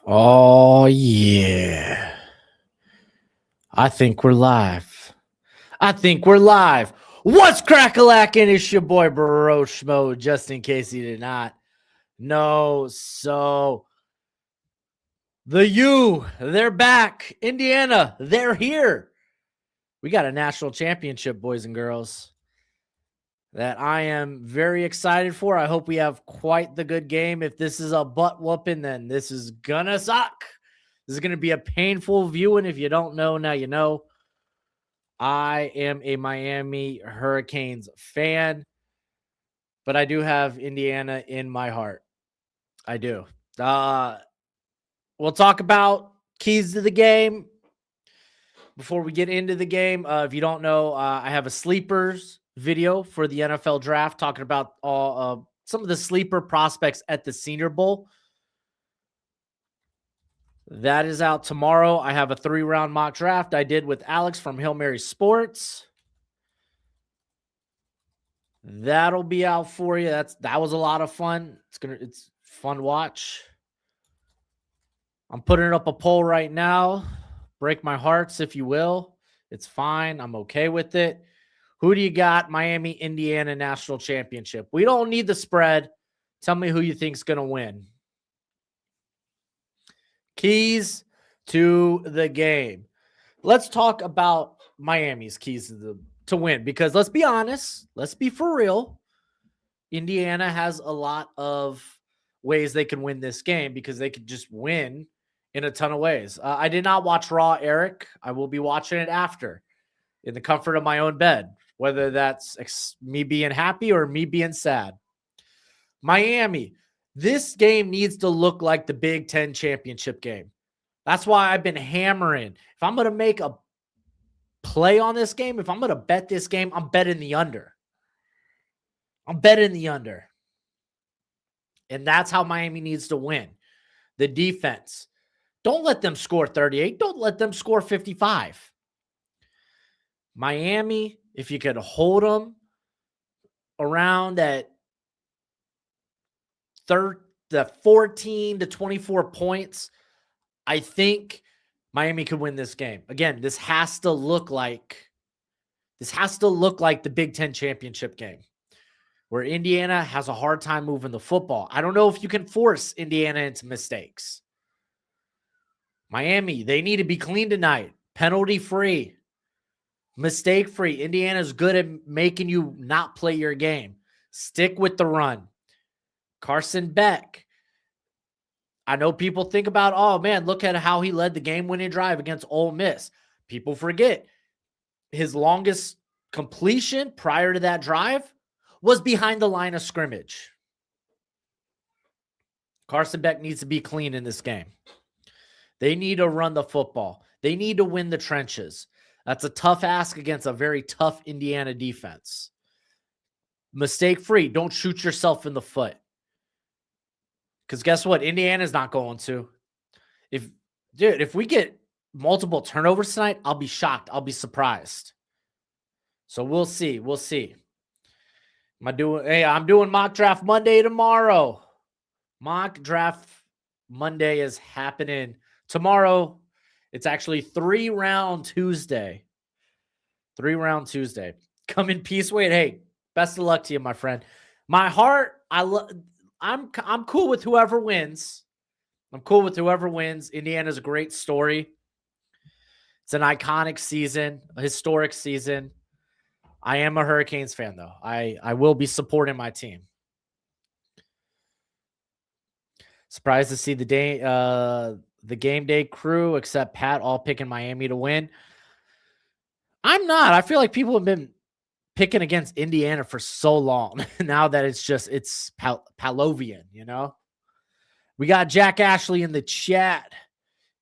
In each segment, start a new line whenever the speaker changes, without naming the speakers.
Oh, yeah. I think we're live. What's crack-a-lackin'? It's your boy Broshmo, just in case you did not know. So, they're back. Indiana, they're here. We got a national championship, boys and girls, that I am very excited for. I hope we have quite the good game. If this is a butt whooping, then this is gonna suck. This is gonna be a painful viewing. If you don't know, now you know. I am a Miami Hurricanes fan, but I do have Indiana in my heart. I do. We'll talk about keys to the game before we get into the game. If you don't know, I have a sleepers video for the NFL draft talking about all some of the sleeper prospects at the Senior Bowl. That is out tomorrow. I have a 3-round mock draft I did with Alex from Hail Mary Sports. That'll be out for you. That was a lot of fun. It's fun watch. I'm putting up a poll right now. Break my hearts, if you will. It's fine. I'm okay with it. Who do you got? Miami, Indiana National Championship. We don't need the spread. Tell me who you think's going to win. Keys to the game. Let's talk about Miami's keys to win, because let's be honest, let's be for real. Indiana has a lot of ways they can win this game because they could just win in a ton of ways. I did not watch Raw, Eric. I will be watching it after in the comfort of my own bed, whether that's me being happy or me being sad. Miami, this game needs to look like the Big Ten championship game. That's why I've been hammering. If I'm going to make a play on this game, if I'm going to bet this game, I'm betting the under. I'm betting the under. And that's how Miami needs to win. The defense. Don't let them score 38. Don't let them score 55. Miami, if you could hold them around at the 14 to 24 points, I think Miami could win this game. Again, this has to look like the Big Ten championship game, where Indiana has a hard time moving the football. I don't know if you can force Indiana into mistakes. Miami, they need to be clean tonight. Penalty-free. Mistake-free. Indiana's good at making you not play your game. Stick with the run. Carson Beck. I know people think about, oh, man, look at how he led the game-winning drive against Ole Miss. People forget his longest completion prior to that drive was behind the line of scrimmage. Carson Beck needs to be clean in this game. They need to run the football. They need to win the trenches. That's a tough ask against a very tough Indiana defense. Mistake-free. Don't shoot yourself in the foot. Because guess what? Indiana's not going to. If we get multiple turnovers tonight, I'll be shocked. I'll be surprised. So we'll see. We'll see. I'm doing mock draft Monday tomorrow. Mock draft Monday is happening tomorrow. It's actually 3-round Tuesday. 3-round Tuesday. Come in peace, Wade. Hey, best of luck to you, my friend. My heart, I'm cool with whoever wins. I'm cool with whoever wins. Indiana's a great story. It's an iconic season, a historic season. I am a Hurricanes fan, though. I will be supporting my team. Surprised to see the game day crew, except Pat, all picking Miami to win. I'm not. I feel like people have been picking against Indiana for so long now that it's Pavlovian, you know? We got Jack Ashley in the chat.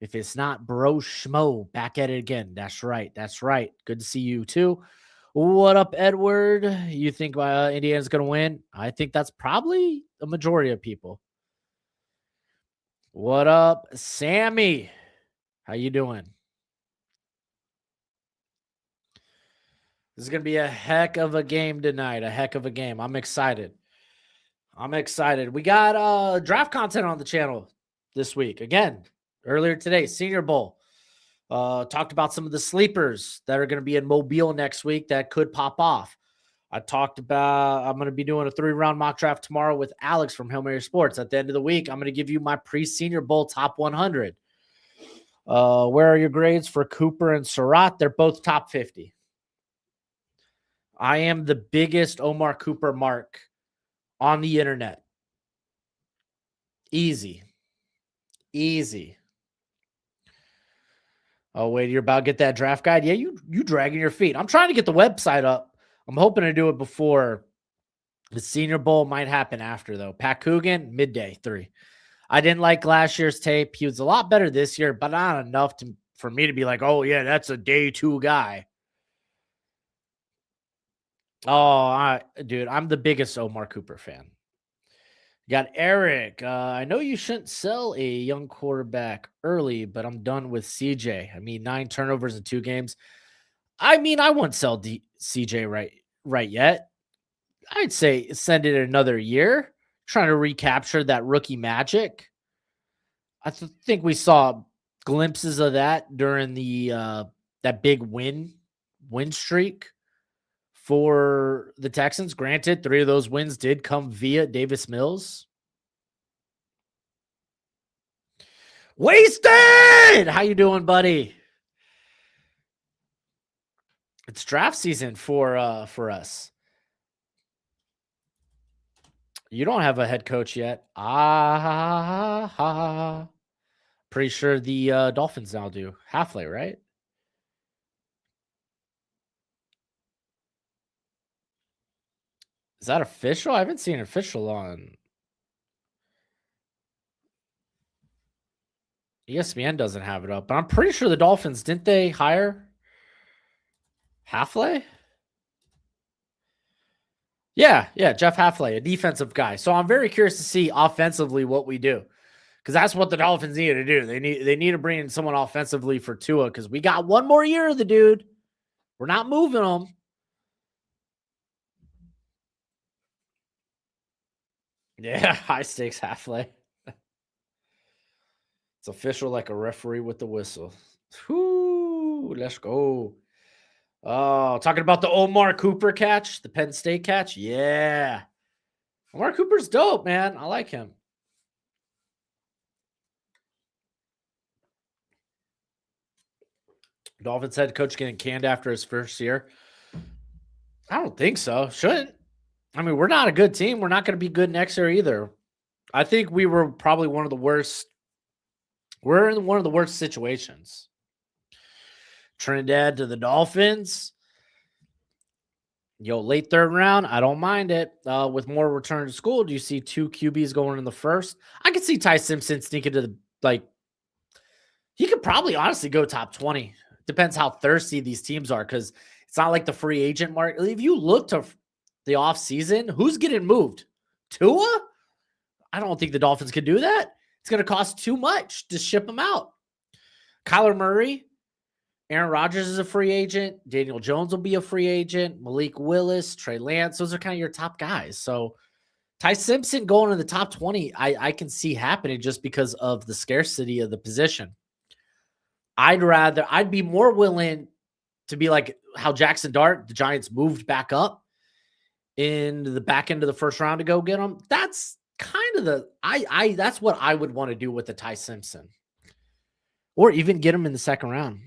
If it's not Broshmo, back at it again. That's right. That's right. Good to see you too. What up, Edward? You think Indiana's going to win? I think that's probably the majority of people. What up, Sammy? How you doing? This is going to be a heck of a game tonight. A heck of a game. I'm excited. We got draft content on the channel this week. Again, earlier today, Senior Bowl. Talked about some of the sleepers that are going to be in Mobile next week that could pop off. I talked about I'm going to be doing a 3-round mock draft tomorrow with Alex from Hail Mary Sports. At the end of the week, I'm going to give you my pre-Senior Bowl top 100. Where are your grades for Cooper and Surratt? They're both top 50. I am the biggest Omar Cooper mark on the internet. Easy. Oh, wait, you're about to get that draft guide? Yeah, you dragging your feet. I'm trying to get the website up. I'm hoping to do it before the Senior Bowl. Might happen after, though. Pat Coogan, midday 3. I didn't like last year's tape. He was a lot better this year, but not enough for me to be like, oh, yeah, that's a day 2 guy. Oh, dude, I'm the biggest Omar Cooper fan. Got Eric. I know you shouldn't sell a young quarterback early, but I'm done with CJ. I mean, 9 turnovers in 2 games. I mean, I wouldn't sell CJ right yet. I'd say send it another year, trying to recapture that rookie magic. I think we saw glimpses of that during the that big win streak for the Texans. Granted, 3 of those wins did come via Davis Mills. Wasted! How you doing, buddy? It's draft season for us. You don't have a head coach yet. Pretty sure the Dolphins now do. Halfway, right? Is that official? I haven't seen official on ESPN. Doesn't have it up, but I'm pretty sure the Dolphins, didn't they hire Halfley? Yeah, Jeff Halfley, a defensive guy. So I'm very curious to see offensively what we do, because that's what the Dolphins need to do. They need to bring in someone offensively for Tua, because we got 1 more year of the dude. We're not moving him. Yeah, high stakes Halfley. It's official like a referee with the whistle. Whoo, let's go. Oh, talking about the Omar Cooper catch, the Penn State catch. Yeah. Omar Cooper's dope, man. I like him. Dolphins head coach getting canned after his first year. I don't think so. Shouldn't. I mean, we're not a good team. We're not going to be good next year either. I think we were probably one of the worst. We're in one of the worst situations. Trinidad to the Dolphins. Yo, late 3rd round, I don't mind it. With more return to school, do you see 2 QBs going in the first? I could see Ty Simpson sneaking to the, he could probably honestly go top 20. Depends how thirsty these teams are, because it's not like the free agent market. If you look to the offseason, who's getting moved? Tua? I don't think the Dolphins can do that. It's going to cost too much to ship them out. Kyler Murray, Aaron Rodgers is a free agent. Daniel Jones will be a free agent. Malik Willis, Trey Lance, those are kind of your top guys. So Ty Simpson going in the top 20, I can see happening just because of the scarcity of the position. I'd be more willing to be like how Jackson Dart, the Giants moved back up in the back end of the first round to go get him. That's kind of that's what I would want to do with the Ty Simpson, or even get him in the second round.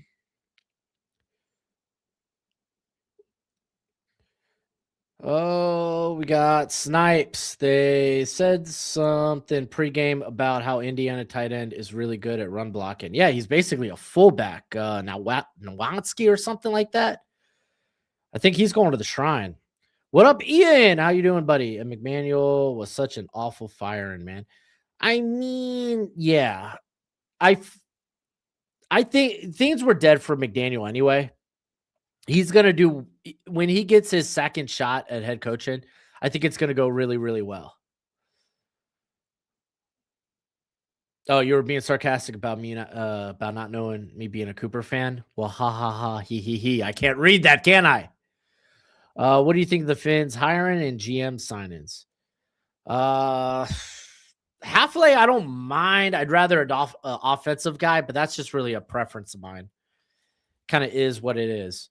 Oh, we got Snipes. They said something pregame about how Indiana tight end is really good at run blocking. Yeah, he's basically a fullback. Nowansky or something like that. I think he's going to the Shrine. What up, Ian? How you doing, buddy? And McManuel was such an awful firing, man. I mean, yeah. I think things were dead for McDaniel anyway. He's going to do, when he gets his second shot at head coaching, I think it's going to go really, really well. Oh, you were being sarcastic about me, about not knowing me being a Cooper fan? Well, ha, ha, ha, he. I can't read that, can I? What do you think of the Finns hiring and GM signings? Halfley, I don't mind. I'd rather an offensive guy, but that's just really a preference of mine. Kind of is what it is.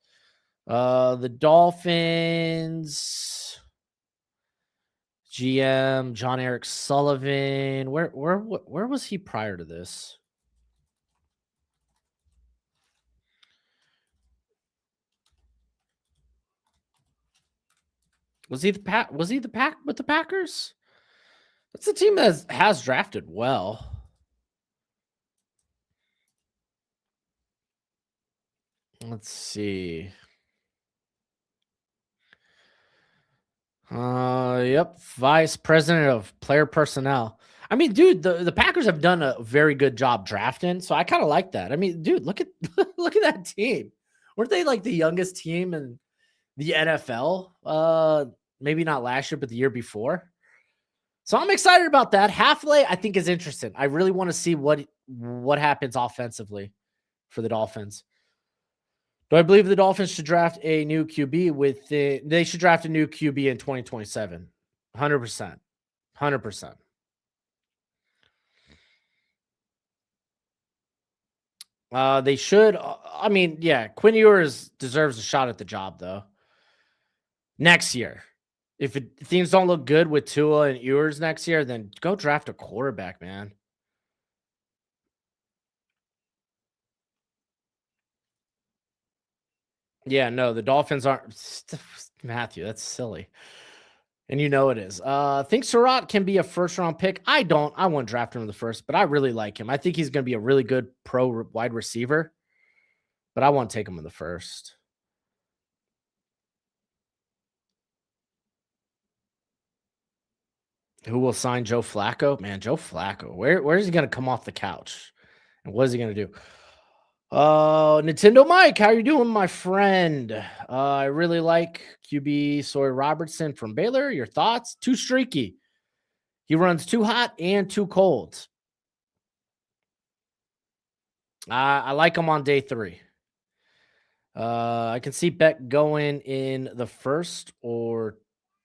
The Dolphins GM John Eric Sullivan. Where was he prior to this? Was he the pack with the Packers? That's a team that has drafted well. Let's see. Yep, vice president of player personnel. I mean, dude, the Packers have done a very good job drafting, so I kind of like that. I mean, dude, look at look at that team. Weren't they like the youngest team in the NFL? Maybe not last year, but the year before. So I'm excited about that. Halfley, I think, is interesting. I really want to see what happens offensively for the Dolphins. Do I believe the Dolphins should draft a new QB they should draft a new QB in 2027? 100%. 100%. They should. I mean, yeah, Quinn Ewers deserves a shot at the job, though. Next year. If things don't look good with Tua and Ewers next year, then go draft a quarterback, man. Yeah, no, the Dolphins aren't. Matthew, that's silly. And you know it is. Think Surratt can be a first round pick? I don't. I wouldn't draft him in the first, but I really like him. I think he's going to be a really good wide receiver, but I won't take him in the first. Who will sign Joe Flacco? Man, Joe Flacco. Where is he going to come off the couch? And what is he going to do? Nintendo Mike, how you doing, my friend? I really like QB Sawyer Robertson from Baylor. Your thoughts? Too streaky. He runs too hot and too cold. I like him on day 3. I can see Beck going in the first or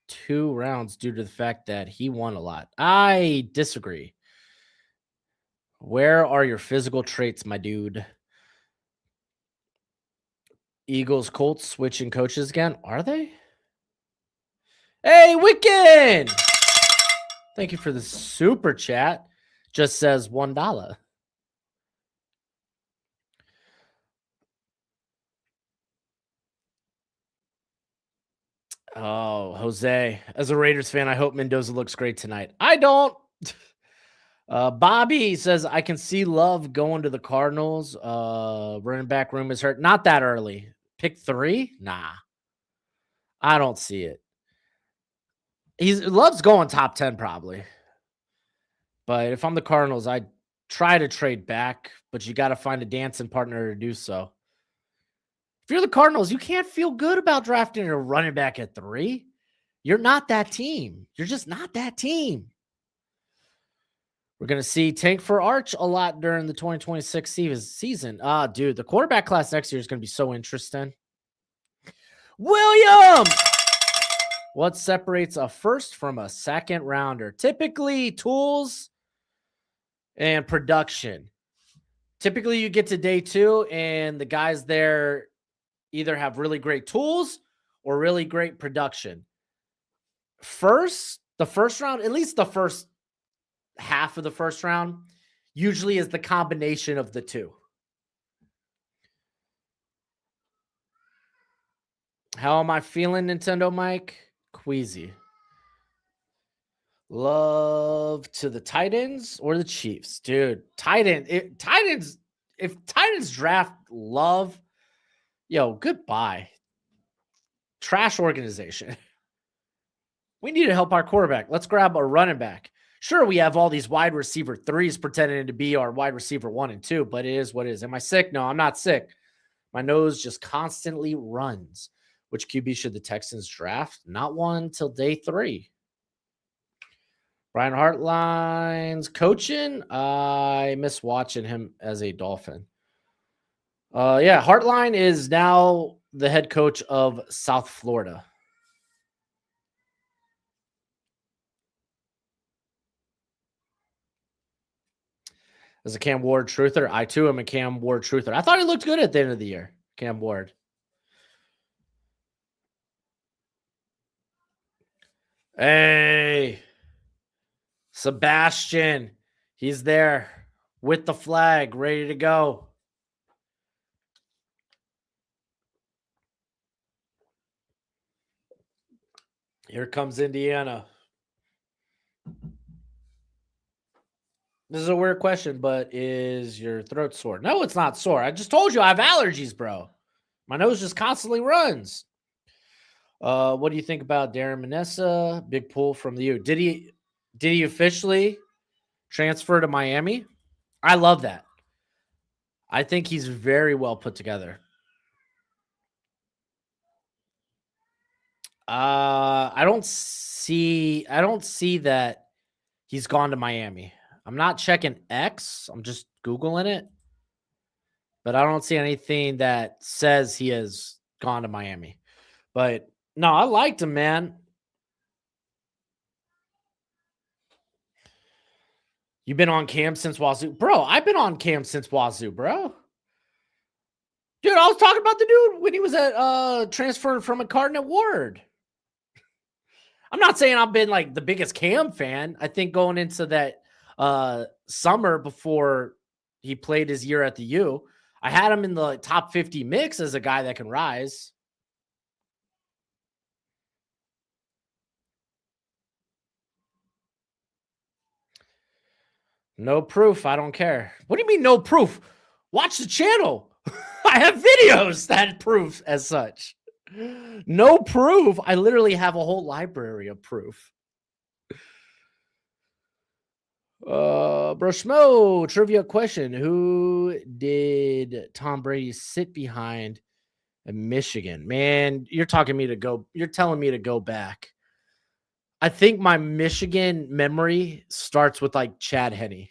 2 rounds due to the fact that he won a lot. I disagree. Where are your physical traits, my dude? Eagles, Colts switching coaches again. Are they? Hey, Wicken! Thank you for the super chat. Just says $1. Oh, Jose. As a Raiders fan, I hope Mendoza looks great tonight. I don't. Bobby says, I can see Love going to the Cardinals. Running back room is hurt. Not that early. Pick 3? Nah. I don't see it. Love's going top 10 probably. But if I'm the Cardinals, I'd try to trade back, but you got to find a dancing partner to do so. If you're the Cardinals, you can't feel good about drafting a running back at 3. You're not that team. You're just not that team. We're going to see Tank for Arch a lot during the 2026 season. Dude, the quarterback class next year is going to be so interesting. William! What separates a first from a second rounder? Typically, tools and production. Typically, you get to day 2, and the guys there either have really great tools or really great production. The first round, at least the first half of the first round, usually is the combination of the 2. How am I feeling, Nintendo Mike? Queasy. Love to the Titans or the Chiefs, dude. If Titans draft Love, yo, goodbye. Trash organization. We need to help our quarterback. Let's grab a running back. Sure, we have all these wide receiver 3s pretending to be our wide receiver 1 and 2, but it is what it is. Am I sick? No, I'm not sick. My nose just constantly runs. Which QB should the Texans draft? Not one till day 3. Brian Hartline's coaching. I miss watching him as a Dolphin. Yeah, Hartline is now the head coach of South Florida. As a Cam Ward truther, I too am a Cam Ward truther. I thought he looked good at the end of the year, Cam Ward. Hey, Sebastian. He's there with the flag, ready to go. Here comes Indiana. This is a weird question, but is your throat sore? No, it's not sore. I just told you I have allergies, bro. My nose just constantly runs. What do you think about Darren Manessa? Big pull from the U. Did he officially transfer to Miami? I love that. I think he's very well put together. I don't see that he's gone to Miami. I'm not checking X. I'm just Googling it. But I don't see anything that says he has gone to Miami. But no, I liked him, man. You've been on Cam since Wazoo. Bro, I've been on Cam since Wazoo, bro. Dude, I was talking about the dude when he was at transferring from a Cardinal Ward. I'm not saying I've been like the biggest Cam fan. I think going into that summer before he played his year at the U, I had him in the top 50 mix as a guy that can rise. No proof. I don't care. What do you mean no proof? Watch the channel. I have videos that prove as such. No proof. I literally have a whole library of proof. Broshmo, trivia question. Who did Tom Brady sit behind in Michigan? Man, you're telling me to go back. I think my Michigan memory starts with like Chad Henne.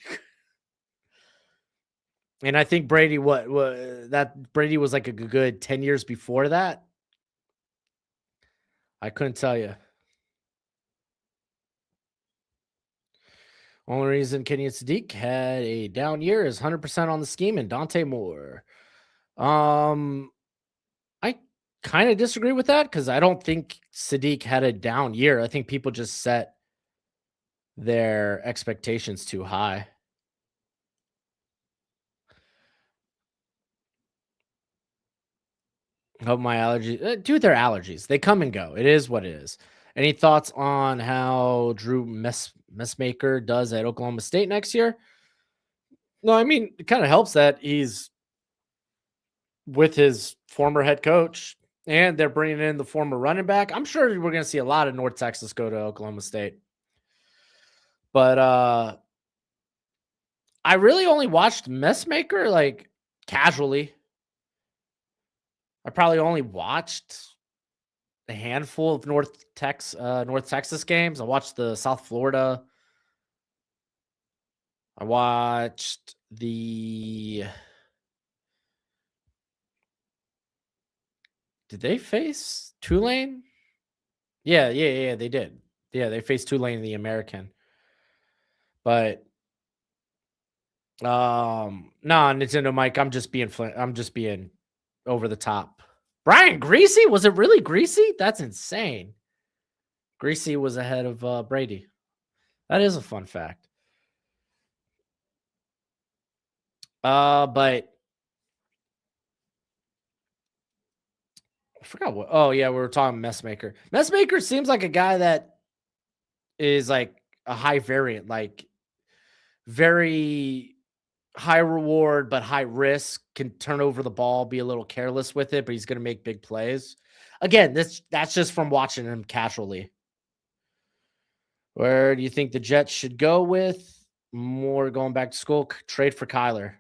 And I think Brady Brady was like a good 10 years before that. I couldn't tell you. Only reason Kenny Sadiq had a down year is 100% on the scheme and Dante Moore. I kind of disagree with that because I don't think Sadiq had a down year. I think people just set their expectations too high. Hope my allergies, dude, they're allergies. They come and go. It is what it is. Any thoughts on how Drew Messmaker does at Oklahoma State next year? No, I mean, it kind of helps that he's with his former head coach and they're bringing in the former running back. I'm sure we're going to see a lot of North Texas go to Oklahoma State. But I really only watched Messmaker like casually. I probably only watched a handful of North Texas games. I watched the South Florida. I watched the. Did they face Tulane? Yeah, they did. Yeah, they faced Tulane in the American. But no, Nintendo Mike, I'm just being over the top. Brian Greasy? Was it really Greasy? That's insane. Greasy was ahead of Brady. That is a fun fact. But I forgot what. Oh yeah, we were talking Messmaker. Messmaker seems like a guy that is like a high variant, like very high reward but high risk. Can turn over the ball, be a little careless with it, but he's going to make big plays. Again, that's just from watching him casually. Where do you think the Jets should go with? More going back to school, trade for Kyler.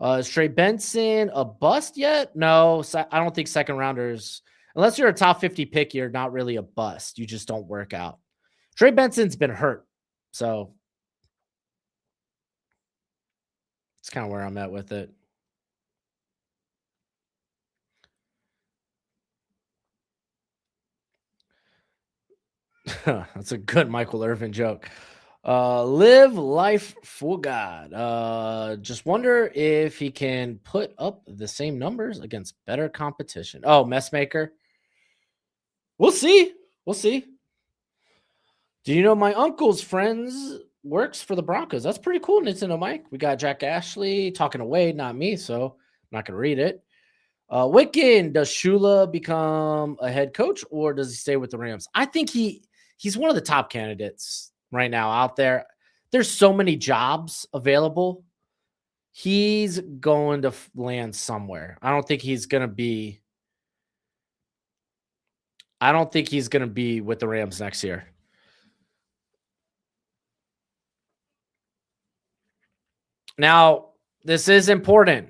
Is Trey Benson a bust yet? No, I don't think second rounders, unless you're a top 50 pick, you're not really a bust. You just don't work out. Trey Benson's been hurt. So it's kind of where I'm at with it. That's a good Michael Irvin joke. Live life for God. Just wonder if he can put up the same numbers against better competition. Oh, Messmaker. We'll see. We'll see. Do you know my uncle's friends works for the Broncos? That's pretty cool, Nintendo Mike. We got Jack Ashley talking away, not me, so I'm not gonna read it. Wiccan, does Shula become a head coach or does he stay with the Rams? I think he's one of the top candidates right now out there. There's so many jobs available. He's going to land somewhere. I don't think he's going to be with the Rams next year. Now, this is important.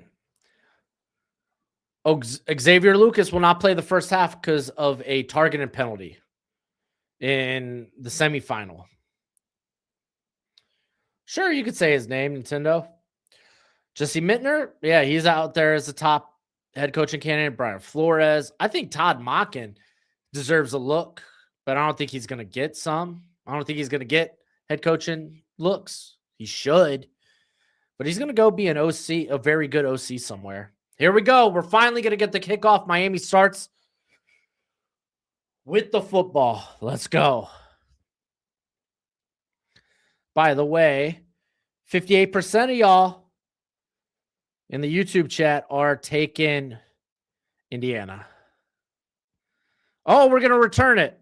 Xavier Lucas will not play the first half because of a targeting penalty in the semifinal. Sure, you could say his name, Nintendo. Jesse Mittner, yeah, he's out there as the top head coaching candidate. Brian Flores. I think Todd Monken deserves a look, but I don't think he's going to get some. I don't think he's going to get head coaching looks. He should, but he's going to go be an OC, a very good OC somewhere. Here we go. We're finally going to get the kickoff. Miami starts with the football. Let's go. By the way, 58% of y'all in the YouTube chat are taking Indiana. Oh, we're going to return it.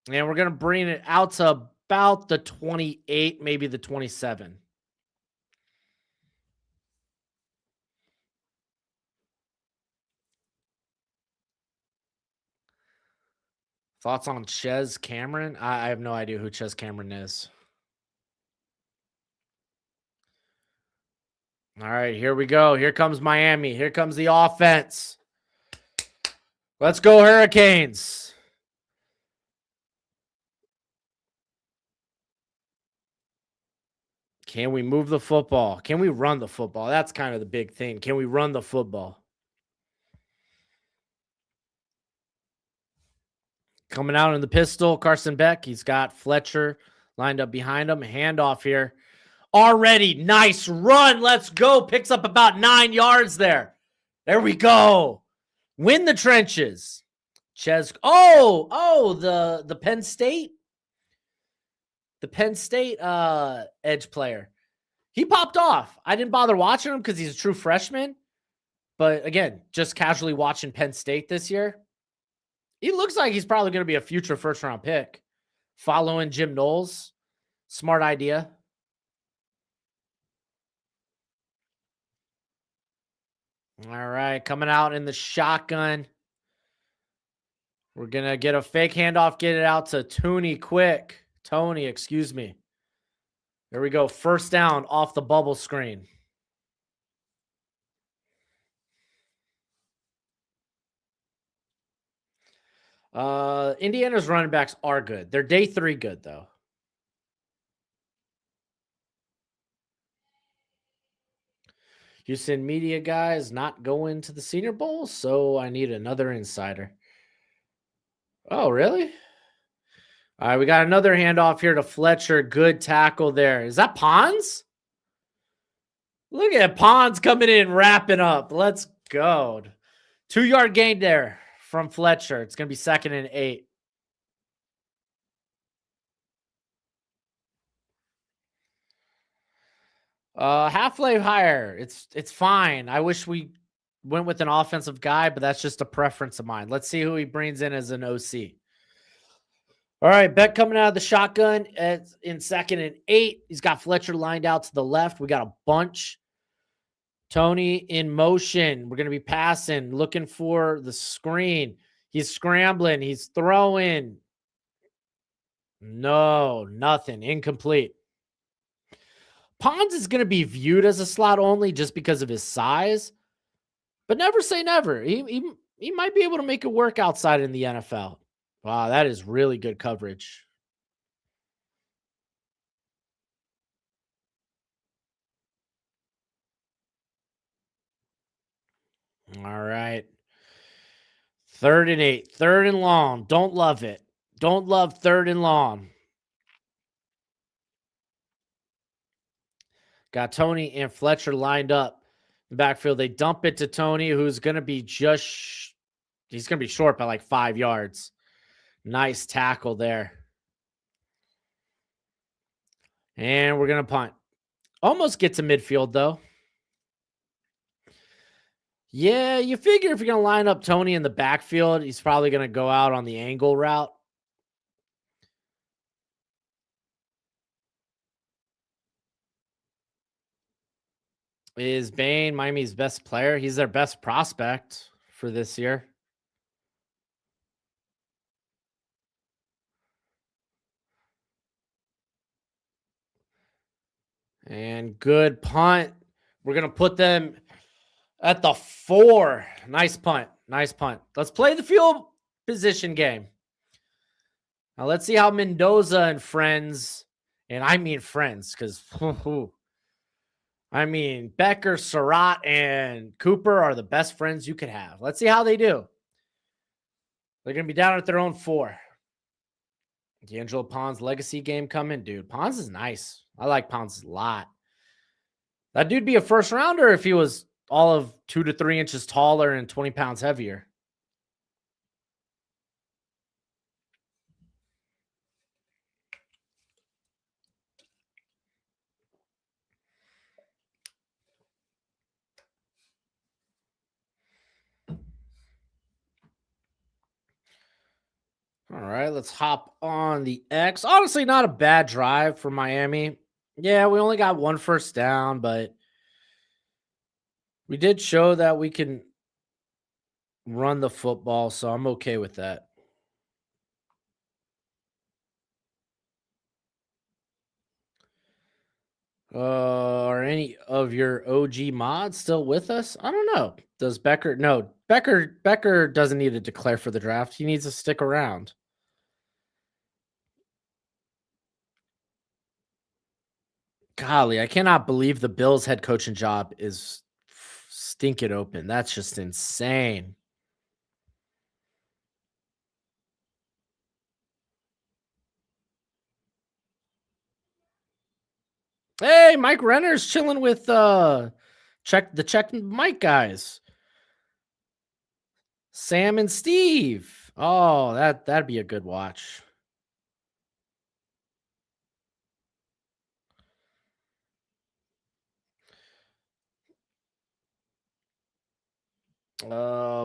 And we're going to bring it out to about the 28, maybe the 27. Thoughts on Ches Cameron? I have no idea who Ches Cameron is. All right, here we go. Here comes Miami. Here comes the offense. Let's go, Hurricanes. Can we move the football? Can we run the football? That's kind of the big thing. Can we run the football? Coming out in the pistol, Carson Beck. He's got Fletcher lined up behind him. Handoff here. Already nice run. Let's go. Picks up about 9 yards there. There we go. Win the trenches. Ches. The Penn State. The Penn State edge player. He popped off. I didn't bother watching him because he's a true freshman. But again, just casually watching Penn State this year. He looks like he's probably going to be a future first-round pick. Following Jim Knowles. Smart idea. All right, coming out in the shotgun. We're going to get a fake handoff, get it out to Tony quick. Tony, excuse me. There we go. First down off the bubble screen. Indiana's running backs are good. They're day 3 good, though. Houston media guys not going to the Senior Bowl, so I need another insider. Oh, really? All right, we got another handoff here to Fletcher. Good tackle there. Is that Pons? Look at Pons coming in, wrapping up. Let's go. 2-yard gain there from Fletcher. It's going to be 2nd and 8. Halfway higher. It's fine. I wish we went with an offensive guy, but that's just a preference of mine. Let's see who he brings in as an OC. All right, Beck coming out of the shotgun in 2nd and 8. He's got Fletcher lined out to the left. We got a bunch. Tony in motion. We're going to be passing, looking for the screen. He's scrambling. He's throwing. No, nothing. Incomplete. Pons is going to be viewed as a slot only just because of his size, but never say never. He might be able to make it work outside in the NFL. Wow, that is really good coverage. All right. 3rd and 8. 3rd and long. Don't love it. Don't love 3rd and long. Got Tony and Fletcher lined up in the backfield. They dump it to Tony, who's going to be he's going to be short by like 5 yards. Nice tackle there. And we're going to punt. Almost get to midfield, though. Yeah, you figure if you're going to line up Tony in the backfield, he's probably going to go out on the angle route. Is Bain Miami's best player? He's their best prospect for this year. And good punt. We're going to put them at the 4. Nice punt. Nice punt. Let's play the field position game. Now let's see how Mendoza and friends, and I mean friends, because I mean Becker, Surratt, and Cooper are the best friends you could have. Let's see how they do. They're going to be down at their own 4. D'Angelo Pons legacy game coming. Dude, Pons is nice. I like Pons a lot. That dude'd be a first rounder if he was all of 2 to 3 inches taller and 20 pounds heavier. All right, let's hop on the X. Honestly, not a bad drive for Miami. Yeah, we only got 1 first down, but we did show that we can run the football, so I'm okay with that. Are any of your OG mods still with us? I don't know. Does Becker? No, Becker doesn't need to declare for the draft. He needs to stick around. Golly, I cannot believe the Bills head coaching job is stinking open. That's just insane. Hey, Mike Renner's chilling with check Mike guys. Sam and Steve. Oh, that'd be a good watch.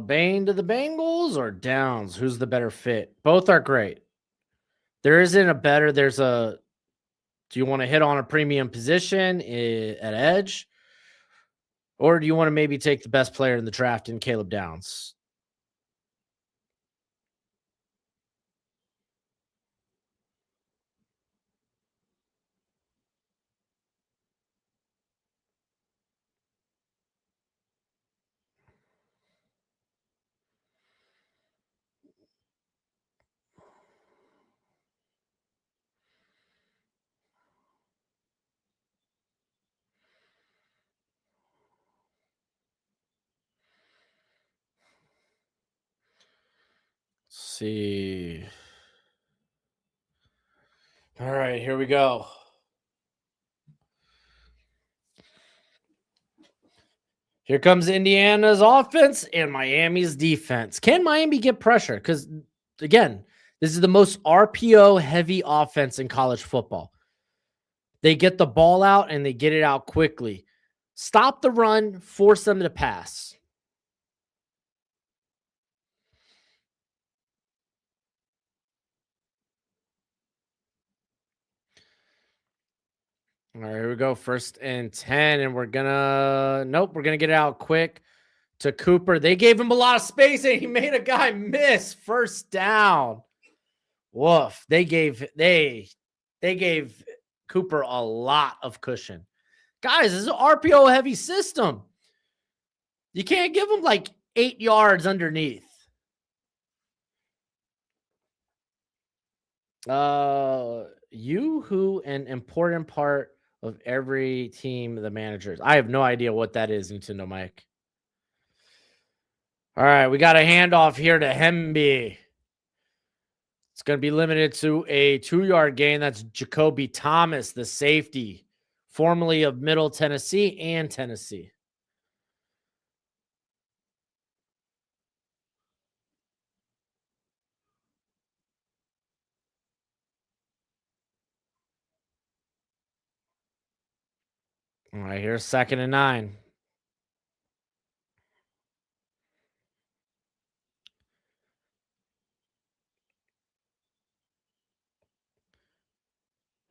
Bain to the Bengals or Downs? Who's the better fit? Both are great. There isn't a better. Do you want to hit on a premium position at edge? Or do you want to maybe take the best player in the draft in Caleb Downs? Let's see. All right, here we go. Here comes Indiana's offense and Miami's defense. Can Miami get pressure? Because, again, this is the most RPO heavy offense in college football. They get the ball out and they get it out quickly. Stop the run, force them to pass. All right, here we go. 1st and 10, and we're going to get it out quick to Cooper. They gave him a lot of space, and he made a guy miss. 1st down. Woof. They gave Cooper a lot of cushion. Guys, this is an RPO heavy system. You can't give him like 8 yards underneath. Who an important part of every team, the managers. I have no idea what that is, Nintendo Mike. All right, we got a handoff here to Hemby. It's going to be limited to a 2-yard gain. That's Jacoby Thomas, the safety formerly of Middle Tennessee and Tennessee. All right, here's 2nd and 9.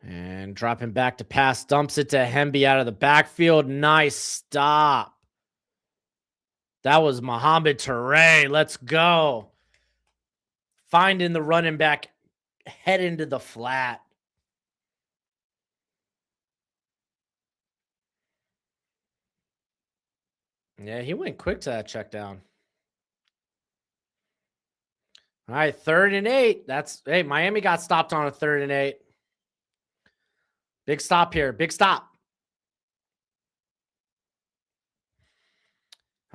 And dropping back to pass, dumps it to Hemby out of the backfield. Nice stop. That was Mohamed Toure. Let's go. Finding the running back, head into the flat. Yeah, he went quick to that check down. All right, 3rd and 8. Hey, Miami got stopped on a 3rd and 8. Big stop here. Big stop.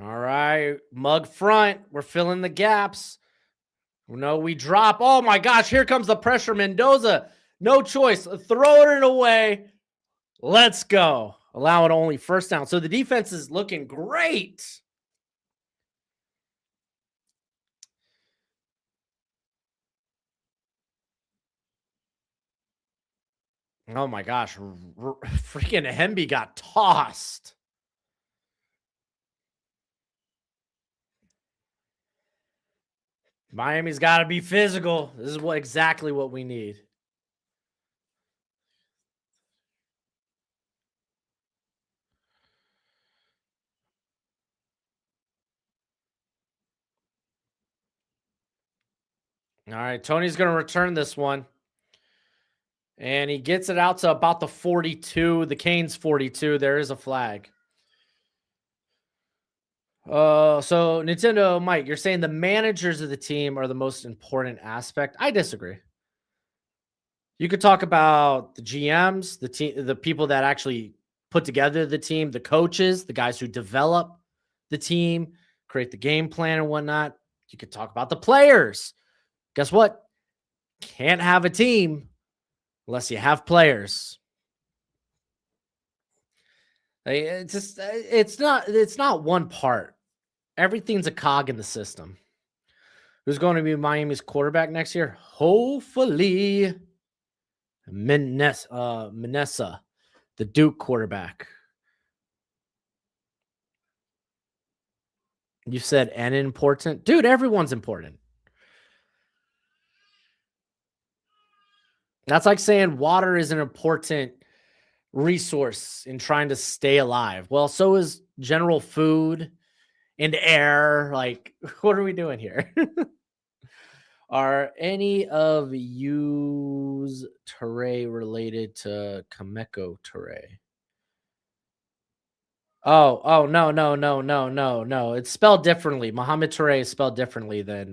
All right, mug front. We're filling the gaps. No, we drop. Oh my gosh, here comes the pressure. Mendoza, no choice. Throw it away. Let's go. Allowing only 1st down. So the defense is looking great. Oh my gosh. Freaking Hemby got tossed. Miami's got to be physical. This is exactly what we need. All right, Tony's going to return this one. And he gets it out to about the 42, the Canes 42. There is a flag. So Nintendo Mike, you're saying the managers of the team are the most important aspect. I disagree. You could talk about the GMs, the team, the people that actually put together the team, the coaches, the guys who develop the team, create the game plan and whatnot. You could talk about the players. Guess what? Can't have a team unless you have players. It's not one part. Everything's a cog in the system. Who's going to be Miami's quarterback next year? Hopefully Manessa, the Duke quarterback. You said N important? Dude, everyone's important. That's like saying water is an important resource in trying to stay alive. Well, so is general food and air. Like, what are we doing here? Are any of you's Toure related to Kameko Toure? Oh, no. It's spelled differently. Mohamed Toure is spelled differently than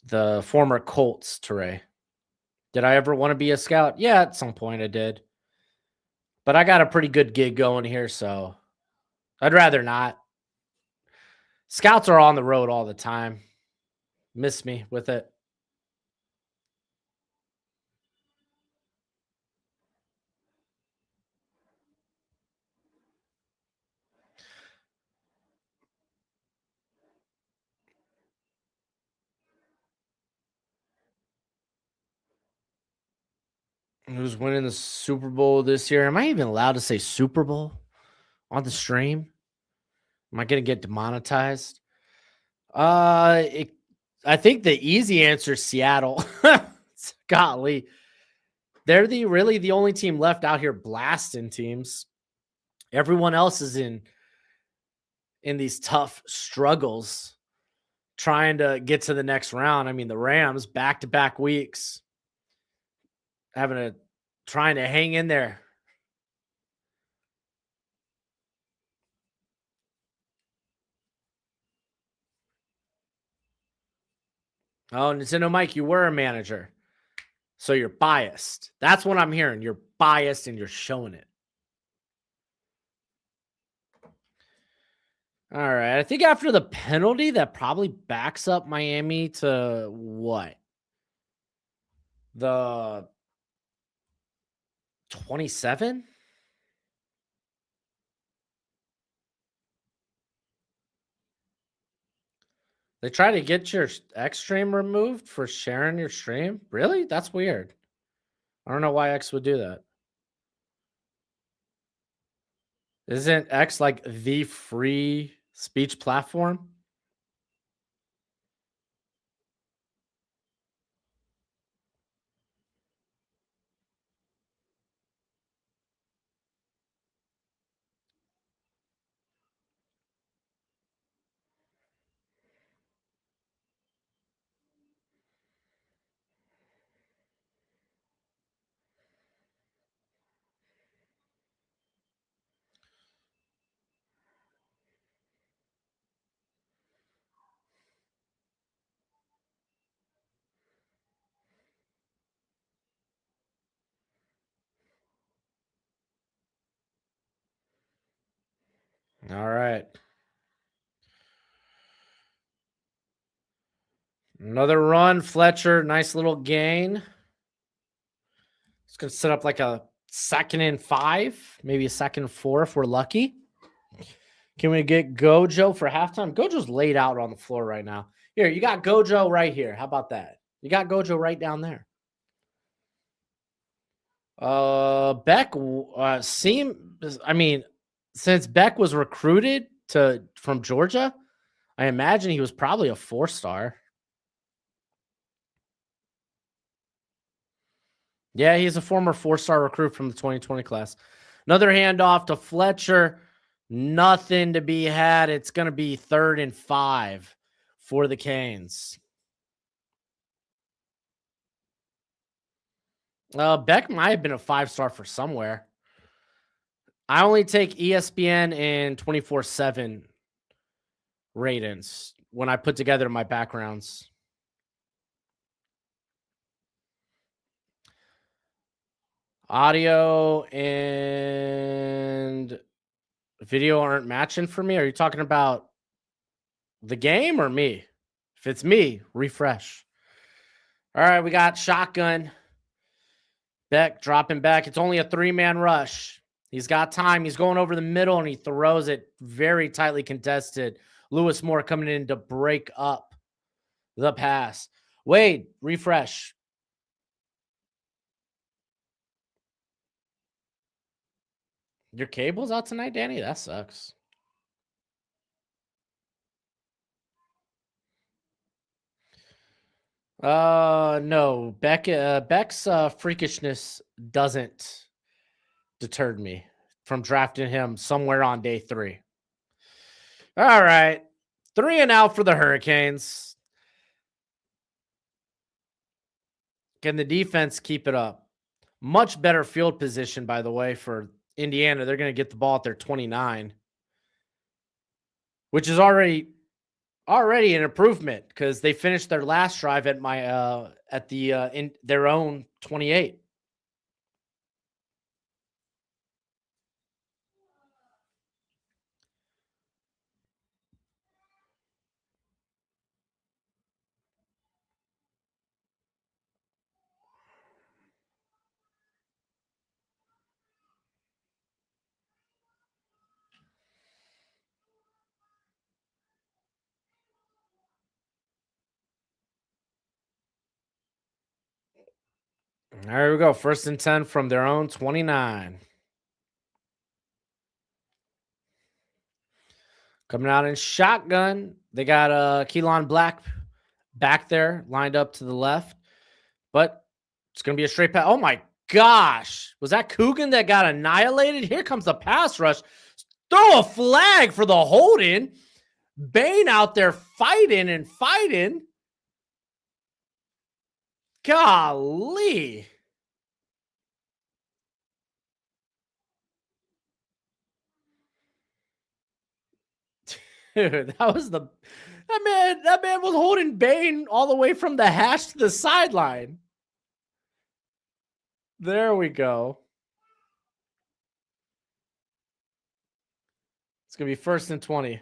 the former Colts Toure. Did I ever want to be a scout? Yeah, at some point I did. But I got a pretty good gig going here, so I'd rather not. Scouts are on the road all the time. Miss me with it. Who's winning the Super Bowl this year? Am I even allowed to say Super Bowl on the stream? Am I going to get demonetized? I think the easy answer is Seattle. Golly. They're really the only team left out here blasting teams. Everyone else is in these tough struggles trying to get to the next round. I mean, the Rams back-to-back weeks trying to hang in there. Oh, Nintendo Mike, you were a manager. So you're biased. That's what I'm hearing. You're biased and you're showing it. All right. I think after the penalty, that probably backs up Miami to what? The 27? They try to get your X stream removed for sharing your stream? Really? That's weird. I don't know why X would do that. Isn't X like the free speech platform? All right. Another run, Fletcher. Nice little gain. It's going to set up like a 2nd and 5, maybe a 2nd and 4 if we're lucky. Can we get Gojo for halftime? Gojo's laid out on the floor right now. Here, you got Gojo right here. How about that? You got Gojo right down there. Beck since Beck was recruited from Georgia, I imagine he was probably a 4-star. Yeah, he's a former 4-star recruit from the 2020 class. Another handoff to Fletcher. Nothing to be had. It's going to be 3rd and 5 for the Canes. Beck might have been a 5-star for somewhere. I only take ESPN and 24/7 ratings when I put together my backgrounds. Audio and video aren't matching for me. Are you talking about the game or me? If it's me, refresh. All right, we got shotgun. Beck dropping back. It's only a 3-man rush. He's got time. He's going over the middle, and he throws it very tightly contested. Lewis Moore coming in to break up the pass. Wade, refresh. Your cable's out tonight, Danny? That sucks. No. Beck's freakishness doesn't deter me from drafting him somewhere on day 3. All right. 3 and out for the Hurricanes. Can the defense keep it up? Much better field position, by the way, for Indiana. They're going to get the ball at their 29, which is already an improvement because they finished their last drive at in their own 28. There we go. 1st and 10 from their own 29. Coming out in shotgun. They got Keelan Black back there lined up to the left. But it's going to be a straight pass. Oh, my gosh. Was that Coogan that got annihilated? Here comes the pass rush. Throw a flag for the holding. Bain out there fighting. Golly. Dude, that man was holding Bain all the way from the hash to the sideline. There we go. It's going to be 1st and 20.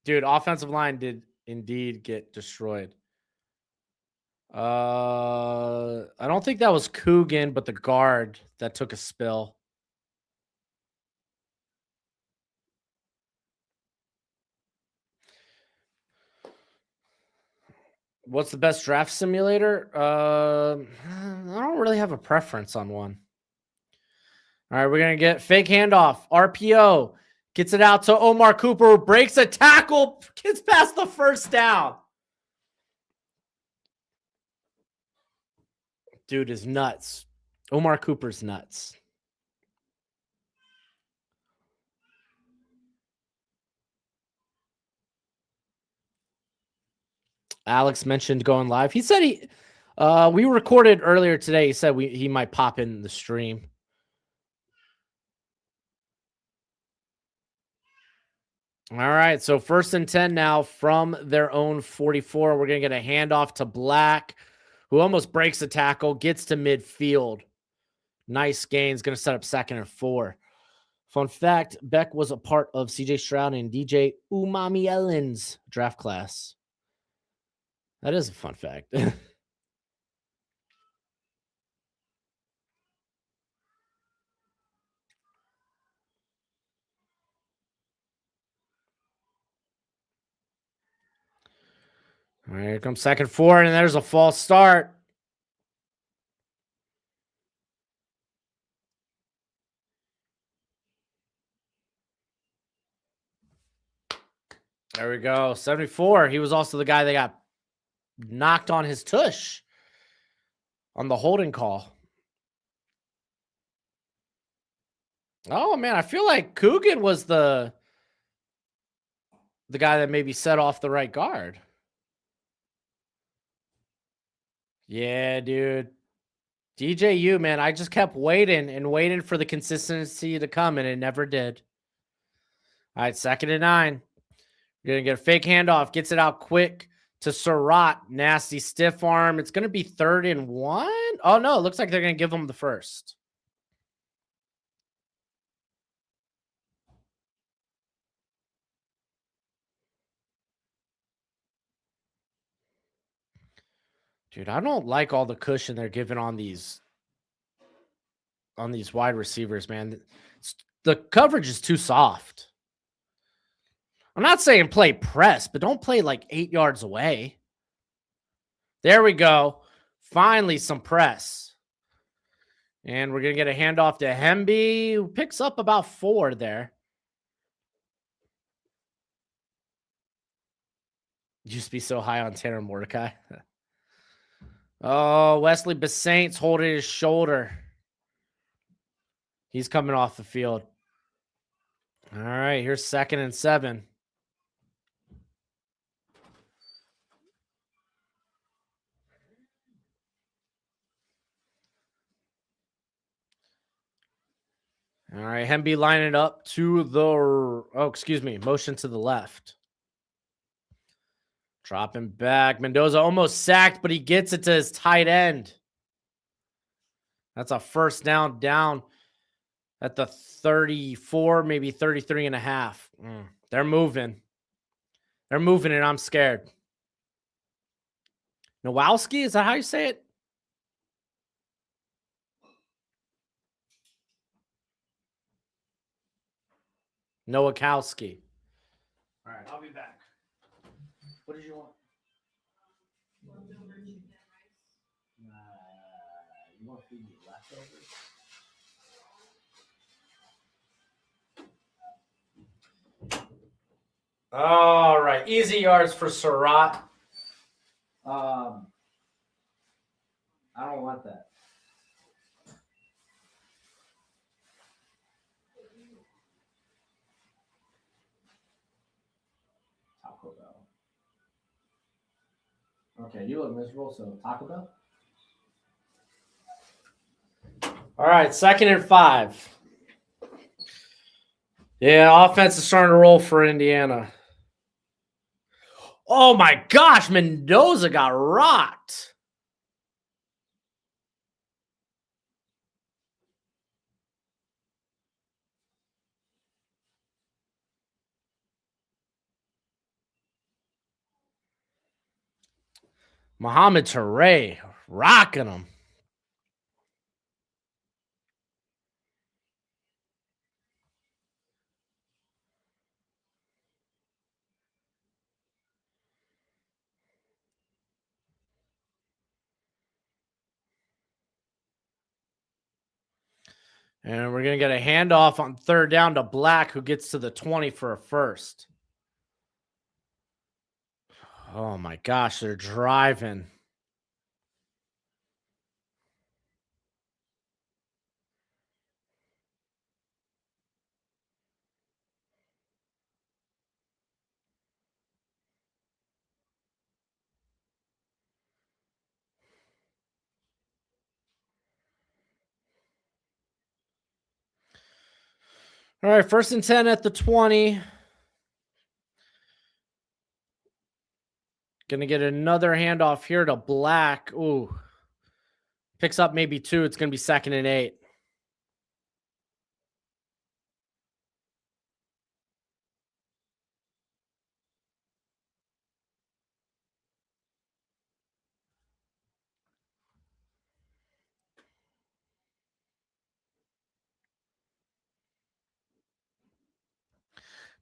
Dude, offensive line did indeed get destroyed. I don't think that was Coogan, but the guard that took a spill. What's the best draft simulator? I don't really have a preference on one. All right, we're gonna get fake handoff. RPO gets it out to Omar Cooper, breaks a tackle, gets past the first down. Dude is nuts. Omar Cooper's nuts. Alex mentioned going live. He said we recorded earlier today. He said he might pop in the stream. All right, so 1st and 10 now from their own 44. We're going to get a handoff to Black, who almost breaks a tackle, gets to midfield. Nice gains, going to set up 2nd and 4. Fun fact, Beck was a part of CJ Stroud and DJ Umami Ellen's draft class. That is a fun fact. All right, here comes 2nd 4, and there's a false start. There we go. 74. He was also the guy that got knocked on his tush on the holding call. Oh man, I feel like Coogan was the guy that maybe set off the right guard. Yeah, dude. DJU, man, I just kept waiting and waiting for the consistency to come, and it never did. All right, 2nd and 9. You're going to get a fake handoff. Gets it out quick to Surratt. Nasty stiff arm. It's going to be 3rd and 1. Oh, no. It looks like they're going to give him the first. Dude, I don't like all the cushion they're giving on these wide receivers, man. The coverage is too soft. I'm not saying play press, but don't play like 8 yards away. There we go. Finally, some press. And we're going to get a handoff to Hemby, who picks up about 4 there. Used to be so high on Tanner Mordecai. Oh, Wesley Basaint's holding his shoulder. He's coming off the field. All right, here's 2nd and 7. All right, Hemby lining up to the motion to the left. Dropping back. Mendoza almost sacked, but he gets it to his tight end. That's a 1st down at the 34, maybe 33 and a half. They're moving. They're moving, and I'm scared. Nowalski, is that how you say it? Nowakowski. All right, I'll be back. What did you want? You want to feed me leftovers? All right, easy yards for Surratt. I don't want that. Taco Bell. Okay, you look miserable, so Taco Bell? All right, 2nd and 5. Yeah, offense is starting to roll for Indiana. Oh my gosh, Mendoza got rocked. Mohamed Toure rocking them. And we're going to get a handoff on third down to Black, who gets to the 20 for a first. Oh my gosh, they're driving. All right, 1st and 10 at the 20. Gonna get another handoff here to Black. Ooh. Picks up maybe 2. It's gonna be 2nd and 8.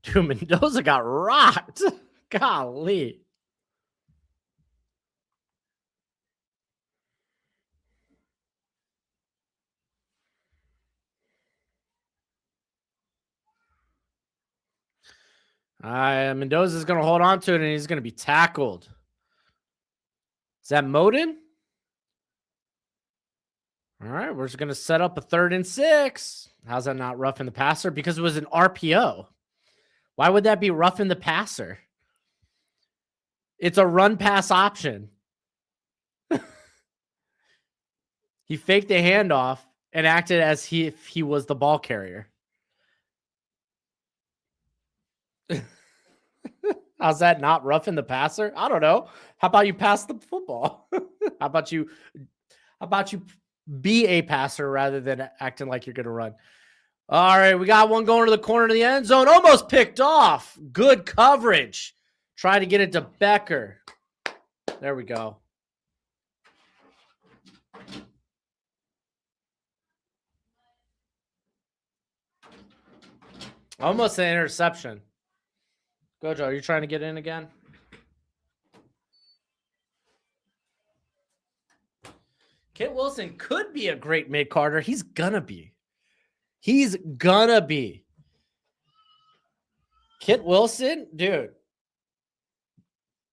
Dude, Mendoza got rocked. Golly. Mendoza's going to hold on to it, and he's going to be tackled. Is that Moden? All right, we're just going to set up a 3rd and 6. How's that not roughing the passer? Because it was an RPO. Why would that be roughing the passer? It's a run-pass option. He faked the handoff and acted as if he was the ball carrier. How's that not roughing the passer? I don't know. How about you pass the football? How about you be a passer rather than acting like you're going to run? All right, we got one going to the corner of the end zone. Almost picked off. Good coverage. Try to get it to Becker. There we go. Almost an interception. Go, Joe. Are you trying to get in again? Kit Wilson could be a great mid-carder. He's gonna be. He's gonna be. Kit Wilson, dude.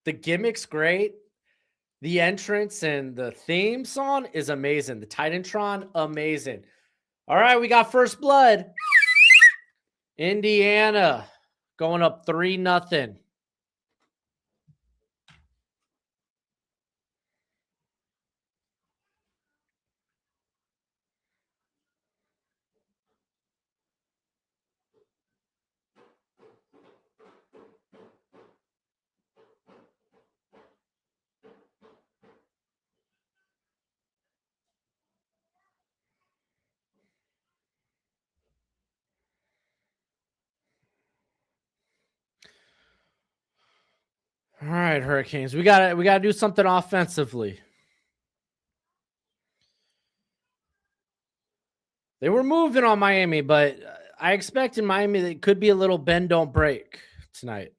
The gimmick's great. The entrance and the theme song is amazing. The Titantron, amazing. All right, we got first blood. Indiana going up 3-0. All right, Hurricanes. We gotta do something offensively. They were moving on Miami, but I expect in Miami that it could be a little bend don't break tonight.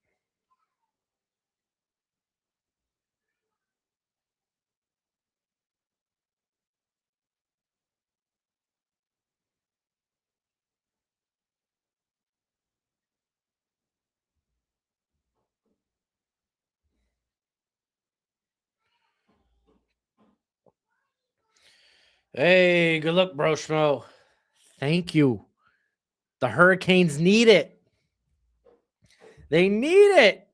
Hey, good luck, Broshmo. Thank you. The Hurricanes need it. They need it.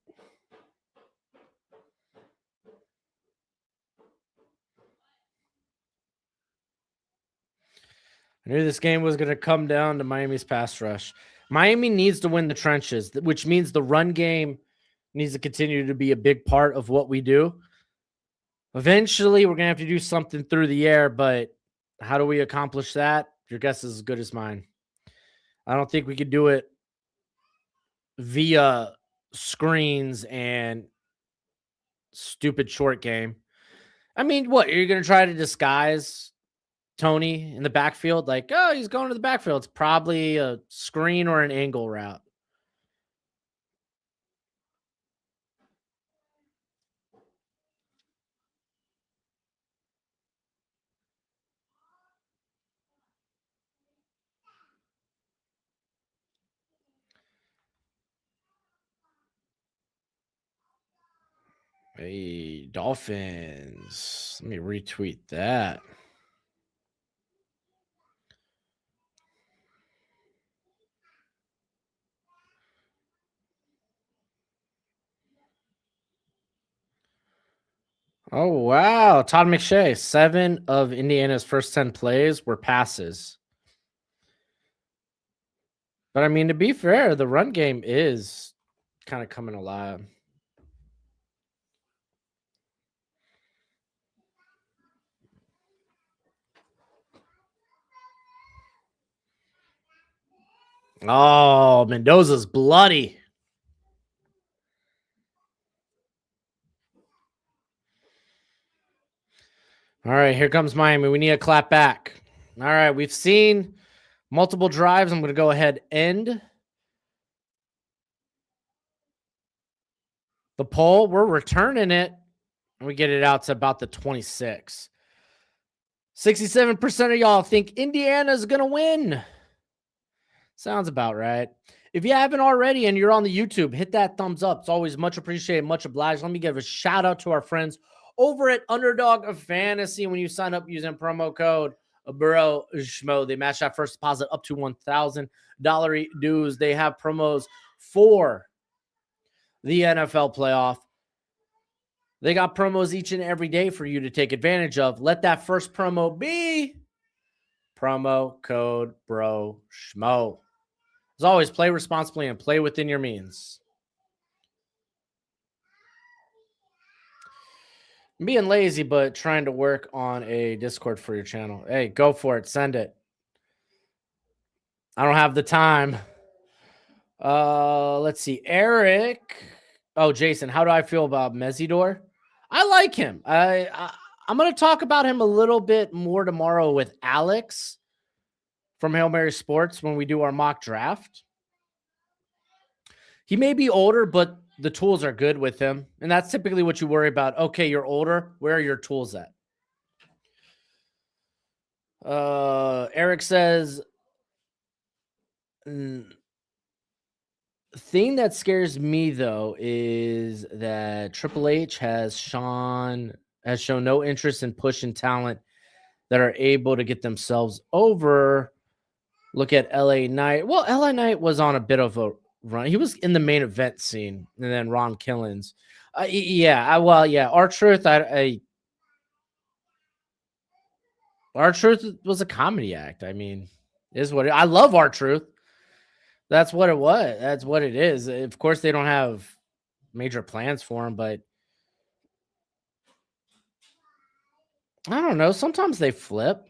I knew this game was going to come down to Miami's pass rush. Miami needs to win the trenches, which means the run game needs to continue to be a big part of what we do. Eventually, we're going to have to do something through the air, but how do we accomplish that? Your guess is as good as mine. I don't think we could do it via screens and stupid short game. I mean, what, are you going to try to disguise Tony in the backfield? Like, oh, he's going to the backfield. It's probably a screen or an angle route. Hey, Dolphins. Let me retweet that. Oh, wow. Todd McShay, 7 of Indiana's first 10 plays were passes. But I mean, to be fair, the run game is kind of coming alive. Oh, Mendoza's bloody. All right, here comes Miami. We need a clap back. All right, we've seen multiple drives. I'm going to go ahead and the poll. We're returning it. And we get it out to about the 26. 67% of y'all think Indiana's going to win. Sounds about right. If you haven't already and you're on the YouTube, hit that thumbs up. It's always much appreciated, much obliged. Let me give a shout out to our friends over at Underdog of Fantasy. When you sign up using promo code Broshmo, they match that first deposit up to $1,000 dues. They have promos for the NFL playoff. They got promos each and every day for you to take advantage of. Let that first promo be promo code Broshmo. As always, play responsibly and play within your means. I'm being lazy, but trying to work on a Discord for your channel. Hey, go for it. Send it. I don't have the time. Let's see. Eric. Oh, Jason, how do I feel about Mesidor? I like him. I'm going to talk about him a little bit more tomorrow with Alex from Hail Mary Sports when we do our mock draft. He may be older, but the tools are good with him. And that's typically what you worry about. Okay, you're older. Where are your tools at? Eric says, thing that scares me though is that Triple H has shown no interest in pushing talent that are able to get themselves over. Look at LA Knight. Well, LA Knight was on a bit of a run. He was in the main event scene, and then Ron Killens. R-Truth. R-Truth was a comedy act. I mean, I love R-Truth. That's what it was. That's what it is. Of course, they don't have major plans for him, but I don't know. Sometimes they flip.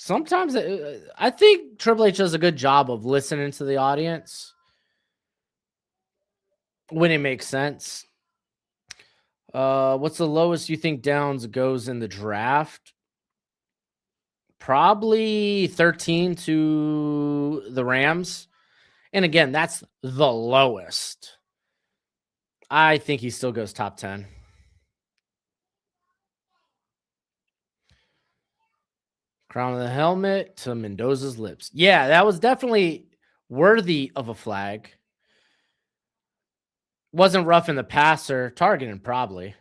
Sometimes I think Triple H does a good job of listening to the audience when it makes sense. What's the lowest you think Downs goes in the draft? Probably 13 to the Rams. And again, that's the lowest. I think he still goes top 10. Crown of the helmet to Mendoza's lips. Yeah, that was definitely worthy of a flag. Wasn't rough in the passer. Targeting, probably.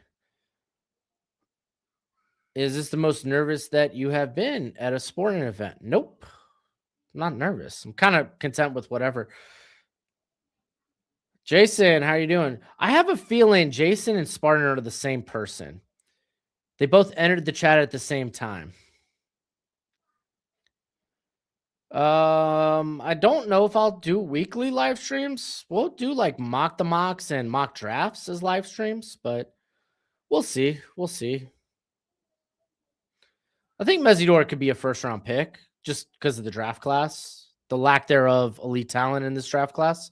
Is this the most nervous that you have been at a sporting event? Nope. I'm not nervous. I'm kind of content with whatever. Jason, how are you doing? I have a feeling Jason and Spartan are the same person. They both entered the chat at the same time. I don't know if I'll do weekly live streams. We'll do like mock the mocks and mock drafts as live streams, but we'll see. We'll see. I think Mesidor could be a first round pick just because of the draft class, the lack thereof elite talent in this draft class.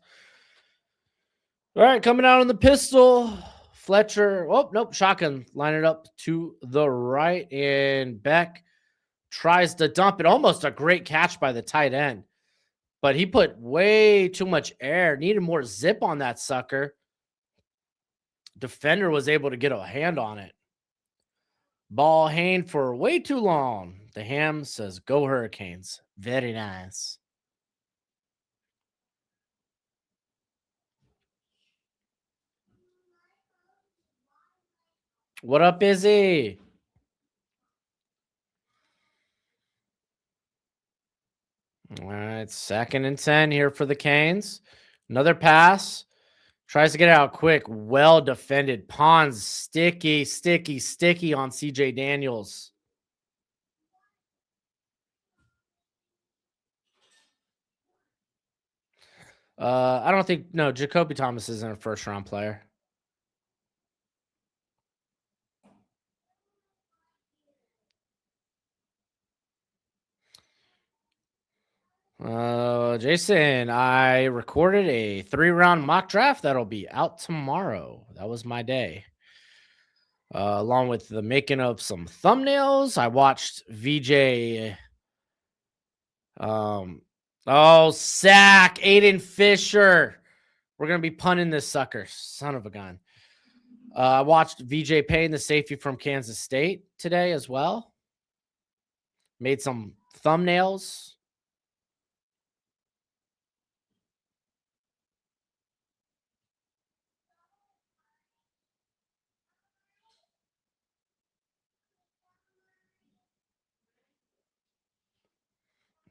All right, coming out on the pistol. Fletcher. Oh, nope. Shotgun. Line it up to the right. And Beck tries to dump it. Almost a great catch by the tight end. But he put way too much air. Needed more zip on that sucker. Defender was able to get a hand on it. Ball hanged for way too long. The ham says, go Hurricanes. Very nice. What up, Izzy? All right, 2nd and 10 here for the Canes. Another pass. Tries to get it out quick. Well defended. Pons sticky on CJ Daniels. I don't think, no, Jacoby Thomas isn't a first-round player. Jason, I recorded a 3-round mock draft that'll be out tomorrow. That was my day. Along with the making of some thumbnails, I watched VJ. Sack Aiden Fisher. We're gonna be punting this sucker, son of a gun. I watched VJ Payne, the safety from Kansas State, today as well. Made some thumbnails.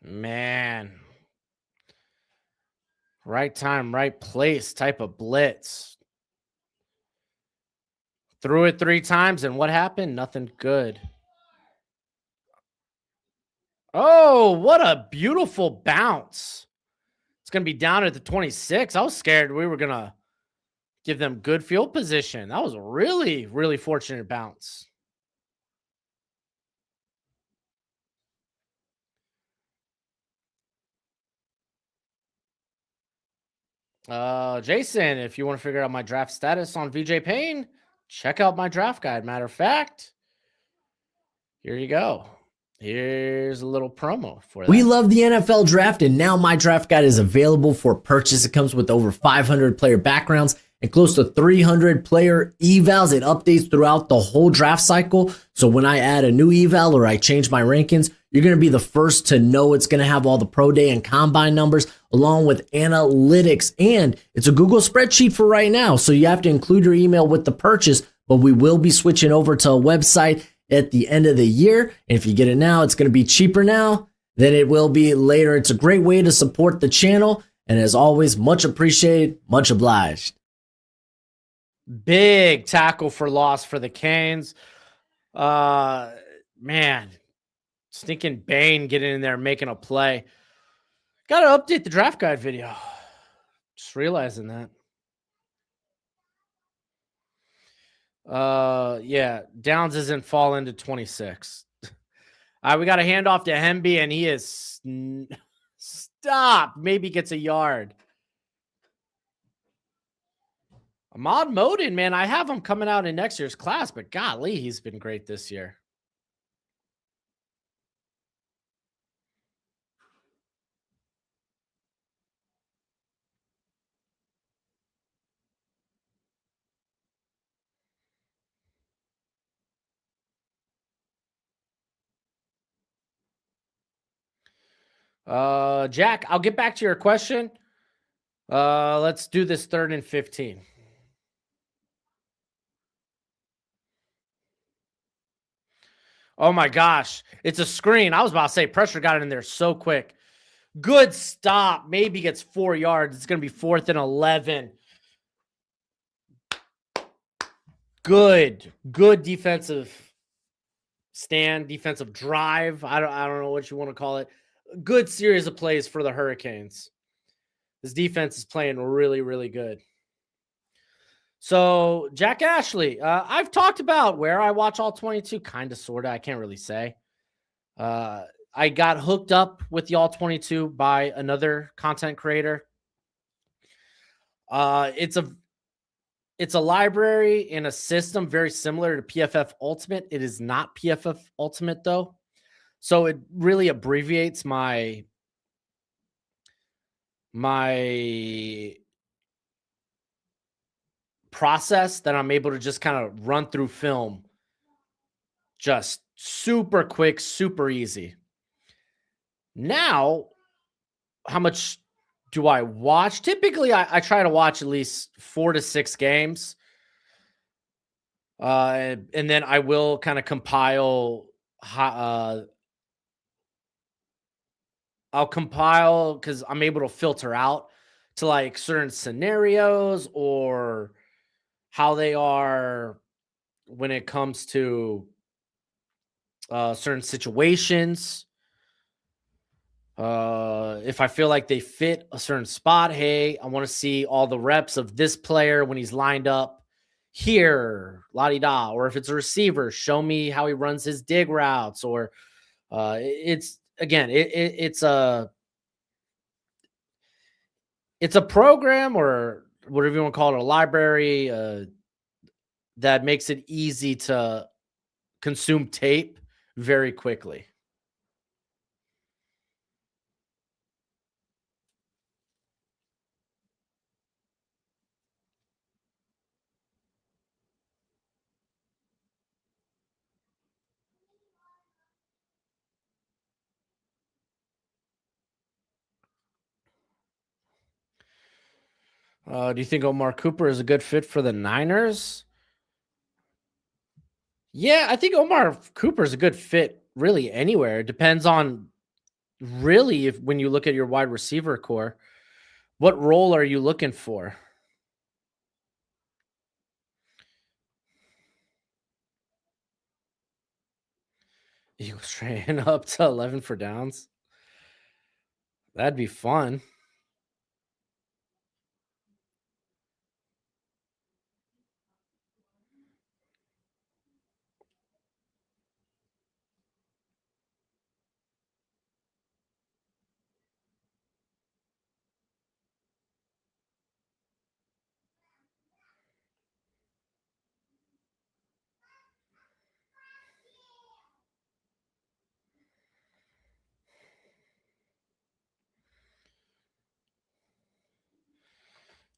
Man. Right time, right place type of blitz. Threw it 3 times, and what happened? Nothing good. Oh, what a beautiful bounce. It's going to be down at the 26. I was scared we were going to give them good field position. That was a really, really fortunate bounce. Jason, if you want to figure out my draft status on VJ Payne, check out my draft guide. Matter of fact, here you go. Here's a little promo for that.
We love the NFL draft, and now my draft guide is available for purchase. It comes with over 500 player backgrounds and close to 300 player evals. It updates throughout the whole draft cycle. So when I add a new eval or I change my rankings, you're going to be the first to know. It's going to have all the pro day and combine numbers along with analytics. And it's a Google spreadsheet for right now. So you have to include your email with the purchase, but we will be switching over to a website at the end of the year. And if you get it now, it's going to be cheaper now than it will be later. It's a great way to support the channel. And as always, much appreciated, much obliged.
Big tackle for loss for the Canes. Man, stinking Bane getting in there, making a play. Got to update the draft guide video. Just realizing that. Yeah, Downs isn't fall into 26. We got a handoff to Hemby, and he is stop. Maybe gets a yard. Ahmad Modin, man, I have him coming out in next year's class, but golly, he's been great this year. Jack, I'll get back to your question. Let's do this 3rd and 15. Oh my gosh, it's a screen. I was about to say pressure got it in there so quick. Good stop. Maybe gets 4 yards. It's going to be 4th and 11. Good defensive stand, defensive drive. I don't know what you want to call it. Good series of plays for the Hurricanes. This defense is playing really, really good. So, Jack Ashley, I've talked about where I watch all 22, kind of, sort of. I can't really say. I got hooked up with the all 22 by another content creator. It's it's a library in a system very similar to PFF Ultimate. It is not PFF Ultimate though. So it really abbreviates my process that I'm able to just kind of run through film just super quick, super easy. Now, how much do I watch? Typically, I try to watch at least 4 to 6 games. And then I will kind of compile. I'll compile because I'm able to filter out to like certain scenarios or how they are when it comes to certain situations. If I feel like they fit a certain spot, hey, I want to see all the reps of this player when he's lined up here, la di da. Or if it's a receiver, show me how he runs his dig routes. Or it's again, it's a program or whatever you want to call it, a library that makes it easy to consume tape very quickly. Do you think Omar Cooper is a good fit for the Niners? Yeah, I think Omar Cooper is a good fit really anywhere. It depends on really if when you look at your wide receiver core, what role are you looking for? Eagles train up to 11 for downs. That'd be fun.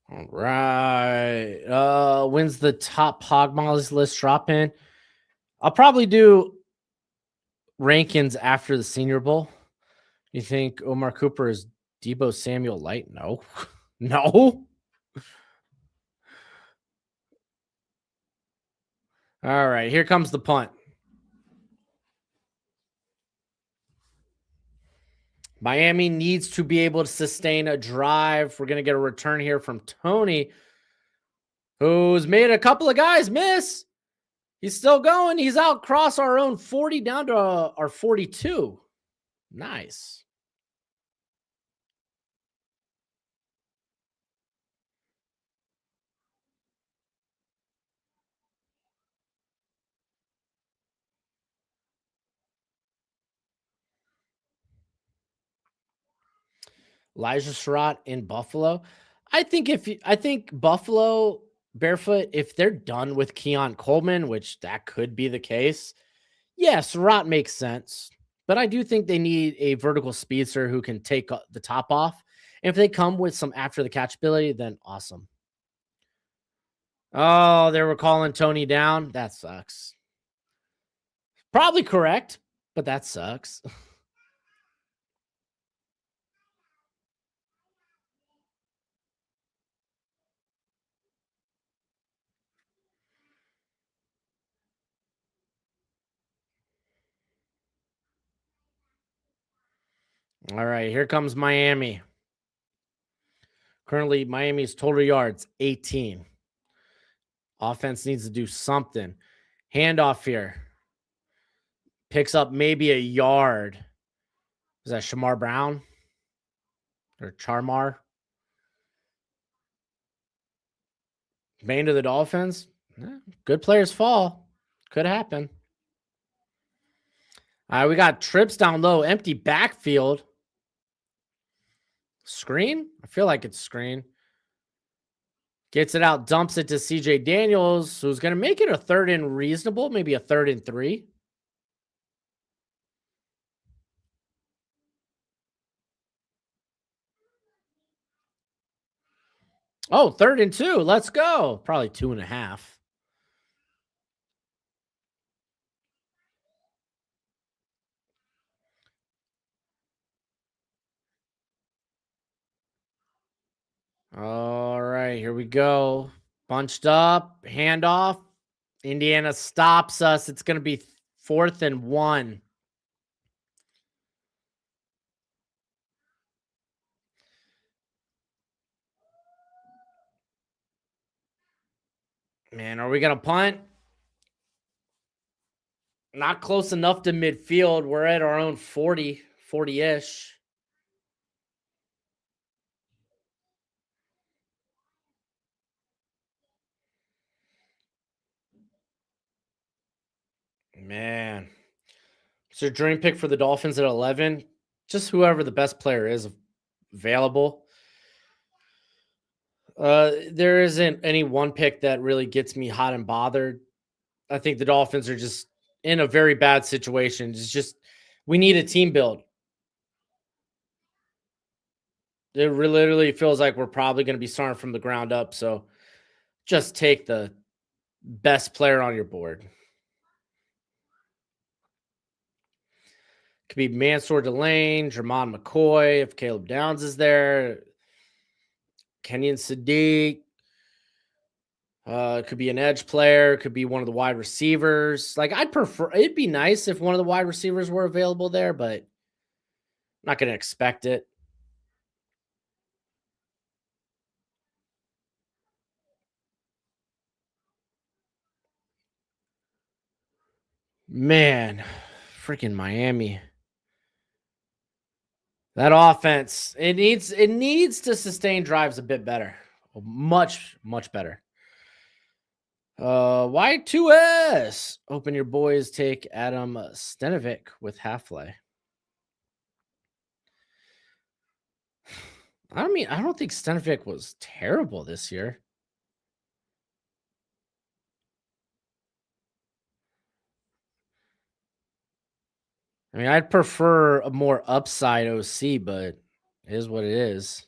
All right. When's the top Hog Mollies list drop in? I'll probably do rankings after the Senior Bowl. You think Omar Cooper is Debo Samuel light? No. No. All right, here comes the punt. Miami needs to be able to sustain a drive. We're going to get a return here from Tony, who's made a couple of guys miss. He's still going. He's out across our own 40 down to our 42. Nice. Elijah Surratt in Buffalo. I think Buffalo barefoot, if they're done with Keon Coleman, which that could be the case, yeah, Surratt makes sense. But I do think they need a vertical speedster who can take the top off. And if they come with some after the catch ability, then awesome. Oh, they were calling Tony down. That sucks. Probably correct, but that sucks. All right, here comes Miami. Currently, Miami's total yards 18. Offense needs to do something. Handoff here. Picks up maybe a yard. Is that Shamar Brown or Charmar? Bane to the Dolphins. Good players fall. Could happen. All right, we got trips down low. Empty backfield. Screen? I feel like it's screen. Gets it out, dumps it to CJ Daniels, who's going to make it a 3rd and reasonable, maybe a 3rd and 3. Oh, 3rd and 2. Let's go. Probably 2.5. All right, here we go. Bunched up, handoff. Indiana stops us. It's going to be 4th and 1. Man, are we going to punt? Not close enough to midfield. We're at our own 40-ish. Man. So dream pick for the Dolphins at 11. Just whoever the best player is available. There isn't any one pick that really gets me hot and bothered. I think the Dolphins are just in a very bad situation. It's just we need a team build. It literally feels like we're probably going to be starting from the ground up. So just take the best player on your board. Could be Mansour Delane, Jermon McCoy, if Caleb Downs is there, Kenyon Sadiq. Could be an edge player, could be one of the wide receivers. Like, I'd prefer, it'd be nice if one of the wide receivers were available there, but I'm not going to expect it. Man, freaking Miami. That offense, it needs to sustain drives a bit better. Much better. Y2S. Open your boys. Take Adam Stenovic with Halfley. I don't think Stenovic was terrible this year. I mean, I'd prefer a more upside OC, but it is what it is.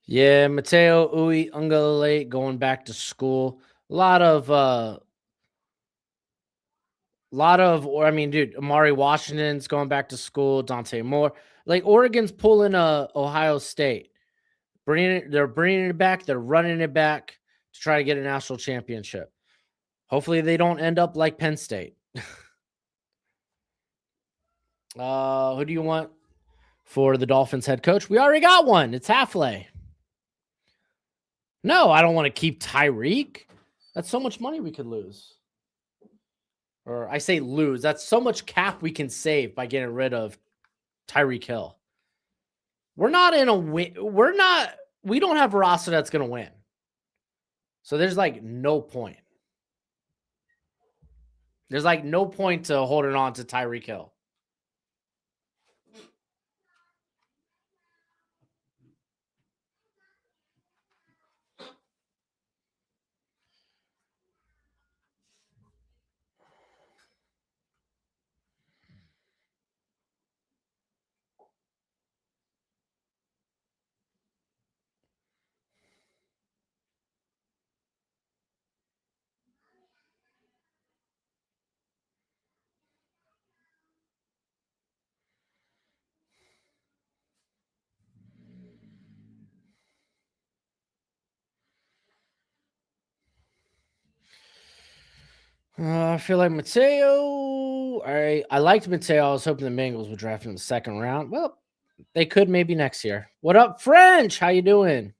Yeah, Mateo Ui Ungalate going back to school. A lot of dude, Amari Washington's going back to school. Dante Moore, like Oregon's pulling Ohio State, they're bringing it back. They're running it back to try to get a national championship. Hopefully, they don't end up like Penn State. Who do you want for the Dolphins head coach? We already got one. It's Halfley. No, I don't want to keep Tyreek. That's so much money we could lose. Or I say lose. That's so much cap we can save by getting rid of Tyreek Hill. We're not in a win. We don't have a roster that's going to win. So there's like no point. There's like no point to holding on to Tyreek Hill. I feel like Mateo. I liked Mateo. I was hoping the Bengals would draft him in the 2nd round. Well, they could maybe next year. What up, French? How you doing?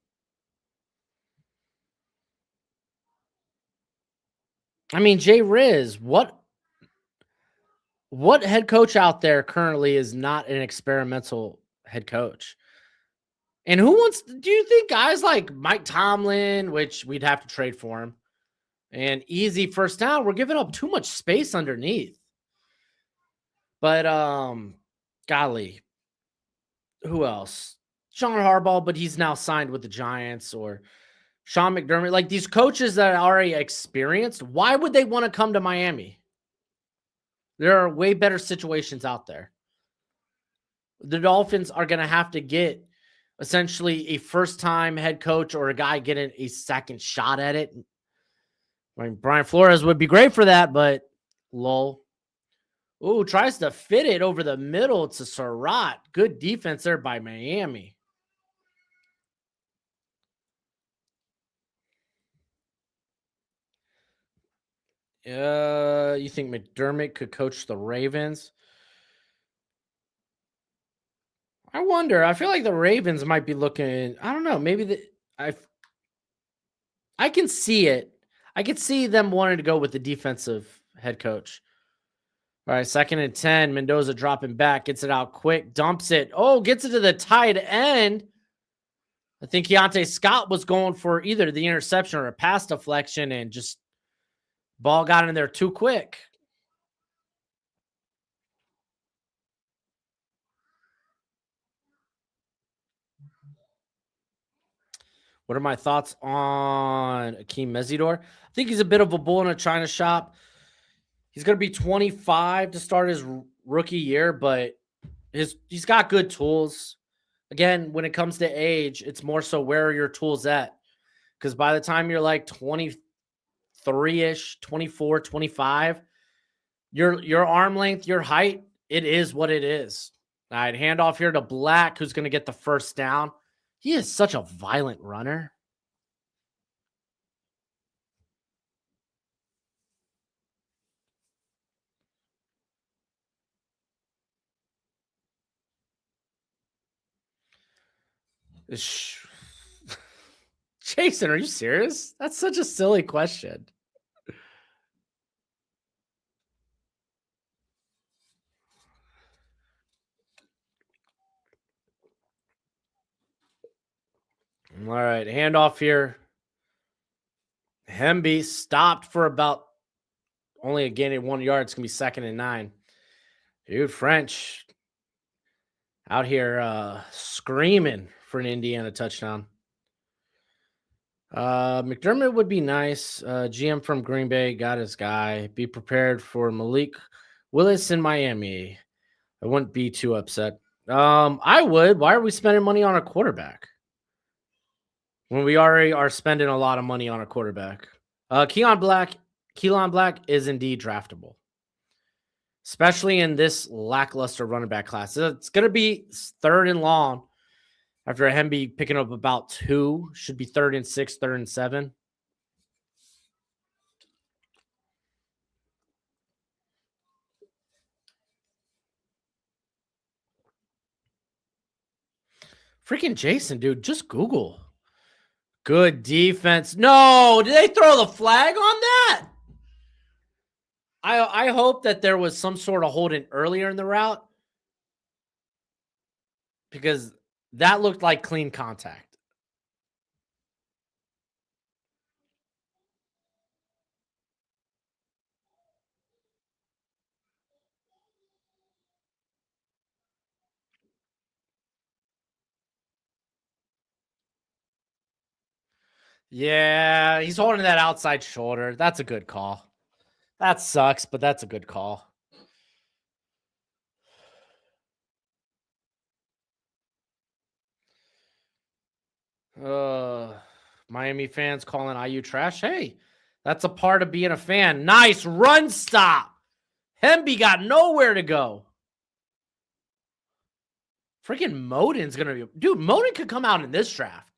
I mean, Jay Riz, what head coach out there currently is not an experimental head coach? And do you think guys like Mike Tomlin, which we'd have to trade for him, and easy first down, we're giving up too much space underneath. But golly, who else? Sean Harbaugh, but he's now signed with the Giants, or Sean McDermott. Like these coaches that are already experienced, why would they want to come to Miami? There are way better situations out there. The Dolphins are going to have to get essentially a first-time head coach or a guy getting a second shot at it. I mean, Brian Flores would be great for that, but lol. Ooh, tries to fit it over the middle to Surratt. Good defense there by Miami. You think McDermott could coach the Ravens? I wonder. I feel like the Ravens might be looking. I don't know. Maybe I can see it. I could see them wanting to go with the defensive head coach. All right, 2nd and 10. Mendoza dropping back, gets it out quick, dumps it. Oh, gets it to the tight end. I think Keontae Scott was going for either the interception or a pass deflection, and just ball got in there too quick. What are my thoughts on Akeem Mesidor? I think he's a bit of a bull in a china shop. He's going to be 25 to start his rookie year, but he's got good tools. Again, when it comes to age, it's more so where are your tools at? Because by the time you're like 23-ish, 24, 25, your arm length, your height, it is what it is. All right, hand off here to Black, who's going to get the first down. He is such a violent runner. Jason, are you serious? That's such a silly question. All right, handoff here. Hemby stopped for about only a gain of 1 yard. It's going to be 2nd and 9. Dude, French out here screaming for an Indiana touchdown. McDermott would be nice. GM from Green Bay got his guy. Be prepared for Malik Willis in Miami. I wouldn't be too upset. I would. Why are we spending money on a quarterback when we already are spending a lot of money on a quarterback? Keelan Black is indeed draftable, especially in this lackluster running back class. It's going to be 3rd and long after a Hemby picking up about 2. Should be 3rd and 6, 3rd and 7. Freaking Jason, dude, just Google. Good defense. No, did they throw the flag on that? I hope that there was some sort of holding earlier in the route, because that looked like clean contact. Yeah, he's holding that outside shoulder. That's a good call. That sucks, but that's a good call. Miami fans calling IU trash. Hey, that's a part of being a fan. Nice run stop. Hemby got nowhere to go. Freaking Moden's going to be... Dude, Moden could come out in this draft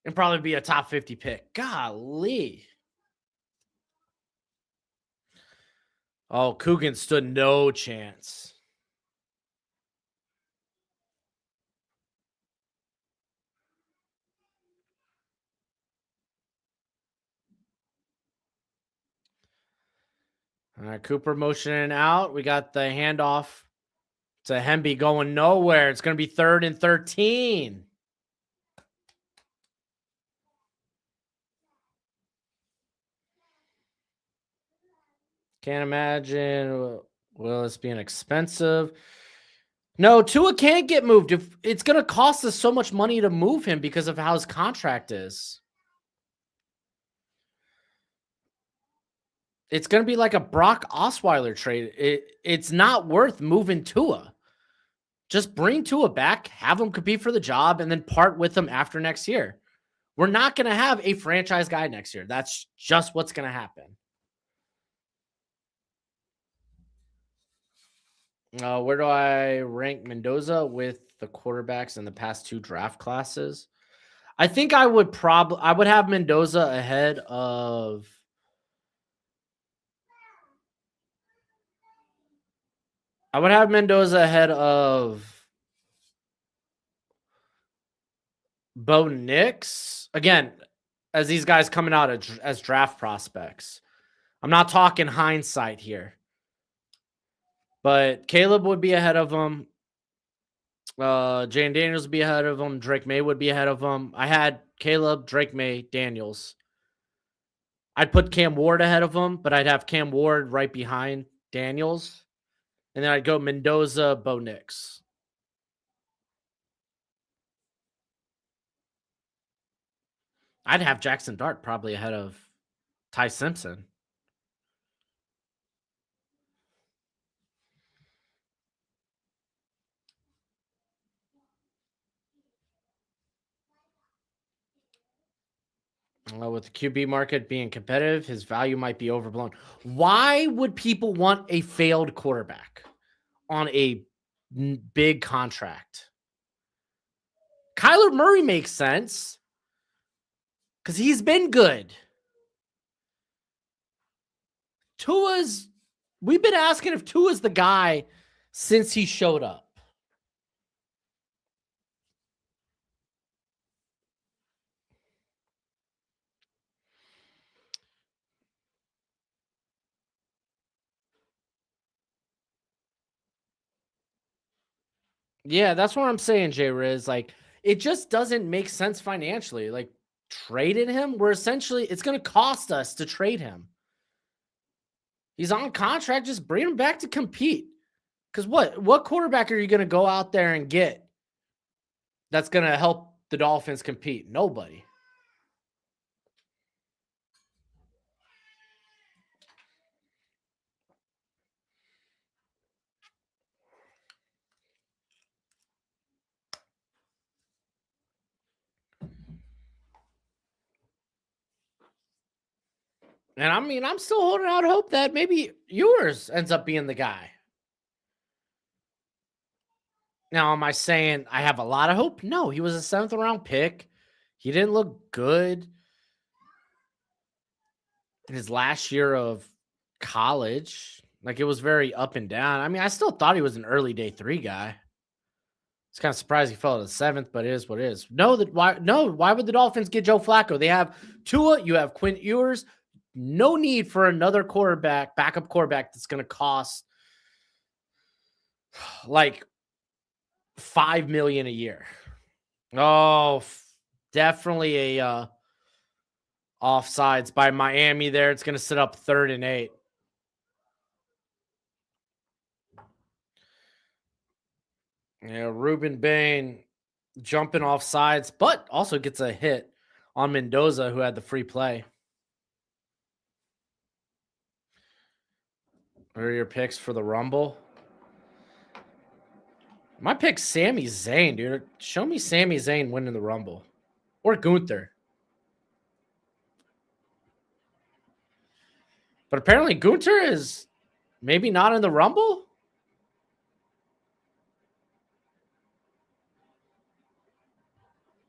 and probably be a top 50 pick. Golly. Oh, Coogan stood no chance. All right, Cooper motioning out. We got the handoff to Hemby going nowhere. It's going to be 3rd and 13. Can't imagine Willis being expensive. No, Tua can't get moved. If it's going to cost us so much money to move him because of how his contract is. It's going to be like a Brock Osweiler trade. It's not worth moving Tua. Just bring Tua back, have him compete for the job, and then part with him after next year. We're not going to have a franchise guy next year. That's just what's going to happen. Where do I rank Mendoza with the quarterbacks in the past 2 draft classes? I think I would have Mendoza ahead of Bo Nix. Again, as these guys coming out as draft prospects. I'm not talking hindsight here. But Caleb would be ahead of him. Jane Daniels would be ahead of him. Drake May would be ahead of him. I had Caleb, Drake May, Daniels. I'd put Cam Ward ahead of him, but I'd have Cam Ward right behind Daniels. And then I'd go Mendoza, Bo Nix. I'd have Jackson Dart probably ahead of Ty Simpson. With the QB market being competitive, his value might be overblown. Why would people want a failed quarterback on a big contract? Kyler Murray makes sense because he's been good. We've been asking if Tua's the guy since he showed up. Yeah, that's what I'm saying, Jay Riz. Like, it just doesn't make sense financially. Like, trading him, it's going to cost us to trade him. He's on contract. Just bring him back to compete. Because what quarterback are you going to go out there and get that's going to help the Dolphins compete? Nobody. And I mean, I'm still holding out hope that maybe Ewers ends up being the guy. Now, am I saying I have a lot of hope? No, he was a 7th round pick. He didn't look good in his last year of college. Like, it was very up and down. I mean, I still thought he was an early day 3 guy. It's kind of surprised he fell to the 7th, but it is what it is. Why would the Dolphins get Joe Flacco? They have Tua, you have Quinn Ewers. No need for another backup quarterback that's going to cost like $5 million a year. Oh, definitely a offsides by Miami there. It's going to sit up 3rd and 8. Yeah, Ruben Bain jumping off sides, but also gets a hit on Mendoza, who had the free play. What are your picks for the Rumble? My pick's Sami Zayn, dude. Show me Sami Zayn winning the Rumble. Or Gunther. But apparently Gunther is maybe not in the Rumble?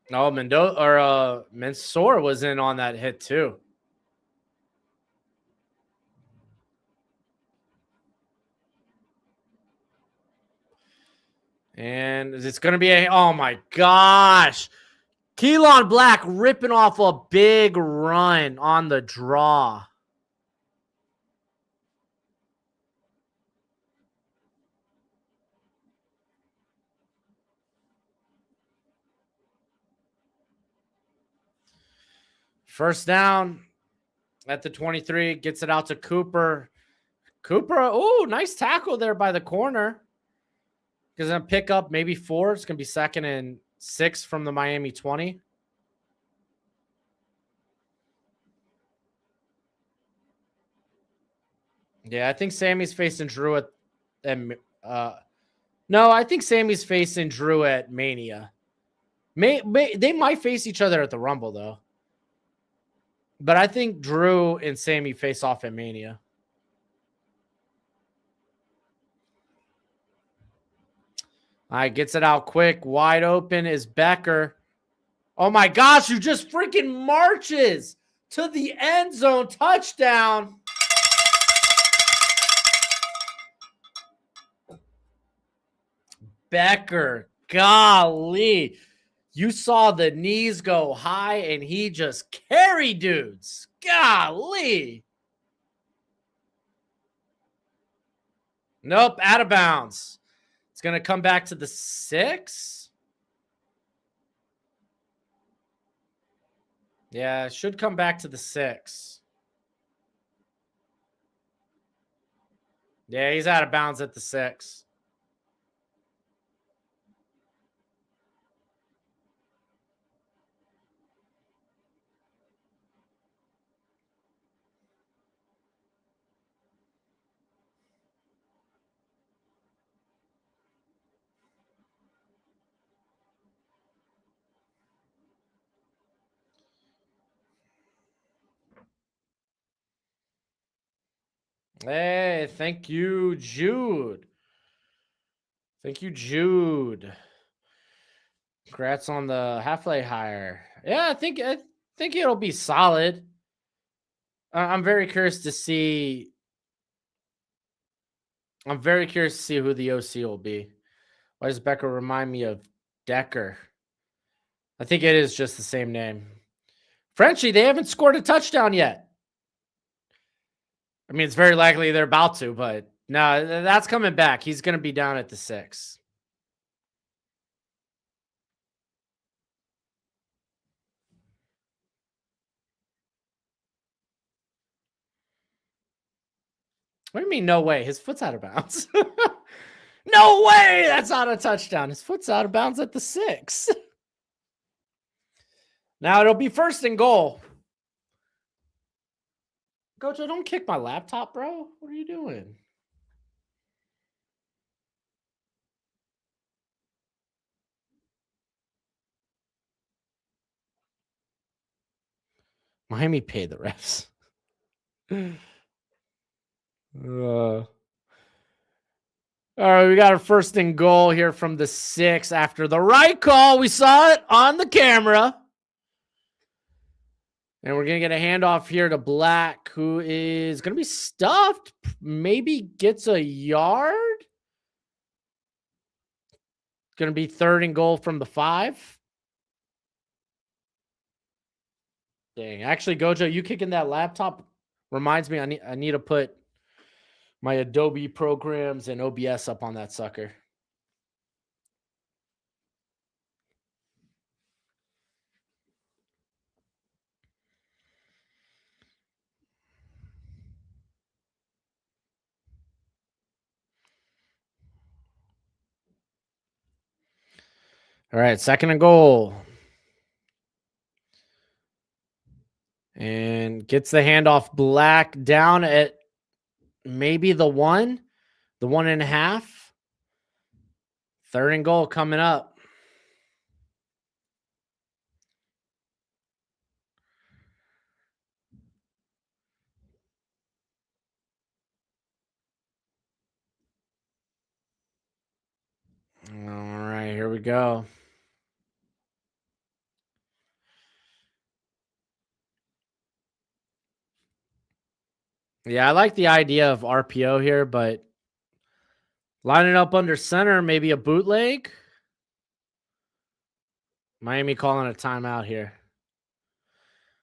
No, Mansoor was in on that hit too. And it's going to be oh my gosh. Keelan Black ripping off a big run on the draw. First down at the 23, gets it out to Cooper. Oh, nice tackle there by the corner. Because then pick up maybe 4. It's going to be 2nd and 6 from the Miami 20. Yeah, I think Sammy's facing Drew at no, I think Sammy's facing Drew at Mania. They might face each other at the Rumble though. But I think Drew and Sammy face off at Mania. All right, gets it out quick. Wide open is Becker. Oh my gosh, you just freaking marches to the end zone touchdown. Becker, golly. You saw the knees go high and he just carried dudes. Golly. Nope, out of bounds. It's going to come back to the 6. Yeah, it should come back to the 6. Yeah, he's out of bounds at the 6. Hey, thank you, Jude. Thank you, Jude. Congrats on the halfway hire. Yeah, I think it'll be solid. I'm very curious to see. I'm very curious to see who the OC will be. Why does Becker remind me of Decker? I think it is just the same name. Frenchie, they haven't scored a touchdown yet. I mean, it's very likely they're about to, but no, that's coming back. He's going to be down at the 6. What do you mean, no way? His foot's out of bounds. No way! That's not a touchdown. His foot's out of bounds at the 6. Now it'll be 1st and goal. Gojo, don't kick my laptop, bro. What are you doing? Miami paid the refs. All right, we got a 1st and goal here from the 6 after the right call. We saw it on the camera. And we're going to get a handoff here to Black, who is going to be stuffed. Maybe gets a yard. Going to be 3rd and goal from the 5. Dang. Actually, Gojo, you kicking that laptop reminds me I need to put my Adobe programs and OBS up on that sucker. All right, 2nd and goal. And gets the handoff. Black down at maybe the 1, the 1.5. 3rd and goal coming up. All right, here we go. Yeah, I like the idea of RPO here, but lining up under center, maybe a bootleg. Miami calling a timeout here.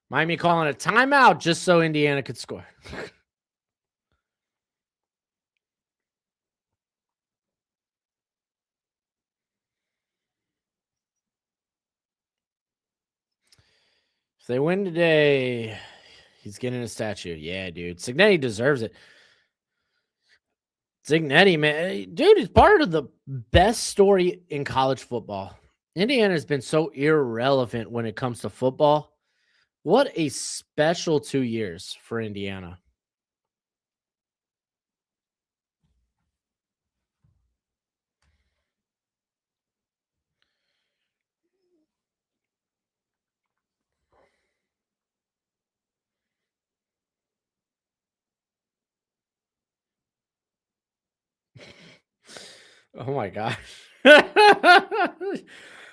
Miami calling a timeout just so Indiana could score. If they win today, he's getting a statue. Yeah, dude. Signetti deserves it. Zignetti, man, dude, is part of the best story in college football. Indiana has been so irrelevant when it comes to football. What a special 2 years for Indiana. Oh my gosh.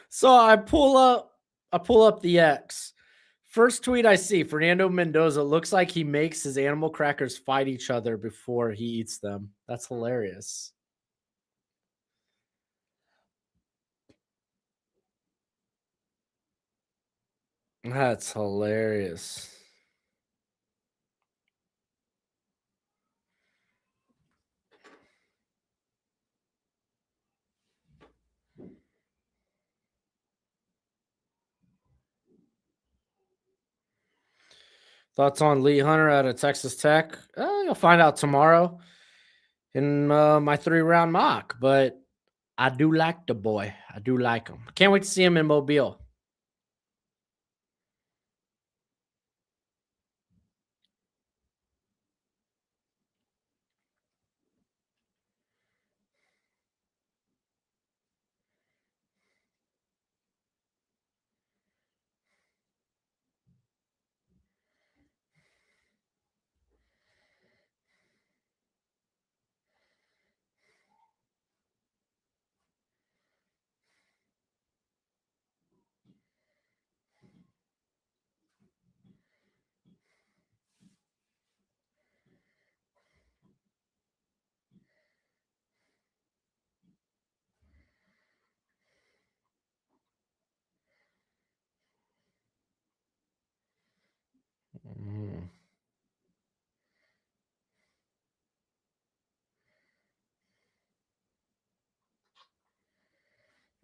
So I pull up the X. First tweet I see, Fernando Mendoza looks like he makes his animal crackers fight each other before he eats them. That's hilarious. That's hilarious. Thoughts on Lee Hunter out of Texas Tech? You'll find out tomorrow in my 3-round mock, but I do like the boy. I do like him. Can't wait to see him in Mobile. Mm,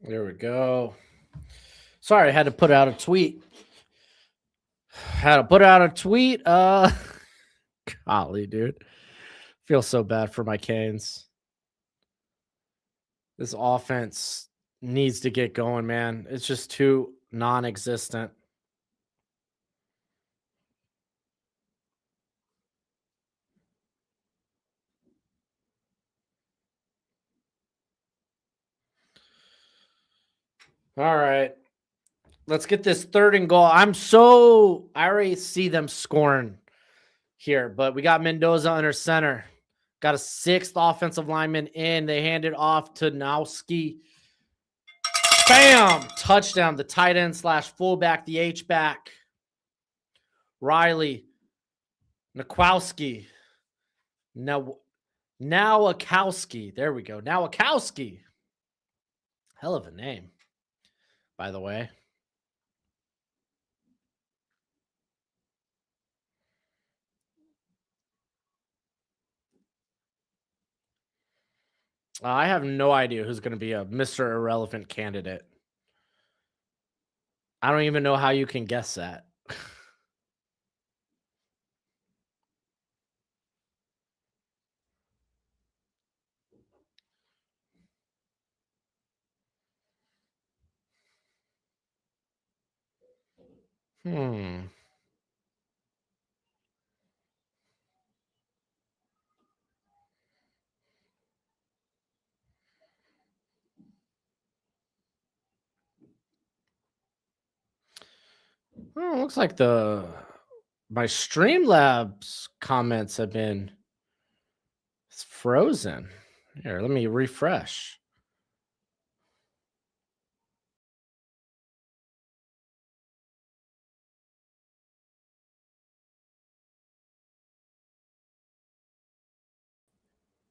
there we go. Sorry, I had to put out a tweet. Golly, dude. Feel so bad for my Canes. This offense needs to get going, man. It's just too non-existent. All right. Let's get this 3rd and goal. I already see them scoring here, but we got Mendoza under center. Got a 6th offensive lineman in. They hand it off to Nowski. Bam! Touchdown. The tight end / fullback, the H-back. Riley. Nakowski. Nowakowski. There we go. Nowakowski. Hell of a name, by the way. I have no idea who's going to be a Mr. Irrelevant candidate. I don't even know how you can guess that. Hmm. Well, looks like my Streamlabs comments have been frozen. Here, let me refresh.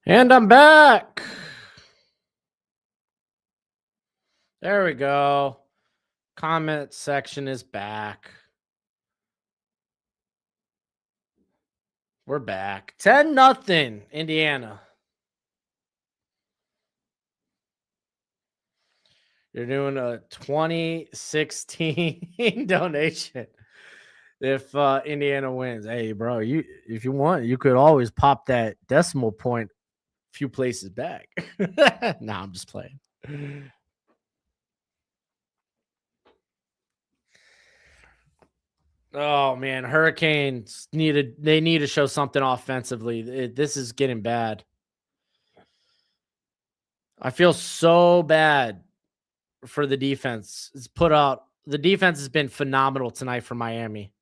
And I'm back. There we go. Comment section is back. We're back. 10-0, Indiana. You're doing a 2016 donation if Indiana wins. Hey, bro, if you want, you could always pop that decimal point few places back. Nah, I'm just playing. Oh man, Hurricanes they need to show something offensively. This is getting bad. I feel so bad for the defense. The defense has been phenomenal tonight for Miami.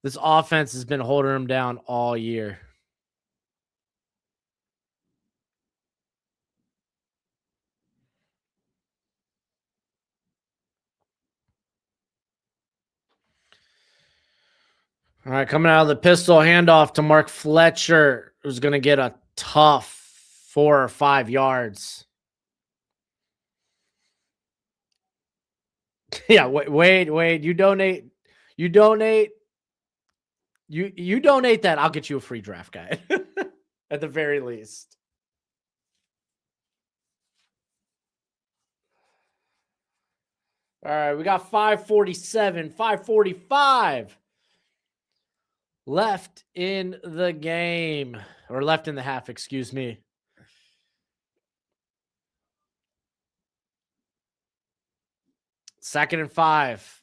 This offense has been holding them down all year. All right, coming out of the pistol handoff to Mark Fletcher, who's going to get a tough 4 or 5 yards. Yeah, wait. You donate. You donate that. I'll get you a free draft guide at the very least. All right, we got 5:47, 5:45 left in the game, or left in the half, excuse me. Second and 5.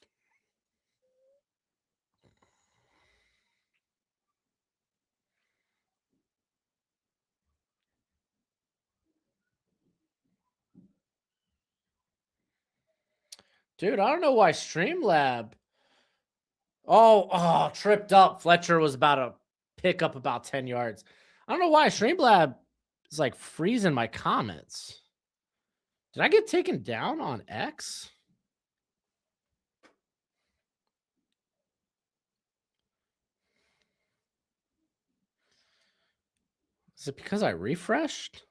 Dude, I don't know why Streamlab. Oh, tripped up. Fletcher was about to pick up about 10 yards. I don't know why Streamlab is like freezing my comments. Did I get taken down on X? Is it because I refreshed?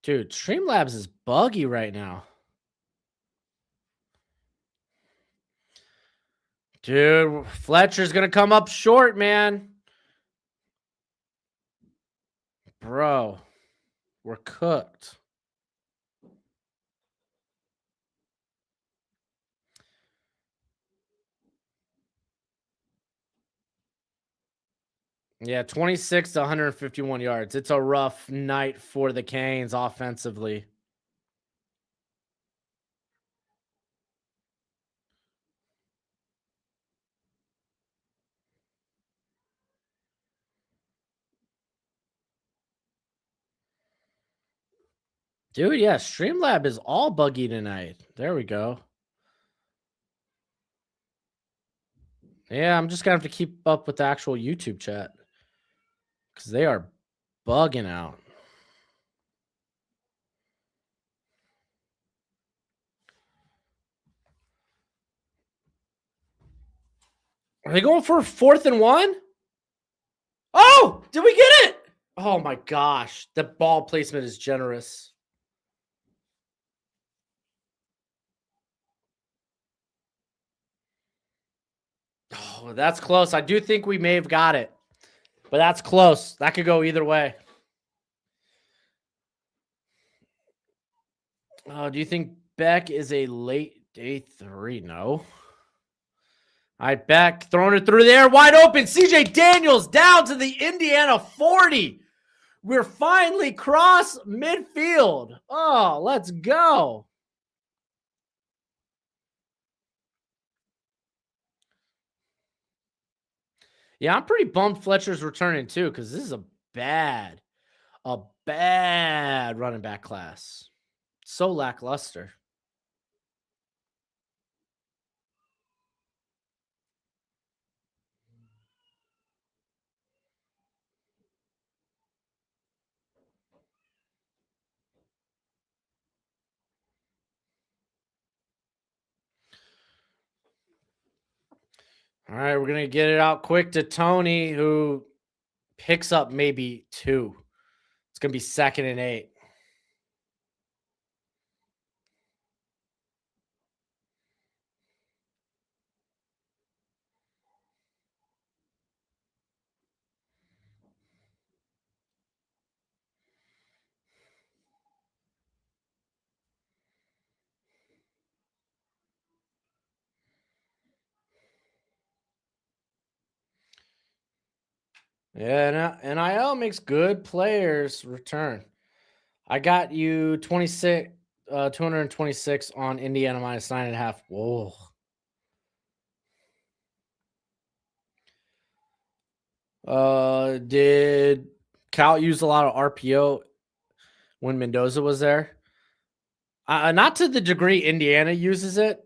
Dude, Streamlabs is buggy right now. Dude, Fletcher's going to come up short, man. Bro, we're cooked. Yeah, 26 to 151 yards. It's a rough night for the Canes offensively. Dude, yeah, Streamlab is all buggy tonight. There we go. Yeah, I'm just going to have to keep up with the actual YouTube chat because they are bugging out. Are they going for 4th and 1? Oh, did we get it? Oh my gosh. The ball placement is generous. Oh, that's close. I do think we may have got it, but that's close. That could go either way. Oh, do you think Beck is a late day 3? No. All right, Beck throwing it through the air, wide open. CJ Daniels down to the Indiana 40. We're finally cross midfield. Oh, let's go. Yeah, I'm pretty bummed Fletcher's returning too, because this is a bad running back class. So lackluster. All right, we're going to get it out quick to Tony, who picks up maybe 2. It's going to be 2nd and 8. Yeah, NIL makes good players return. I got you 26, 226 on Indiana minus 9.5. Whoa. Did Cal use a lot of RPO when Mendoza was there? Not to the degree Indiana uses it.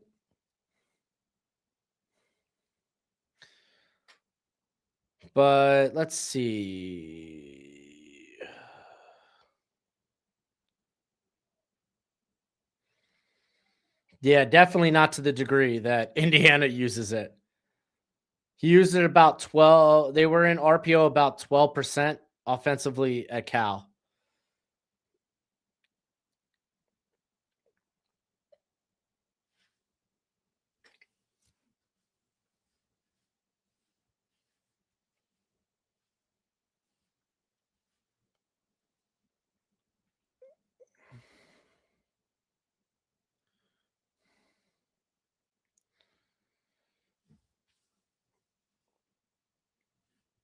But let's see. Yeah, definitely not to the degree that Indiana uses it. He used it about 12. They were in RPO about 12% offensively at Cal.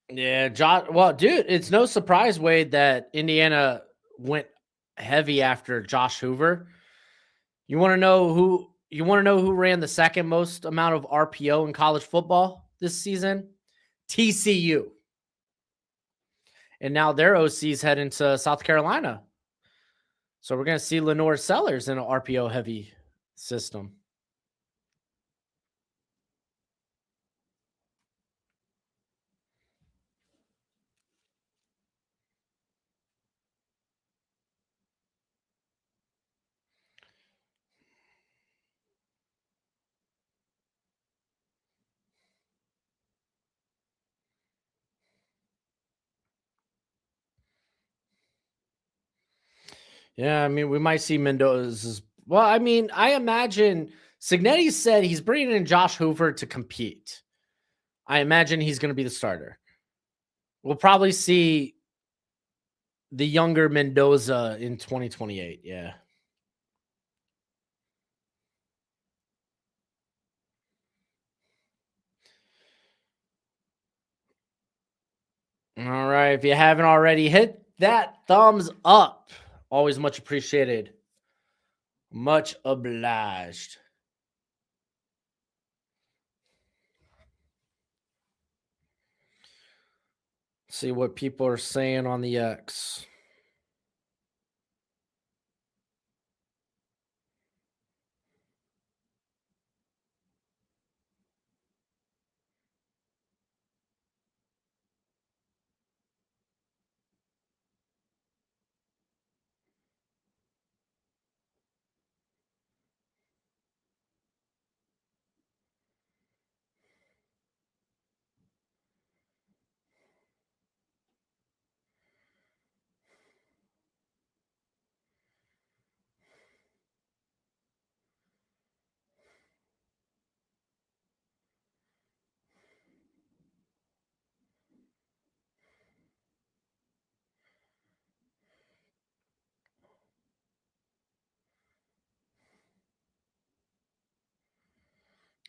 Yeah, Josh. Well, dude, it's no surprise, Wade, that Indiana went heavy after Josh Hoover. You want to know who? You want to know who ran the second most amount of RPO in college football this season? TCU. And now their OCs head into South Carolina. So we're going to see Lenore Sellers in an RPO heavy system. Yeah, I mean, we might see Mendoza's. Well, I mean, I imagine Signetti said he's bringing in Josh Hoover to compete. I imagine he's going to be the starter. We'll probably see the younger Mendoza in 2028. Yeah. All right. If you haven't already, hit that thumbs up. Always much appreciated. Much obliged. See what people are saying on the X.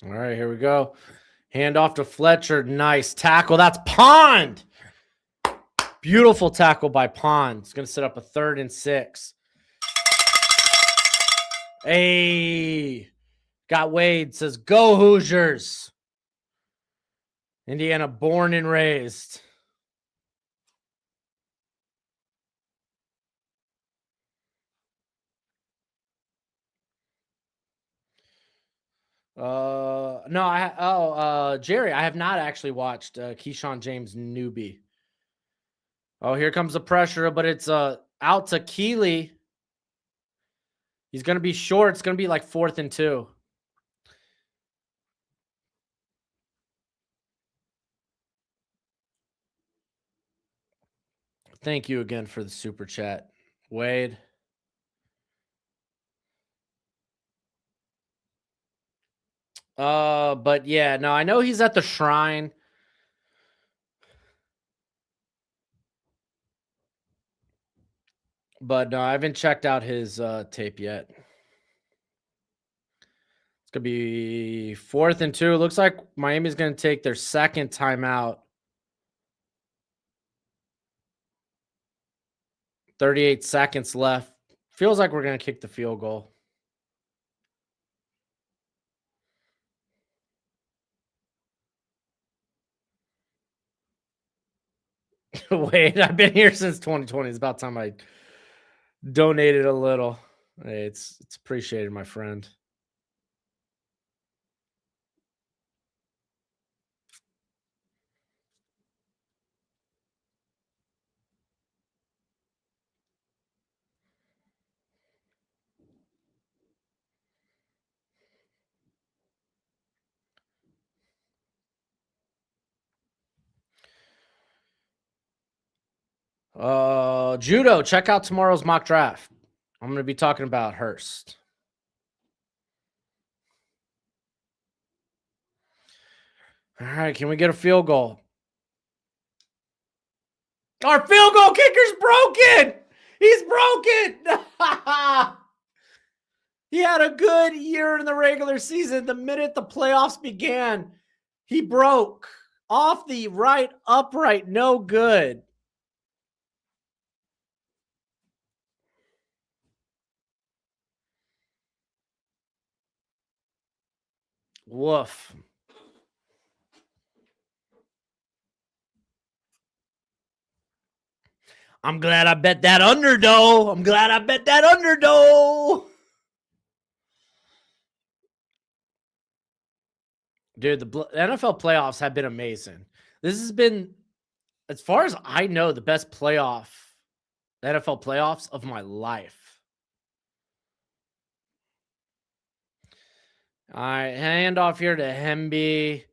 All right, here we go. Hand off to Fletcher. Nice tackle. That's Pond. Beautiful tackle by Pond. It's going to set up a 3rd and 6. Hey, got Wade. Says, go Hoosiers. Indiana born and raised. Jerry, I have not actually watched Keyshawn James newbie. Oh, here comes the pressure, but it's out to Keeley. He's going to be short. It's going to be like 4th and 2. Thank you again for the super chat, Wade. But yeah, no, I know he's at the Shrine. But no, I haven't checked out his tape yet. It's gonna be 4th and 2. It looks like Miami's gonna take their second timeout. 38 seconds left. Feels like we're going to kick the field goal. Wait, I've been here since 2020. It's about time I donated a little. Hey, it's appreciated, my friend. Judo, check out tomorrow's mock draft. I'm going to be talking about Hurst. All right, can we get a field goal? Our field goal kicker's broken. He's broken. He had a good year in the regular season. The minute the playoffs began, he broke off the right upright. No good. Woof. I'm glad I bet that under, though. I'm glad I bet that under, though. Dude, the NFL playoffs have been amazing. This has been, as far as I know, the best NFL playoffs of my life. All right, hand off here to Hemby.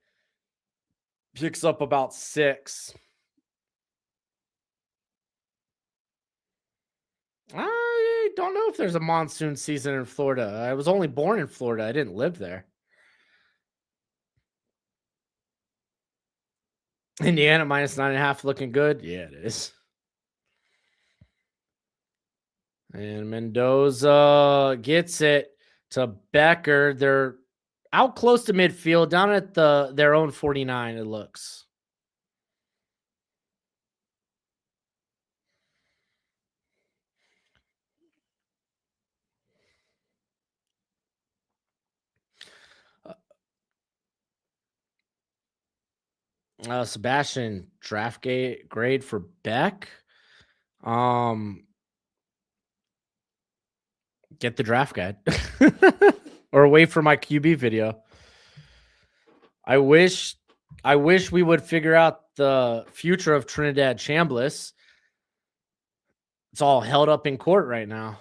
Picks up about 6. I don't know if there's a monsoon season in Florida. I was only born in Florida. I didn't live there. Indiana minus 9.5 looking good. Yeah, it is. And Mendoza gets it to Becker. They're out close to midfield, down at their own 49, it looks. Sebastian draft grade for Beck. Get the draft guide or wait for my QB video. I wish we would figure out the future of Trinidad Chambliss. It's all held up in court right now.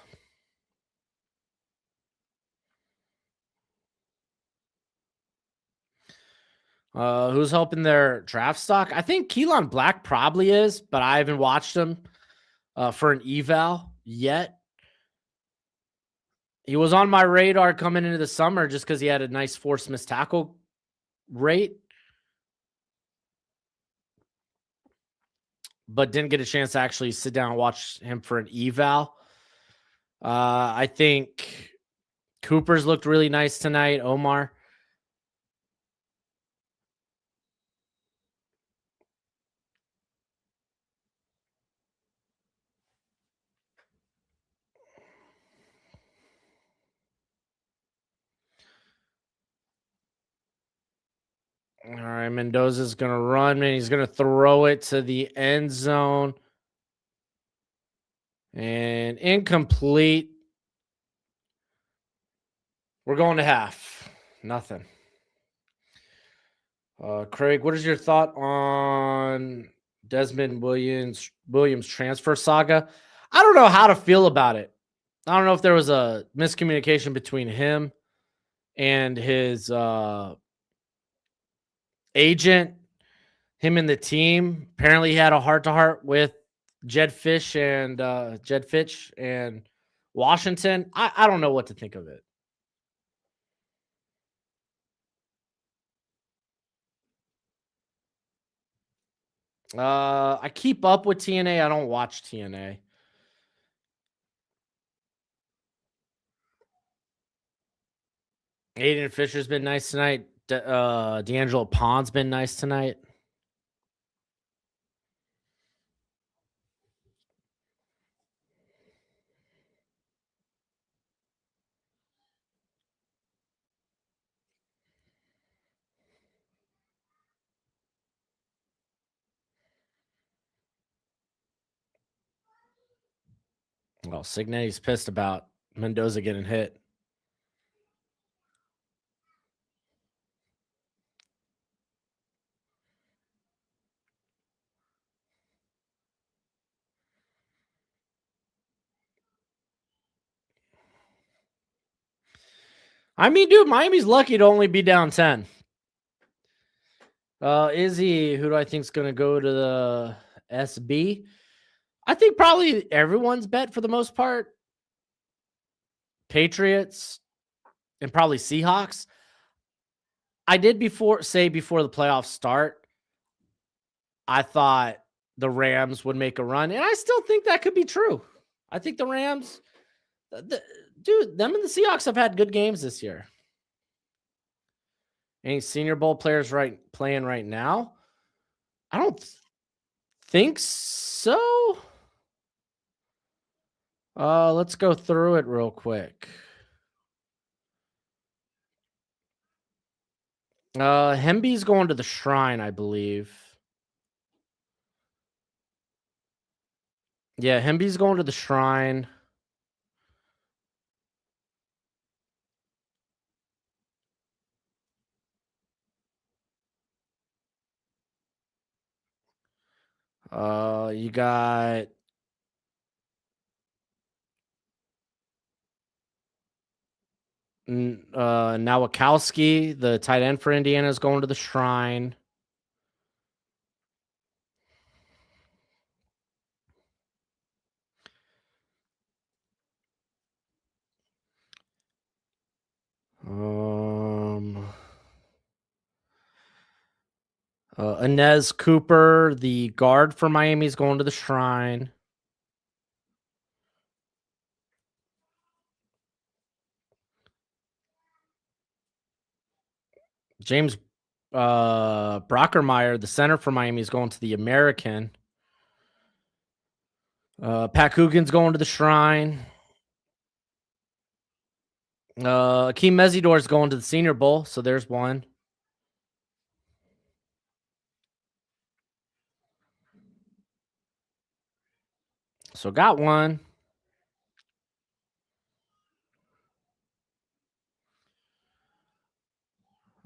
Who's helping their draft stock? I think Keelan Black probably is, but I haven't watched him for an eval yet. He was on my radar coming into the summer just because he had a nice forced missed tackle rate, but didn't get a chance to actually sit down and watch him for an eval. I think Cooper's looked really nice tonight. Omar. All right, Mendoza's going to run, and he's going to throw it to the end zone. And incomplete. We're going to half. Nothing. Craig, what is your thought on Desmond Williams transfer saga? I don't know how to feel about it. I don't know if there was a miscommunication between him and his agent, him and the team. Apparently he had a heart-to-heart with Jed Fitch and Washington. I don't know what to think of it. I keep up with TNA. I don't watch TNA. Aiden Fisher's been nice tonight. D'Angelo Pond's been nice tonight. Well, Signetti's pissed about Mendoza getting hit. I mean, dude, Miami's lucky to only be down 10. Izzy, who do I think is going to go to the SB? I think probably everyone's bet for the most part. Patriots and probably Seahawks. I did say before the playoffs start, I thought the Rams would make a run, and I still think that could be true. I think the Rams, dude, them and the Seahawks have had good games this year. Any Senior Bowl players playing right now? I don't think so. Let's go through it real quick. Hemby's going to the Shrine, I believe. Yeah, Hemby's going to the Shrine. You got Nowakowski, the tight end for Indiana, is going to the Shrine. Inez Cooper, the guard for Miami, is going to the Shrine. James Brockermeyer, the center for Miami, is going to the American. Pat Coogan's going to the Shrine. Akeem Mesidor is going to the Senior Bowl, so there's one. So got one.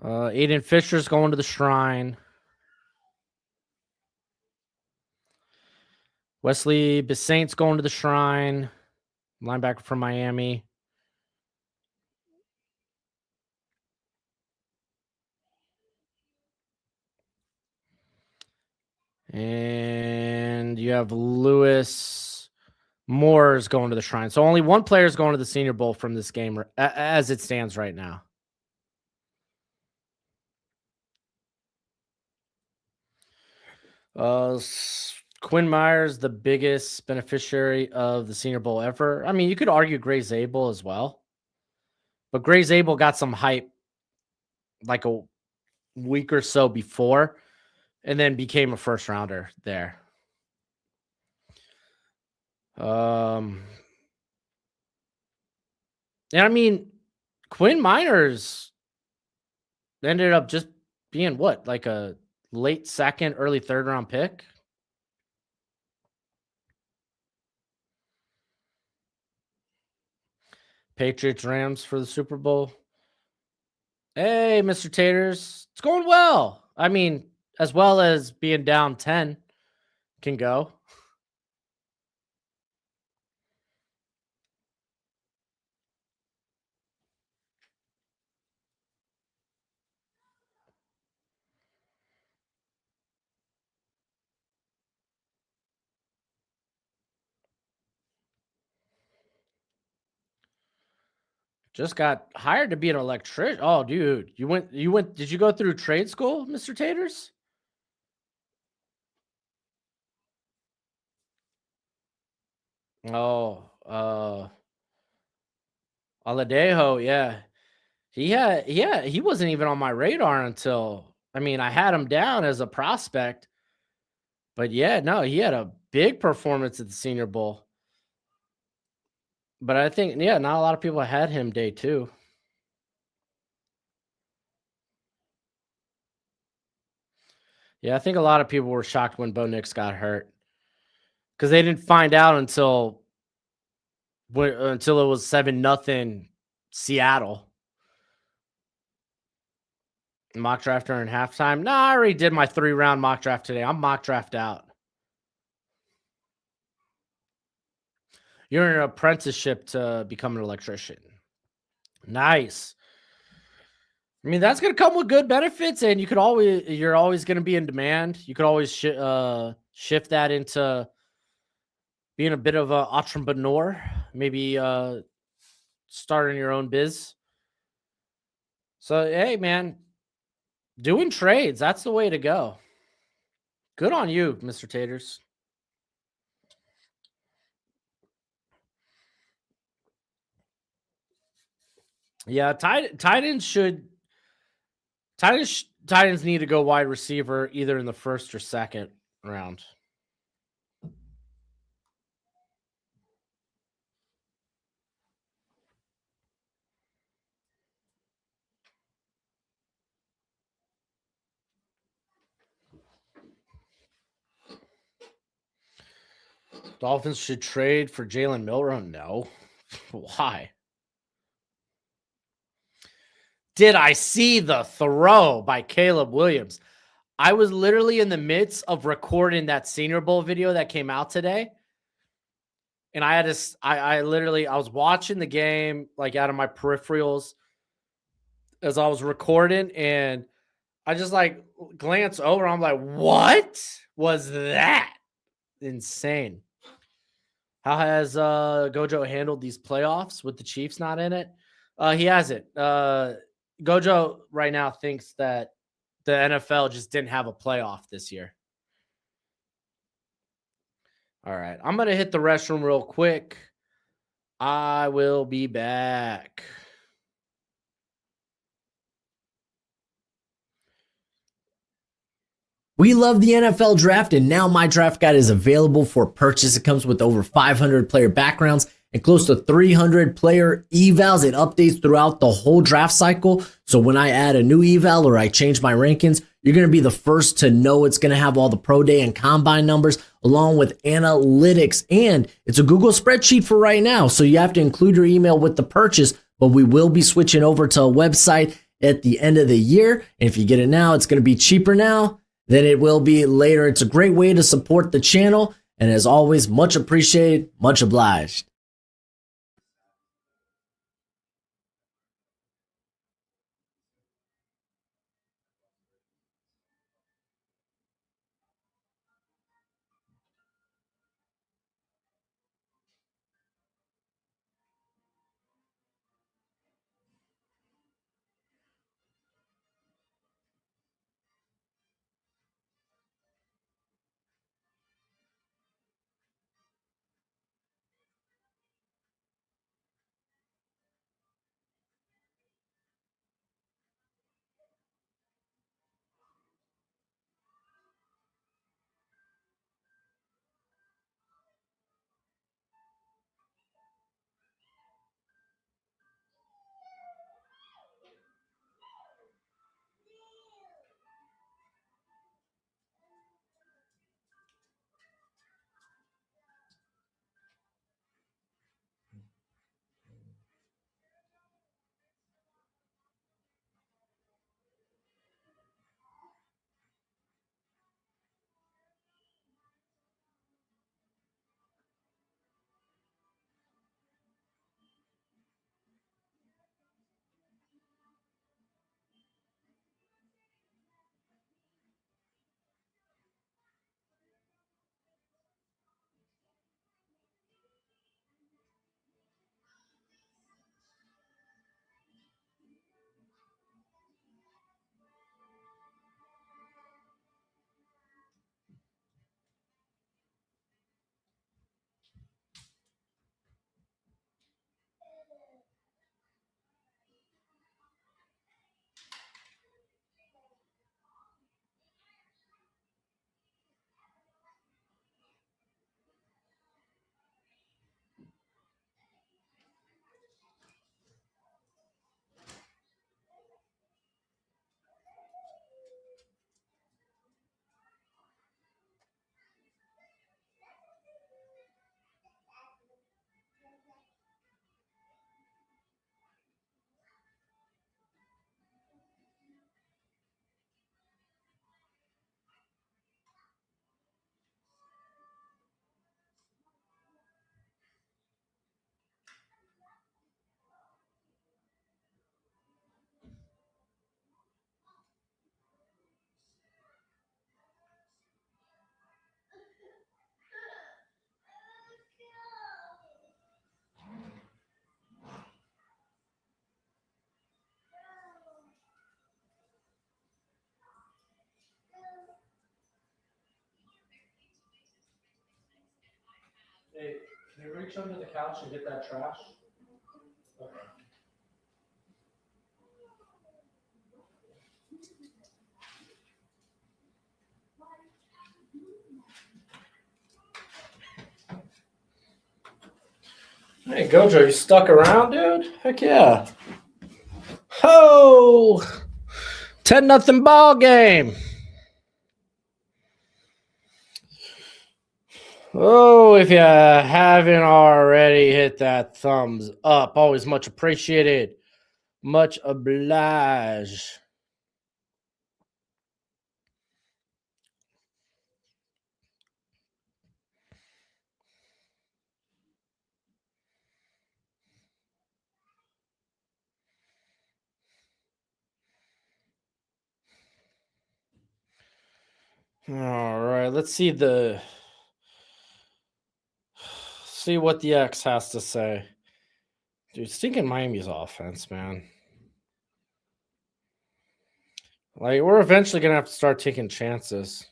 Aiden Fisher's going to the Shrine. Wesley Bissaint's going to the Shrine. Linebacker from Miami. And you have Lewis Moore's going to the Shrine. So only one player is going to the Senior Bowl from this game as it stands right now. Quinn Myers, the biggest beneficiary of the Senior Bowl ever. I mean, you could argue Gray Zabel as well. But Gray Zabel got some hype like a week or so before and then became a first rounder there. And I mean, Quinn Miners ended up just being what, like a late second, early third round pick. Patriots Rams for the Super Bowl. Hey, Mr. Taters, it's going well. I mean, as well as being down 10 can go. Just got hired to be an electrician. Oh, dude, you went, did you go through trade school, Mr. Taters? Oh, Aladejo, yeah. He wasn't even on my radar until, I mean, I had him down as a prospect. But yeah, no, he had a big performance at the Senior Bowl. But I think, yeah, not a lot of people had him day 2. Yeah, I think a lot of people were shocked when Bo Nix got hurt because they didn't find out until until it was 7-0 Seattle. Mock draft during halftime. No, I already did my 3-round mock draft today. I'm mock draft out. You're in an apprenticeship to become an electrician. Nice. I mean, that's going to come with good benefits, and you're always going to be in demand. You could always shift that into being a bit of an entrepreneur, maybe starting your own biz. So, hey, man, doing trades, that's the way to go. Good on you, Mr. Taters. Yeah, Titans need to go wide receiver either in the first or second round. Dolphins should trade for Jalen Milroe. No. Why? Did I see the throw by Caleb Williams? I was literally in the midst of recording that Senior Bowl video that came out today. And I had to, I was watching the game like out of my peripherals as I was recording, and I just like glance over. I'm like, what was that? Insane. How has Gojo handled these playoffs with the Chiefs not in it? He hasn't. Gojo right now thinks that the NFL just didn't have a playoff this year. All right. I'm going to hit the restroom real quick. I will be back.
We love the NFL draft, and now my draft guide is available for purchase. It comes with over 500 player backgrounds and close to 300 player evals. It updates throughout the whole draft cycle. So when I add a new eval or I change my rankings, you're going to be the first to know. It's going to have all the pro day and combine numbers along with analytics. And it's a Google spreadsheet for right now. So you have to include your email with the purchase, but we will be switching over to a website at the end of the year. And if you get it now, it's going to be cheaper now than it will be later. It's a great way to support the channel. And as always, much appreciated, much obliged.
Hey, can you reach under the couch and get that trash? Okay. Hey, Gojo, you stuck around, dude? Heck yeah. Ho! 10-0 ball game. Oh, if you haven't already, hit that thumbs up. Always much appreciated. Much obliged. All right, let's see what the X has to say. Dude, stinking Miami's offense, man. Like, we're eventually gonna have to start taking chances.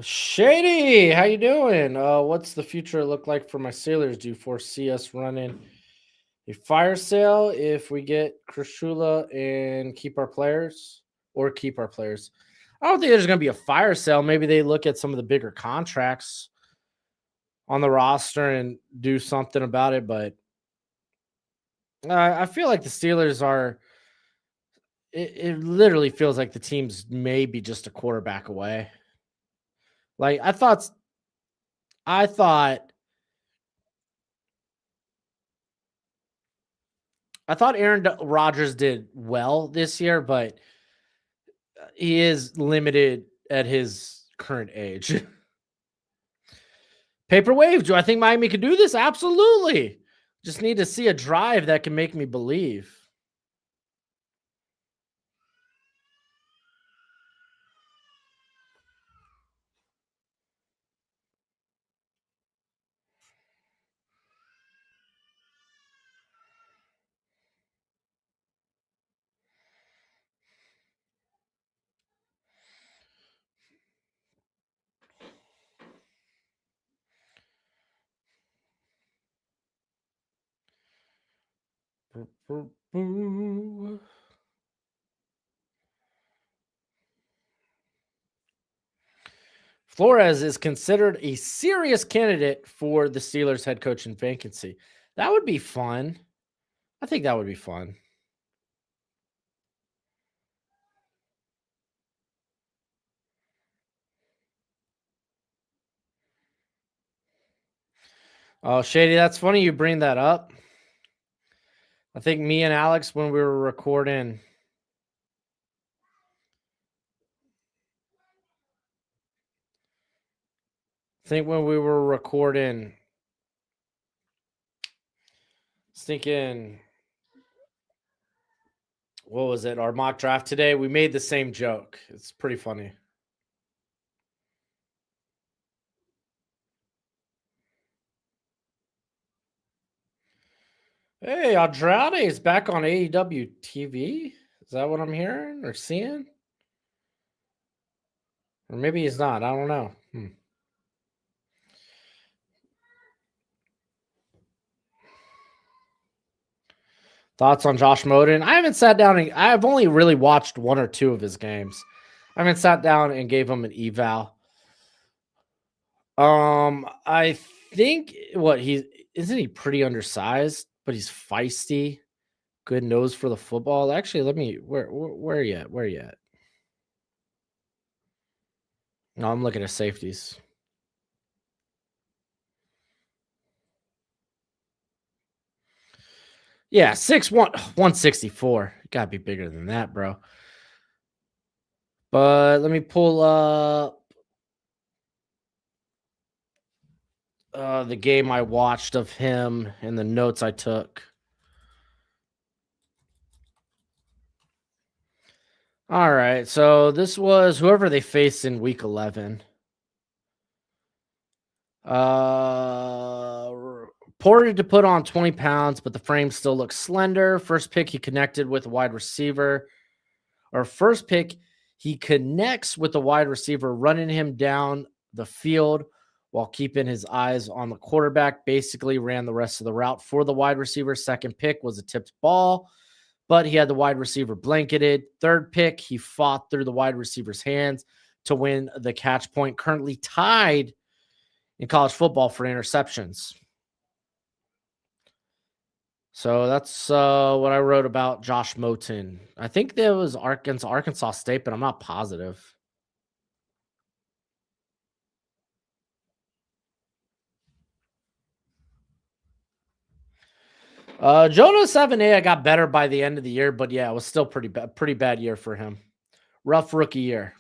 Shady, how you doing? What's the future look like for my Steelers? Do you foresee us running a fire sale if we get Krishula and keep our players? Or keep our players? I don't think there's going to be a fire sale. Maybe they look at some of the bigger contracts on the roster and do something about it. But I feel like the Steelers are. It literally feels like the team's maybe just a quarterback away. Like I thought Aaron Rodgers did well this year, but he is limited at his current age. Paper wave. Do I think Miami could do this? Absolutely. Just need to see a drive that can make me believe. Flores is considered a serious candidate for the Steelers head coaching vacancy. That would be fun. I think that would be fun. Oh, Shady, that's funny you bring that up. I think me and Alex, when we were recording, thinking, what was it? Our mock draft today, we made the same joke. It's pretty funny. Hey, Andrade is back on AEW TV. Is that what I'm hearing or seeing? Or maybe he's not. I don't know. Thoughts on Josh Moden? I haven't sat down and I've only really watched one or two of his games. I haven't sat down and gave him an eval. I think isn't he pretty undersized, but he's feisty, good nose for the football. Actually, where are you at? Where are you at? No, I'm looking at safeties. Yeah, 6'1", 164. Gotta be bigger than that, bro. But let me pull up the game I watched of him and the notes I took. All right, so this was whoever they faced in week 11. Reported to put on 20 pounds, but the frame still looks slender. First pick, he connected with a wide receiver. Or first pick, he connects with the wide receiver, running him down the field while keeping his eyes on the quarterback. Basically ran the rest of the route for the wide receiver. Second pick was a tipped ball, but he had the wide receiver blanketed. Third pick, he fought through the wide receiver's hands to win the catch point. Currently tied in college football for interceptions. So that's what I wrote about Josh Moten. I think there was Arkansas State, but I'm not positive. Jonah 7A, I got better by the end of the year, but yeah, it was still pretty bad year for him. Rough rookie year.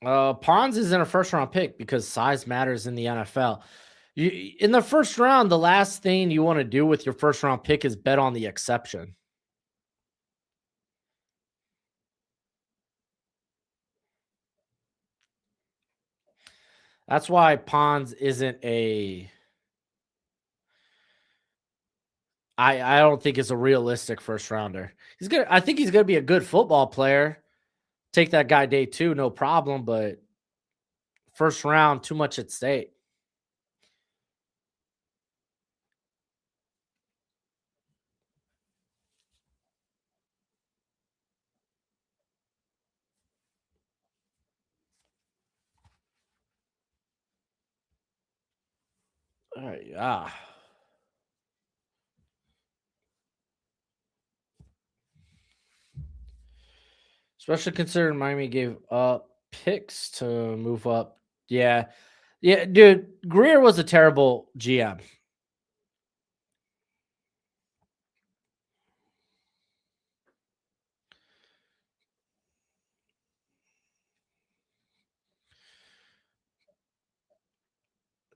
Pons is in a first round pick because size matters in the NFL. In the first round, the last thing you want to do with your first round pick is bet on the exception. That's why Pons isn't a. I don't think it's a realistic first rounder. I think he's gonna be a good football player. Take that guy day 2, no problem. But first round, too much at stake. Yeah. Especially considering Miami gave up picks to move up. Yeah. Yeah, dude, Greer was a terrible GM.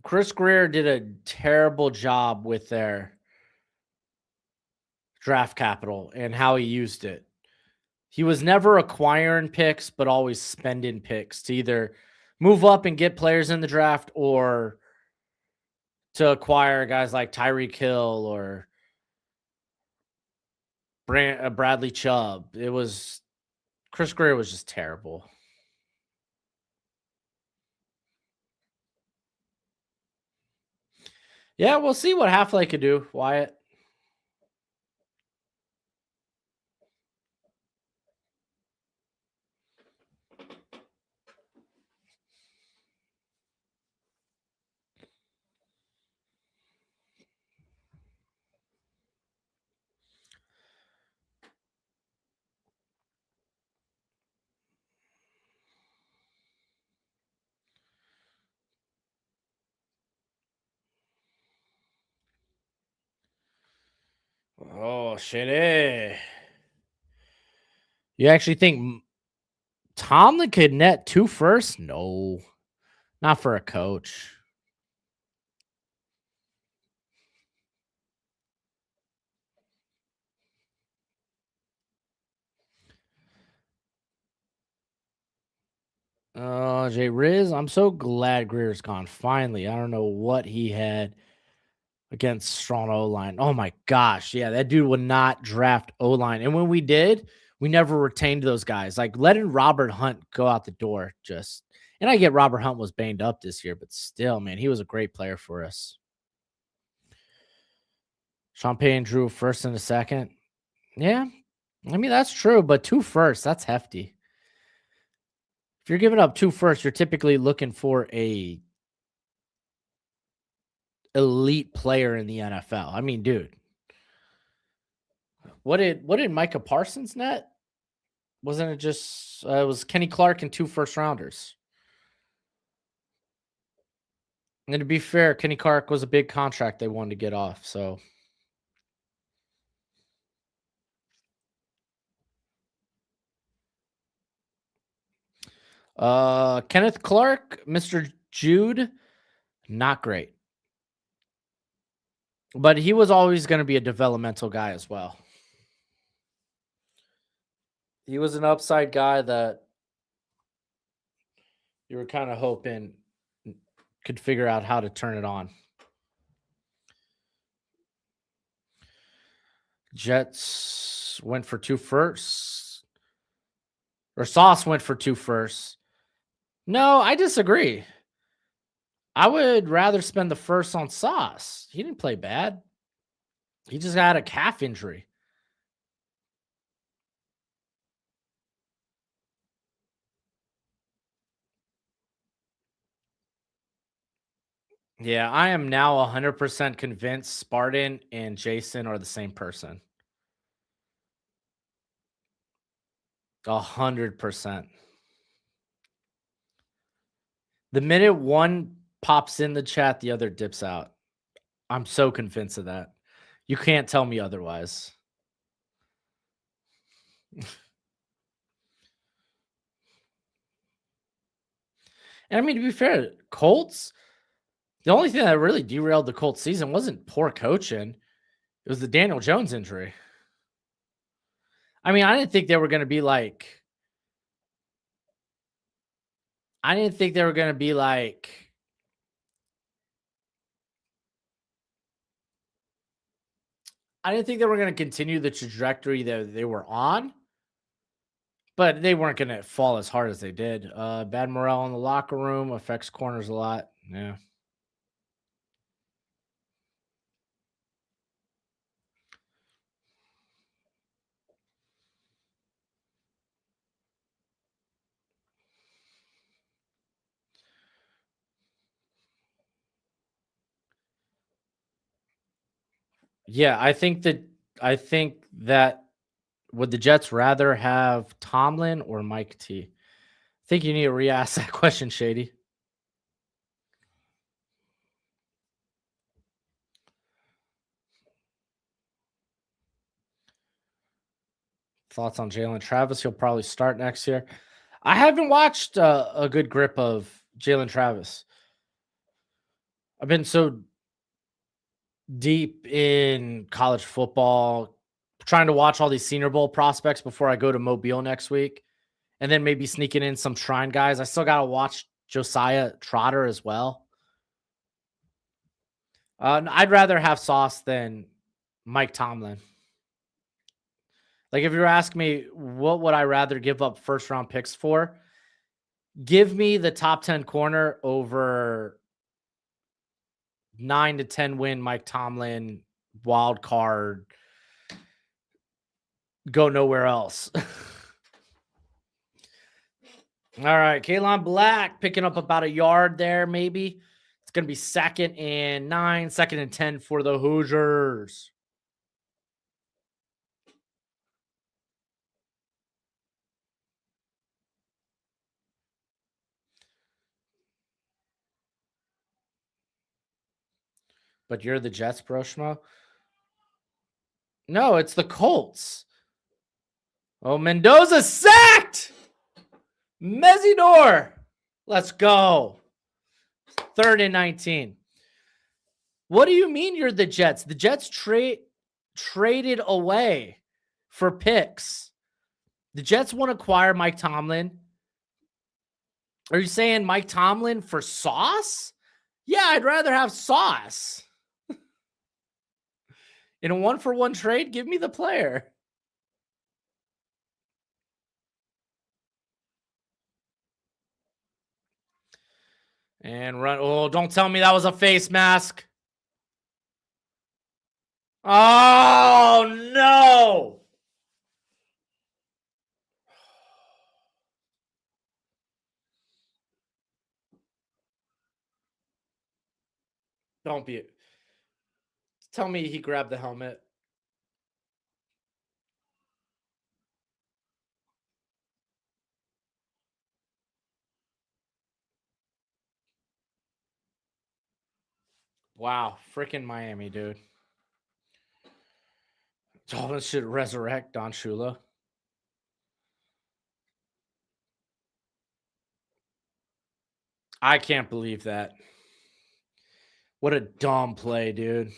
Chris Greer did a terrible job with their draft capital and how he used it. He was never acquiring picks, but always spending picks to either move up and get players in the draft or to acquire guys like Tyreek Hill or Bradley Chubb. Chris Greer was just terrible. Yeah, we'll see what Halfley could do, Wyatt. Oh, shit. You actually think Tomlin could net 2 firsts? No, not for a coach. Jay Riz, I'm so glad Greer's gone. Finally, I don't know what he had against strong O line. Oh my gosh, yeah, that dude would not draft O line, and when we did, we never retained those guys. Like letting Robert Hunt go out the door, just and I get Robert Hunt was banged up this year, but still, man, he was a great player for us. Champagne drew first and a second. Yeah, I mean that's true, but 2 firsts, that's hefty. If you're giving up 2 firsts, you're typically looking for a elite player in the NFL. I mean, dude, what did Micah Parsons net? Wasn't it just it was Kenny Clark and 2 first rounders? And to be fair, Kenny Clark was a big contract they wanted to get off. So Kenneth Clark, Mr. Jude, not great. But he was always going to be a developmental guy as well. He was an upside guy that You were kind of hoping could figure out how to turn it on. Jets went for 2 firsts. Or Sauce went for 2 firsts. No, I disagree. I would rather spend the first on Sauce. He didn't play bad. He just had a calf injury. Yeah, I am now 100% convinced Spartan and Jason are the same person. 100%. The minute one pops in the chat, the other dips out. I'm so convinced of that. You can't tell me otherwise. And I mean, to be fair, Colts, the only thing that really derailed the Colts season wasn't poor coaching. It was the Daniel Jones injury. I mean, I didn't think they were going to be like I didn't think they were going to be like I didn't think they were going to continue the trajectory that they were on, but they weren't going to fall as hard as they did. Bad morale in the locker room affects corners a lot. Yeah. Yeah, I think that would the Jets rather have Tomlin or Mike T? I think you need to re-ask that question, Shady. Thoughts on Jalen Travis? He'll probably start next year. I haven't watched a good grip of Jalen Travis. I've been so deep in college football, trying to watch all these Senior Bowl prospects before I go to Mobile next week, and then maybe sneaking in some Shrine guys. I still got to watch Josiah Trotter as well. I'd rather have Sauce than Mike Tomlin. Like, if you were asking me, what would I rather give up first round picks for? Give me the top 10 corner over 9 to 10 win Mike Tomlin, wild card, go nowhere else. All right, Kalon Black picking up about a yard there, maybe. It's going to be 2nd and 9, 2nd and 10 for the Hoosiers. But you're the Jets, Broshmo? No, it's the Colts. Oh, Mendoza sacked! Mesidor. Let's go. 3rd and 19. What do you mean you're the Jets? The Jets traded away for picks. The Jets want to acquire Mike Tomlin. Are you saying Mike Tomlin for Sauce? Yeah, I'd rather have Sauce. In a 1-for-1 trade, give me the player. And run. Oh, don't tell me that was a face mask. Oh, no. Don't be. Tell me he grabbed the helmet. Wow. Freaking Miami, dude. Dolphins should resurrect Don Shula. I can't believe that. What a dumb play, dude.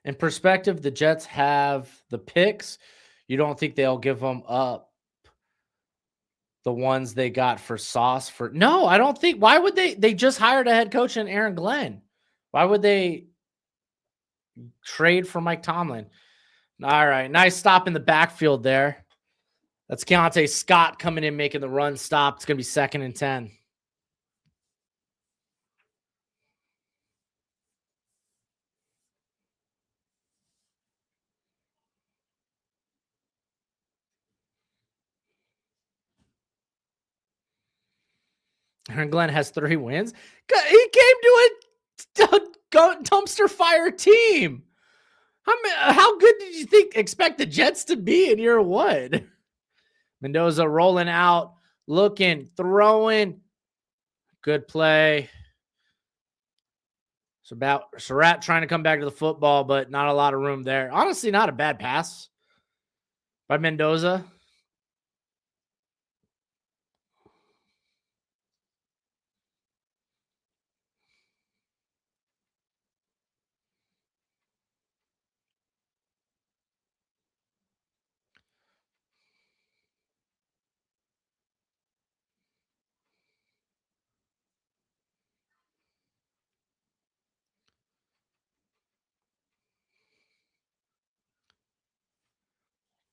In perspective, the Jets have the picks. You don't think they'll give them up the ones they got for Sauce for no, I don't think why would they just hired a head coach in Aaron Glenn. Why would they trade for Mike Tomlin? All right, nice stop in the backfield there. That's Keontae Scott coming in, making the run stop. It's going to be 2nd and 10. Aaron Glenn has 3 wins. He came to a dumpster fire team. How good did you expect the Jets to be in year 1? Mendoza rolling out, looking, throwing. Good play. It's about Surratt trying to come back to the football, but not a lot of room there. Honestly, not a bad pass by Mendoza.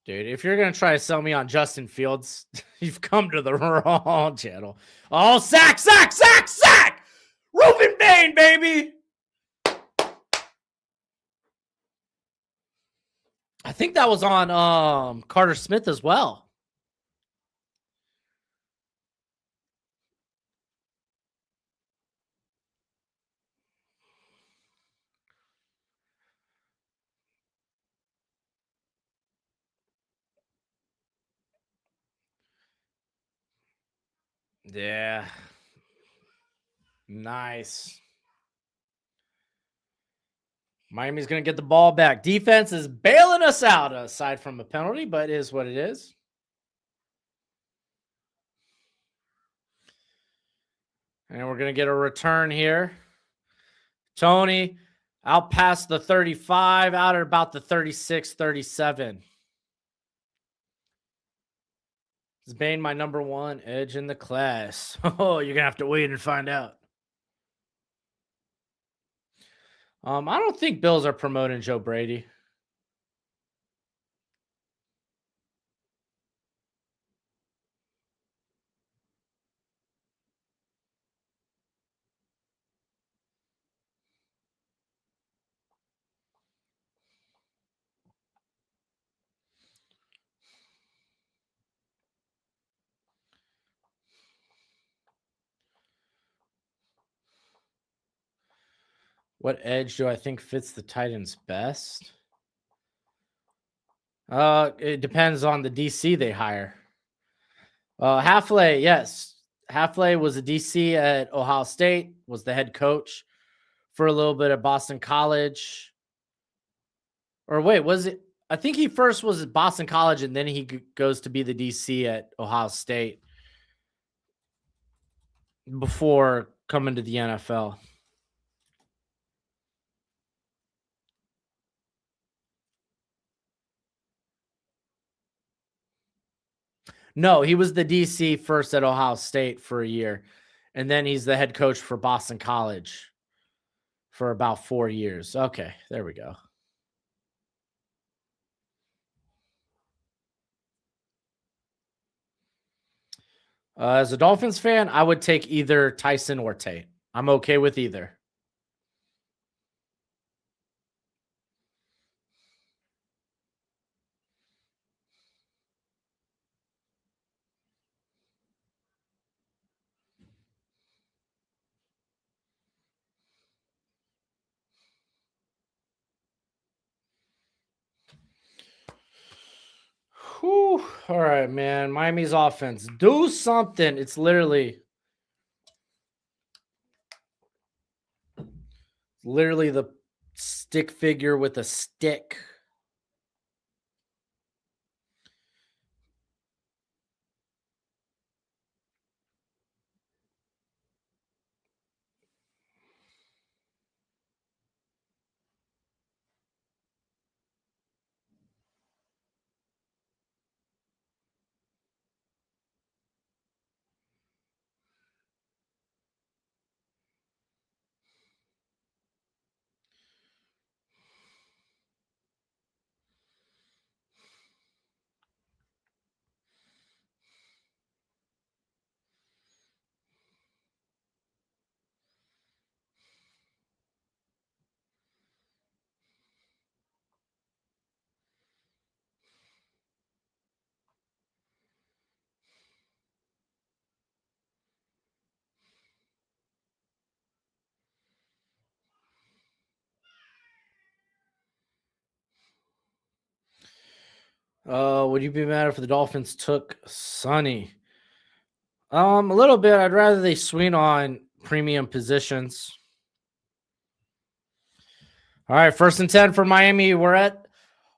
Dude, if you're going to try to sell me on Justin Fields, you've come to the wrong channel. Oh, sack! Reuben Bain, baby! I think that was on Carter Smith as well. Yeah. Nice. Miami's going to get the ball back. Defense is bailing us out aside from a penalty, but it is what it is. And we're going to get a return here. Tony out past the 35, out at about the 36, 37. Is Bain my number 1 edge in the class? Oh, you're going to have to wait and find out. I don't think Bills are promoting Joe Brady. What edge do I think fits the Titans best? It depends on the DC they hire. Halfley, yes. Halfley was a DC at Ohio State, was the head coach for a little bit at Boston College. Or wait, was it? I think he first was at Boston College and then he goes to be the DC at Ohio State before coming to the NFL. No, he was the DC first at Ohio State for a year. And then he's the head coach for Boston College for about 4 years. Okay, there we go. As a Dolphins fan, I would take either Tyson or Tate. I'm okay with either. Whew. All right, man. Miami's offense. Do something. It's literally the stick figure with a stick. Would you be mad if the Dolphins took Sonny? A little bit. I'd rather they swing on premium positions. All right, 1st and 10 for Miami. We're at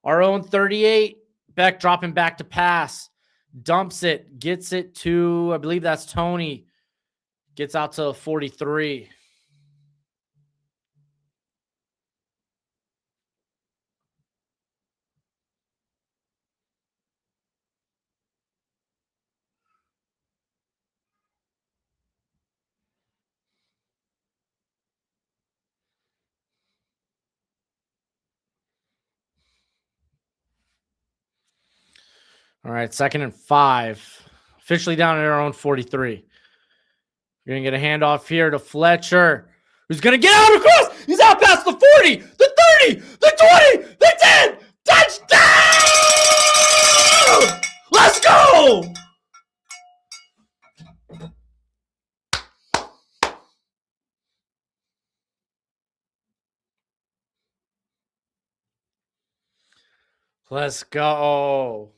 our own 38. Beck dropping back to pass. Dumps it. Gets it to, I believe that's Tony. Gets out to 43. All right, 2nd and 5. Officially down at our own 43. You're going to get a handoff here to Fletcher, who's going to get out across. He's out past the 40, the 30, the 20, the 10. Touchdown! Let's go! Let's go.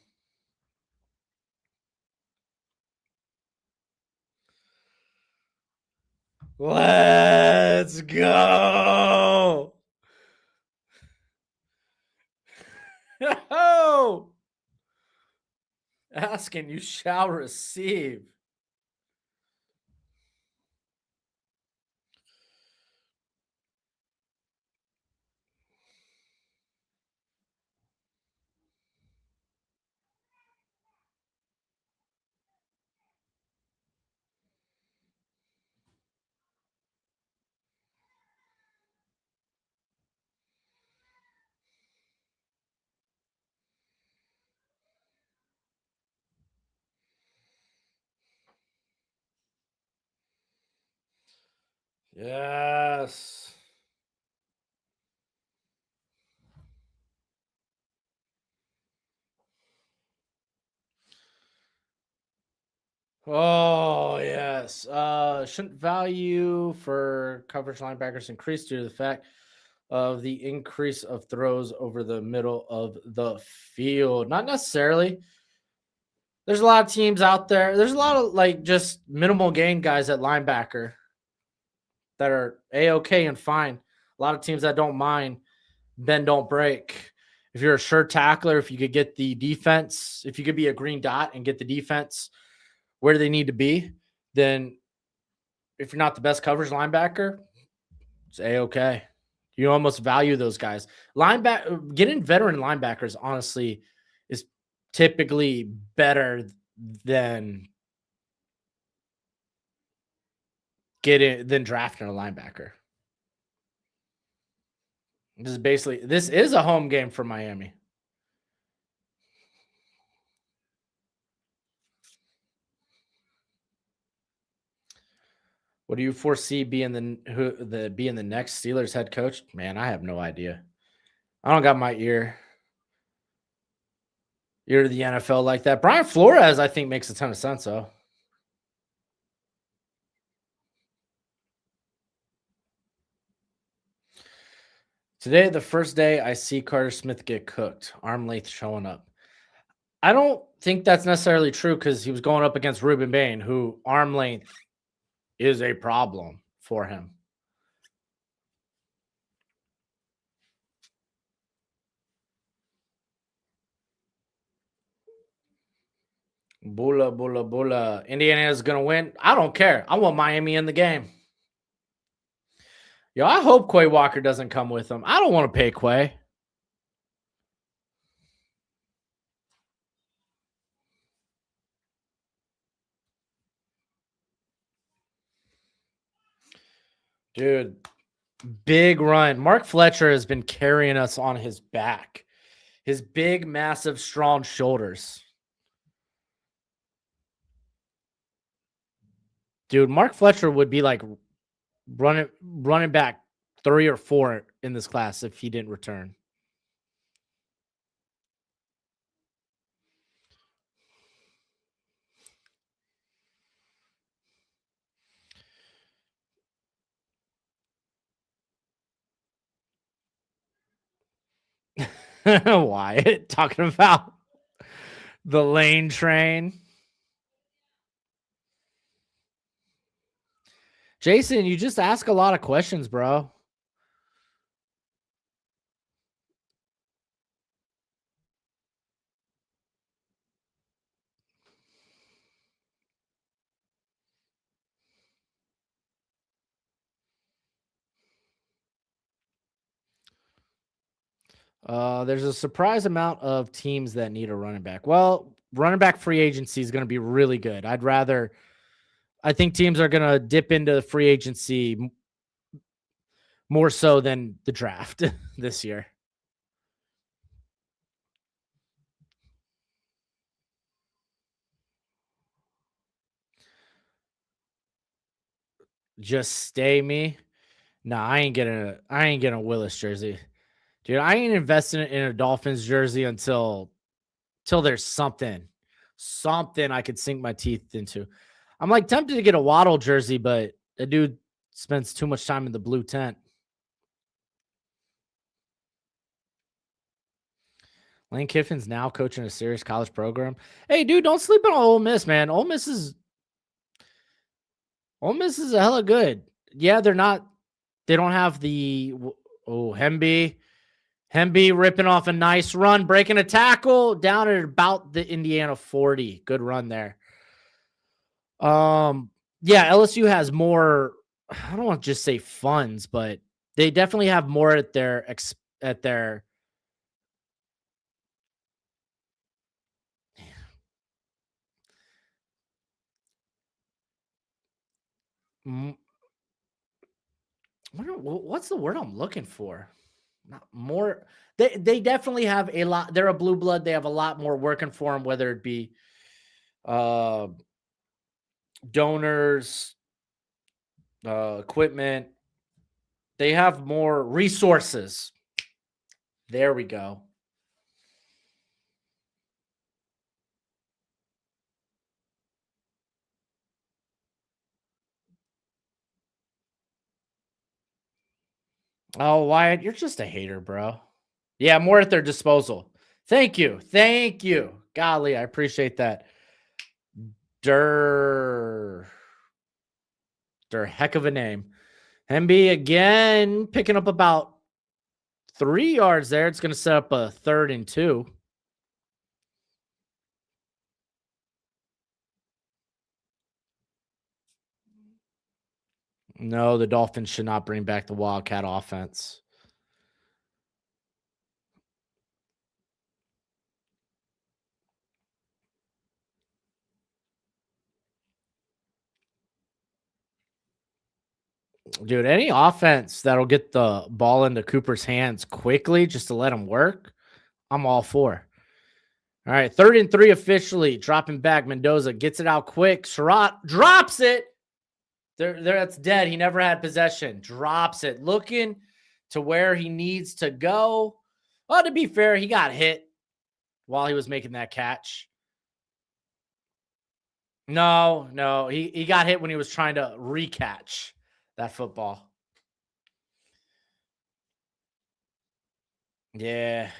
Let's go. Oh, ask and you shall receive. Yes. Oh, yes. Shouldn't value for coverage linebackers increase due to the fact of the increase of throws over the middle of the field? Not necessarily. There's a lot of teams out there. There's a lot of like just minimal gain guys at linebacker that are A-OK and fine. A lot of teams that don't mind bend, don't break. If you're a sure tackler, if you could get the defense, if you could be a green dot and get the defense where they need to be, then if you're not the best coverage linebacker, it's A-OK. You almost value those guys. Getting veteran linebackers, honestly, is typically better than drafting a linebacker. This is a home game for Miami. What do you foresee being the next Steelers head coach? Man, I have no idea. I don't got my ear to the NFL like that. Brian Flores, I think, makes a ton of sense, though. Today, the first day I see Carter Smith get cooked, arm length showing up. I don't think that's necessarily true because he was going up against Ruben Bain, who arm length is a problem for him. Bula, bula, bula. Indiana is going to win. I don't care. I want Miami in the game. Yo, I hope Quay Walker doesn't come with them. I don't want to pay Quay. Dude, big run. Mark Fletcher has been carrying us on his back. His big, massive, strong shoulders. Dude, Mark Fletcher would be like running back 3 or 4 in this class if he didn't return. Wyatt talking about The lane train. Jason, you just ask a lot of questions, bro. There's a surprise amount of teams that need a running back. Well, running back free agency is going to be really good. I think teams are going to dip into free agency more so than the draft this year. Just stay me. Nah, I ain't getting a Willis jersey. Dude, I ain't investing in a Dolphins jersey until there's something I could sink my teeth into. I'm like tempted to get a Waddle jersey, but the dude spends too much time in the blue tent. Lane Kiffin's now coaching a serious college program. Hey, dude, don't sleep on Ole Miss, man. Ole Miss is a hella good. Yeah, they don't have the Hemby ripping off a nice run, breaking a tackle down at about the Indiana 40. Good run there. Yeah, LSU has more. I don't want to just say funds, but they definitely have more at their what's the word I'm looking for? Not more. They definitely have a lot. They're a blue blood. They have a lot more working for them, whether it be donors, equipment. They have more resources. There we go. Oh, Wyatt, you're just a hater, bro. Yeah, more at their disposal. Thank you. Thank you. Golly, I appreciate that. Heck of a name. MB again picking up about 3 yards there. It's going to set up a 3rd and 2. No, the Dolphins should not bring back the Wildcat offense. Dude, any offense that'll get the ball into Cooper's hands quickly just to let him work, I'm all for. All right, 3rd and 3 officially. Dropping back. Mendoza gets it out quick. Surratt drops it. There, that's dead. He never had possession. Drops it. Looking to where he needs to go. Well, to be fair, he got hit while he was making that catch. No. He got hit when he was trying to recatch that football. Yeah.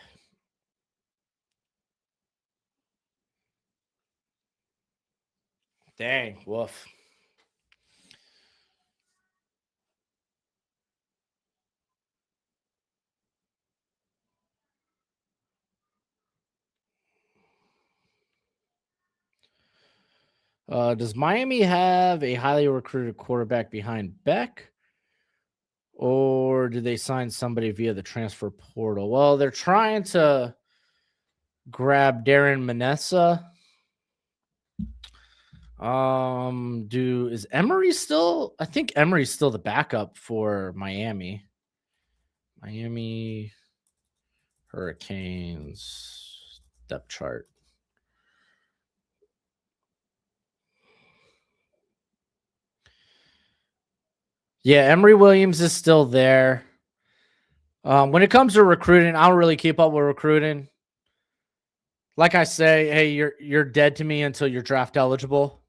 Dang. Woof. Does Miami have a highly recruited quarterback behind Beck? Or do they sign somebody via the transfer portal? Well, they're trying to grab Darren Manessa. Is Emery still? I think Emery's still the backup for Miami. Miami Hurricanes depth chart. Yeah, Emery Williams is still there. When it comes to recruiting, I don't really keep up with recruiting. Like I say, hey, you're dead to me until you're draft eligible.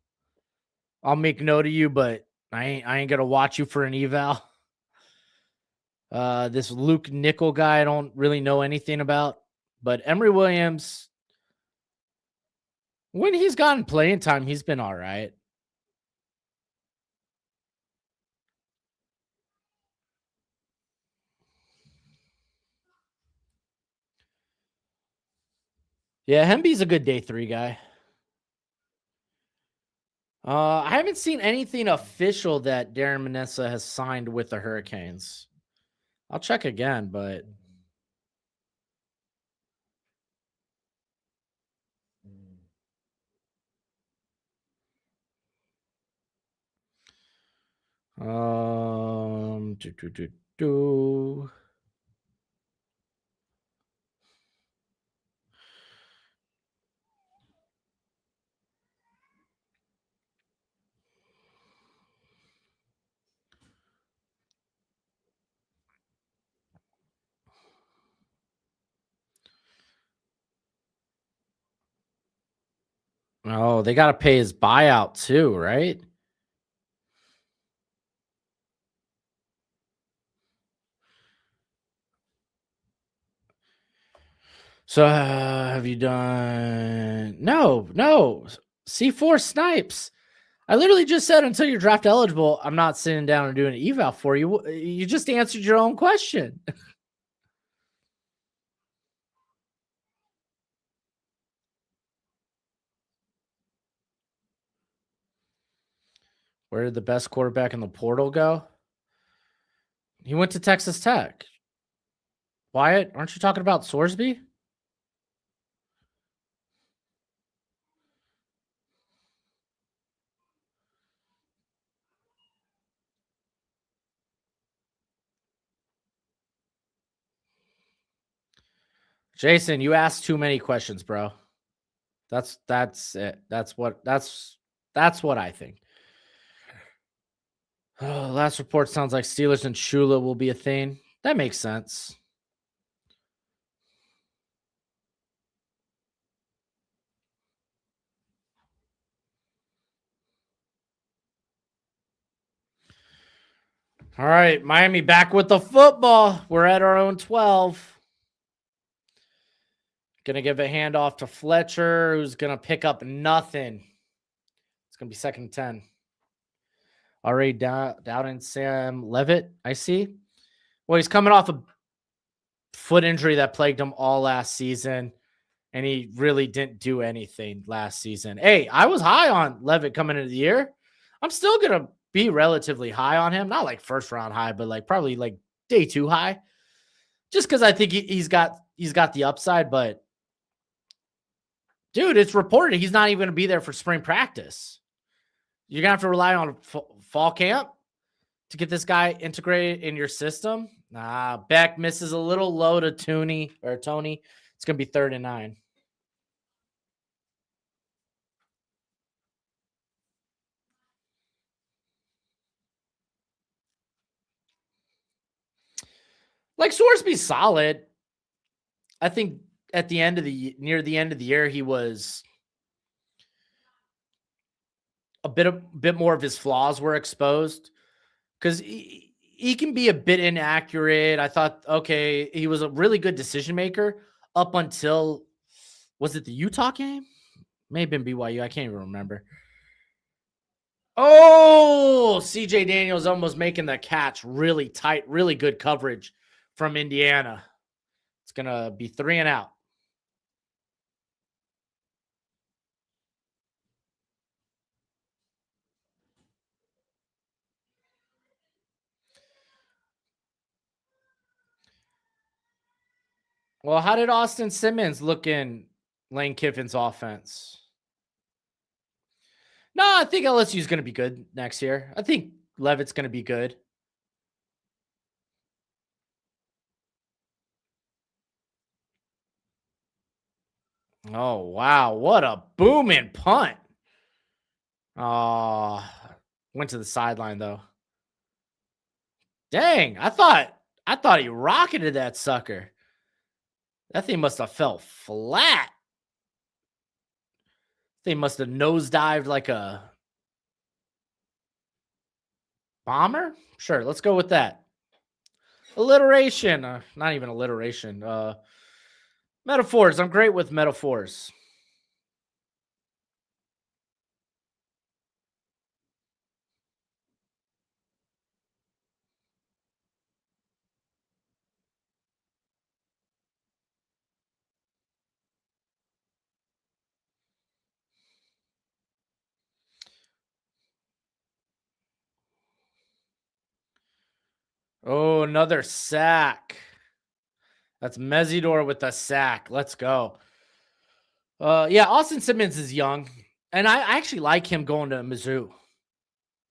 I'll make note of you, but I ain't gonna watch you for an eval. This Luke Nickel guy, I don't really know anything about, but Emery Williams, When he's gotten playing time, he's been all right. Yeah, Hemby's a good day 3 guy. I haven't seen anything official that Darren Manessa has signed with the Hurricanes. I'll check again, but do, do, do, do. Oh, they got to pay his buyout too, right? So have you done? No. C4 snipes. I literally just said until you're draft eligible, I'm not sitting down and doing an eval for you. You just answered your own question. Where did the best quarterback in the portal go? He went to Texas Tech. Wyatt, aren't you talking about Sorsby? Jason, you asked too many questions, bro. That's it. That's what I think. Last report sounds like Steelers and Shula will be a thing. That makes sense. All right, Miami back with the football. We're at our own 12. Gonna give a handoff to Fletcher, who's gonna pick up nothing. It's gonna be 2nd and 10. Already doubting Sam Levitt, I see. Well, he's coming off a foot injury that plagued him all last season, and he really didn't do anything last season. Hey, I was high on Levitt coming into the year. I'm still gonna be relatively high on him, not like first round high, but like probably like day 2 high, just because I think he's got the upside. But dude, it's reported he's not even going to be there for spring practice. You're gonna have to rely on fall camp to get this guy integrated in your system. Nah, Beck misses a little low to Tony. It's gonna be 3rd and 9. Like Sorsby's solid. I think at the end of near the end of the year, he was a bit more of his flaws were exposed because he can be a bit inaccurate. I thought, okay, he was a really good decision maker up until, was it the Utah game? May have been BYU. I can't even remember. Oh, CJ Daniels almost making the catch. Really tight, really good coverage from Indiana. It's going to be 3 and out. Well, how did Austin Simmons look in Lane Kiffin's offense? No, I think LSU is going to be good next year. I think Levitt's going to be good. Oh, wow. What a booming punt. Oh, went to the sideline, though. Dang, I thought he rocketed that sucker. That thing must have fell flat. They must have nosedived like a bomber. Sure, let's go with that. Alliteration. Not even alliteration. Metaphors. I'm great with metaphors. Oh, another sack. That's Mesidor with a sack. Let's go. Yeah, Austin Simmons is young, and I actually like him going to Mizzou.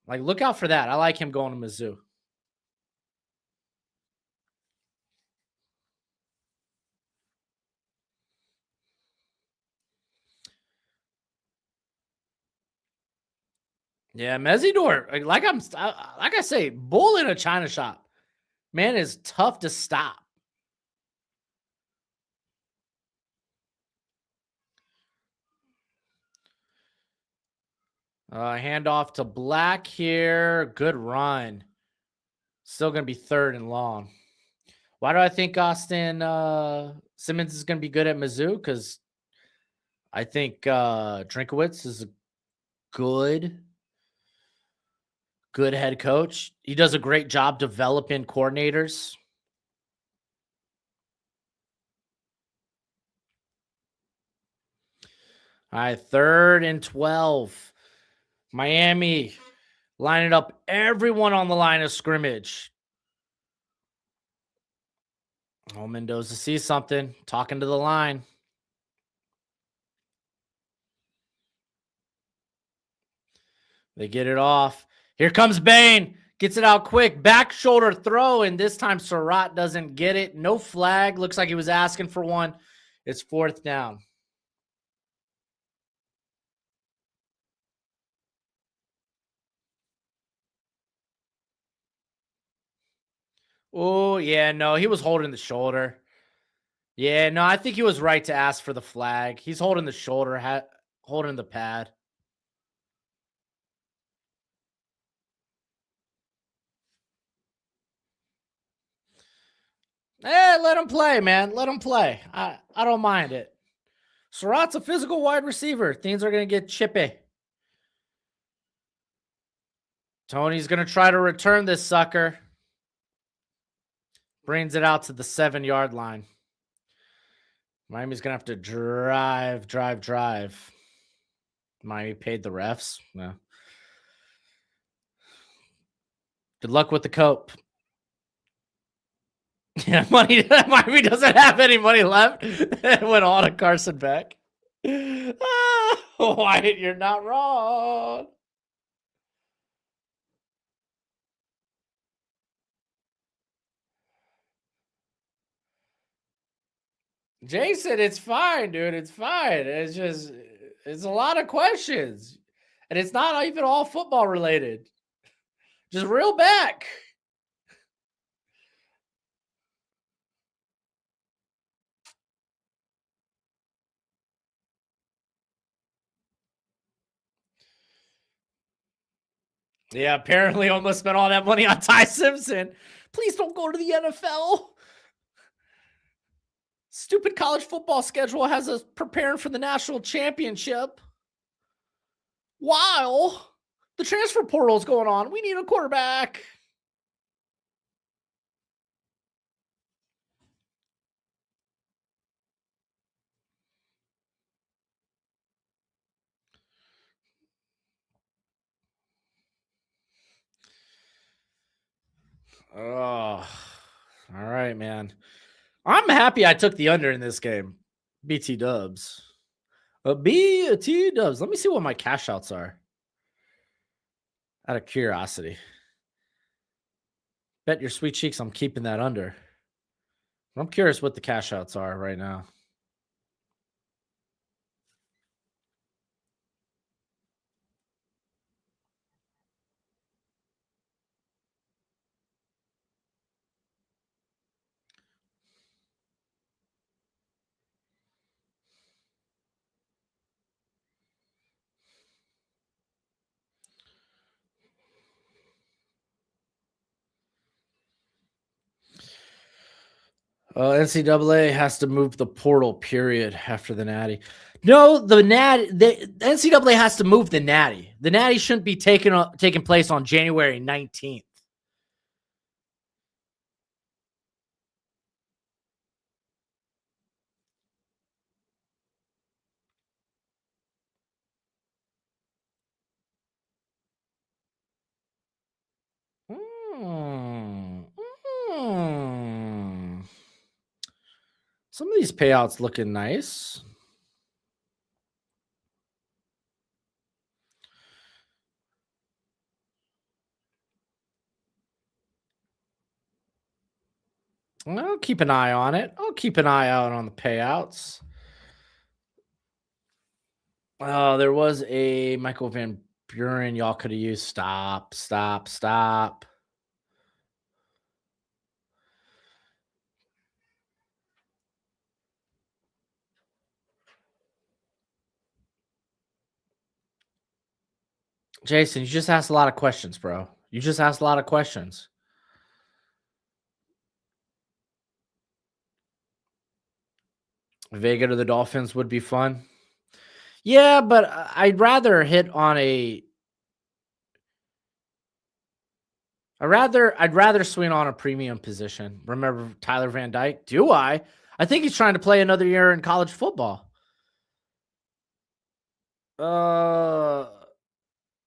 Like, look out for that. I like him going to Mizzou. Yeah, Mesidor. Like I say, bull in a china shop. Man is tough to stop. Handoff to Black here. Good run. Still going to be third and long. Why do I think Austin Simmons is going to be good at Mizzou? Because I think Drinkowitz is a good head coach. He does a great job developing coordinators. All right, 3rd and 12. Miami lining up everyone on the line of scrimmage. Oh, Mendoza sees something. Talking to the line. They get it off. Here comes Bain. Gets it out quick. Back shoulder throw. And this time Surratt doesn't get it. No flag. Looks like he was asking for one. It's 4th down. Oh, yeah. No, he was holding the shoulder. Yeah, no, I think he was right to ask for the flag. He's holding the shoulder, holding the pad. Let him play, man. Let him play. I don't mind it. Surratt's a physical wide receiver. Things are going to get chippy. Tony's going to try to return this sucker. Brings it out to the 7-yard line. Miami's going to have to drive. Miami paid the refs. No. Good luck with the cope. Yeah, money. Miami doesn't have any money left. It went all to Carson Beck. Wyatt, you're not wrong. Jason, it's fine, dude. It's fine. It's a lot of questions. And it's not even all football related. Just reel back. Yeah, apparently almost spent all that money on Ty Simpson. Please don't go to the NFL. Stupid college football schedule has us preparing for the national championship. While the transfer portal is going on, we need a quarterback. Oh, all right, man. I'm happy I took the under in this game. BT dubs. BT dubs. Let me see what my cash outs are. Out of curiosity. Bet your sweet cheeks I'm keeping that under. I'm curious what the cash outs are right now. NCAA has to move the portal, period, after the natty. No, the NCAA has to move the natty. The natty shouldn't be taking place on January 19th. Some of these payouts looking nice. I'll keep an eye on it. I'll keep an eye out on the payouts. There was a Michael Van Buren y'all could have used. Stop. Jason, you just asked a lot of questions, bro. You just asked a lot of questions. Vega to the Dolphins would be fun. Yeah, but I'd rather hit on a. I'd rather swing on a premium position. Remember Tyler Van Dyke? Do I? I think he's trying to play another year in college football.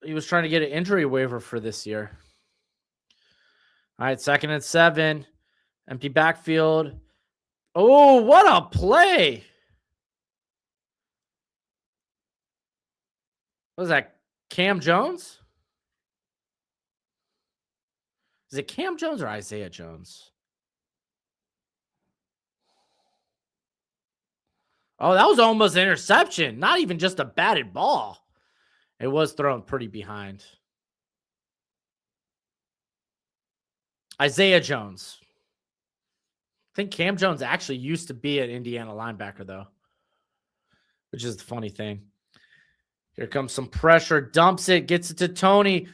He was trying to get an injury waiver for this year. All right, 2nd and 7. Empty backfield. Oh, what a play. What was that? Cam Jones? Is it Cam Jones or Isaiah Jones? Oh, that was almost an interception. Not even just a batted ball. It was thrown pretty behind. Isaiah Jones. I think Cam Jones actually used to be an Indiana linebacker, though, which is the funny thing. Here comes some pressure. Dumps it. Gets it to Tony,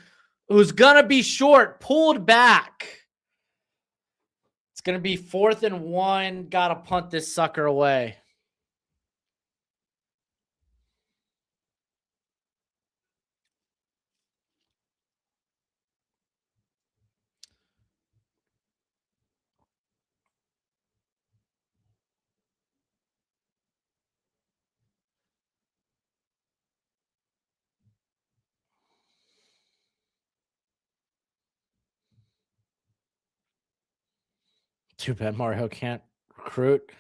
who's going to be short. Pulled back. It's going to be 4th and 1. Got to punt this sucker away. Too bad Mario can't recruit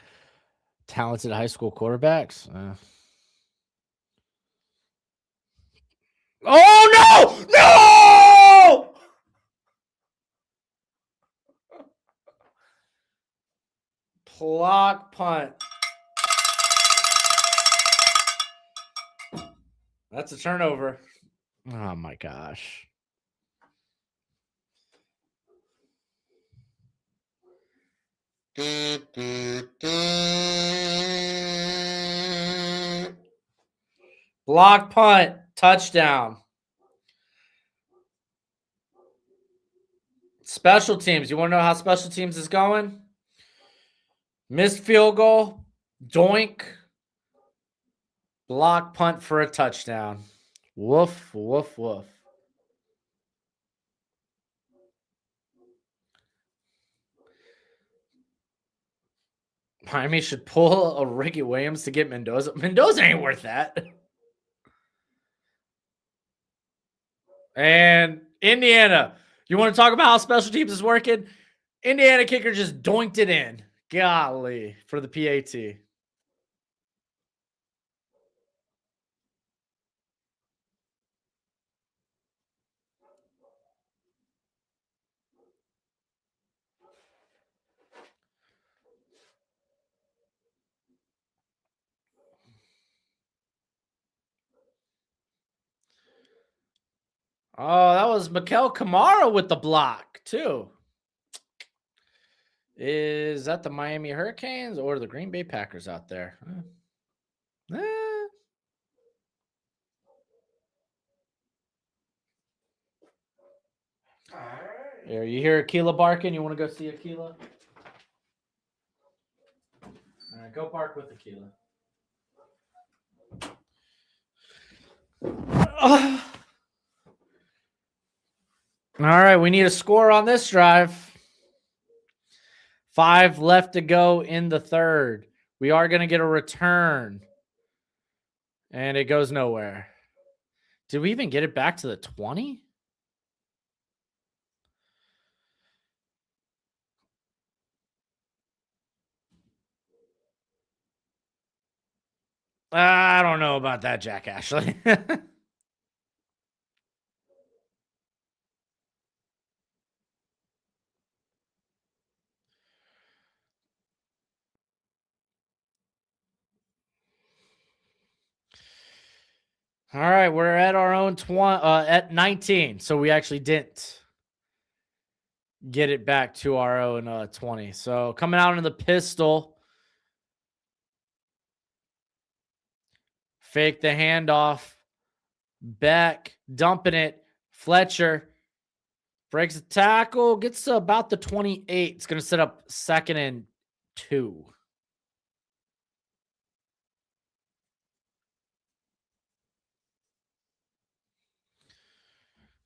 talented high school quarterbacks. Oh, no! No! Block punt. That's a turnover. Oh, my gosh. Block punt. Touchdown. Special teams. You want to know how special teams is going? Missed field goal. Doink. Block punt for a touchdown. Woof, woof, woof. Miami should pull a Ricky Williams to get Mendoza. Mendoza ain't worth that. And Indiana. You want to talk about how special teams is working? Indiana kicker just doinked it in. Golly, for the PAT. Oh, that was Mikel Kamara with the block, too. Is that the Miami Hurricanes or the Green Bay Packers out there? Here, you hear Aquila barking? You want to go see Aquila? All right, go bark with Aquila. All right, we need a score on this drive. 5 left to go in the 3rd. We are going to get a return. And it goes nowhere. Did we even get it back to the 20? I don't know about that, Jack Ashley. All right, we're at our own at 19, so we actually didn't get it back to our own 20. So coming out in the pistol, fake the handoff, Beck dumping it, Fletcher breaks the tackle, gets to about the 28. It's going to set up 2nd and 2.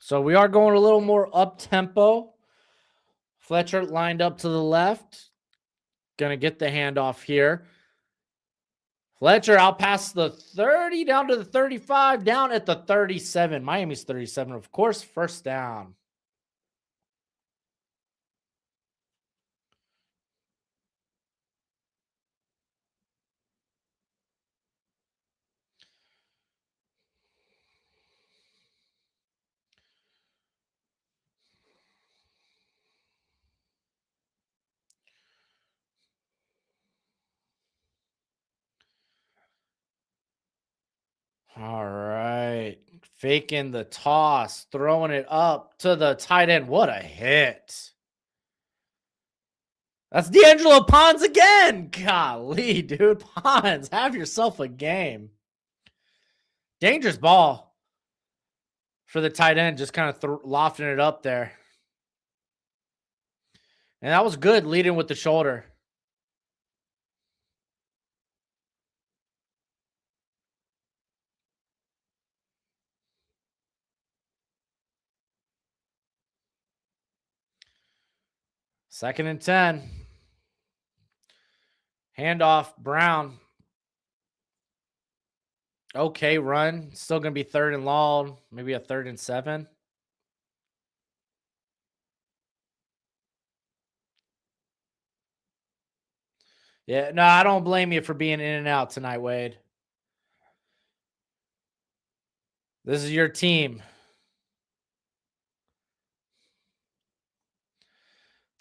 So we are going a little more up tempo. Fletcher lined up to the left. Going to get the handoff here. Fletcher out past the 30, down to the 35, down at the 37. Miami's 37, of course, 1st down. All right. Faking the toss, throwing it up to the tight end. What a hit. That's D'Angelo Pons again. Golly, dude. Pons, have yourself a game. Dangerous ball for the tight end, just kind of lofting it up there. And that was good, leading with the shoulder. Second and 10. Handoff, Brown. Okay, run. Still going to be 3rd and long. Maybe a 3rd and 7. Yeah, no, I don't blame you for being in and out tonight, Wade. This is your team.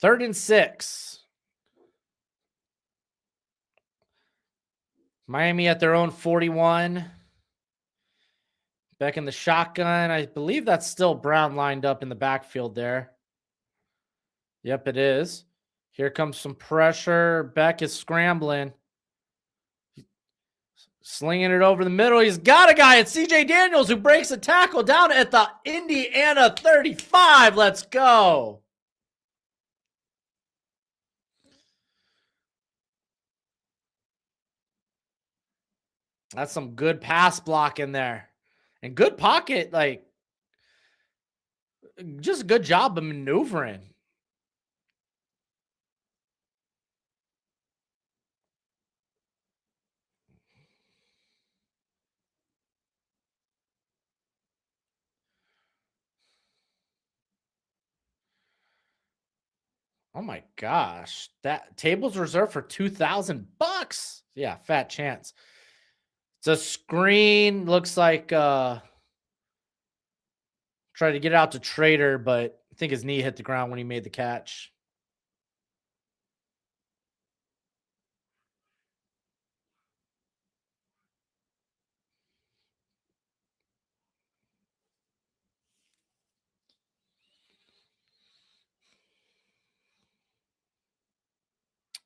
3rd and 6. Miami at their own 41. Back in the shotgun. I believe that's still Brown lined up in the backfield there. Yep, it is. Here comes some pressure. Beck is scrambling. Slinging it over the middle. He's got a guy. It's CJ Daniels who breaks a tackle down at the Indiana 35. Let's go. That's some good pass block in there. And good pocket, like, just a good job of maneuvering. Oh my gosh. That table's reserved for $2,000. Yeah, fat chance. It's a screen. Looks like tried to get it out to Trader, but I think his knee hit the ground when he made the catch.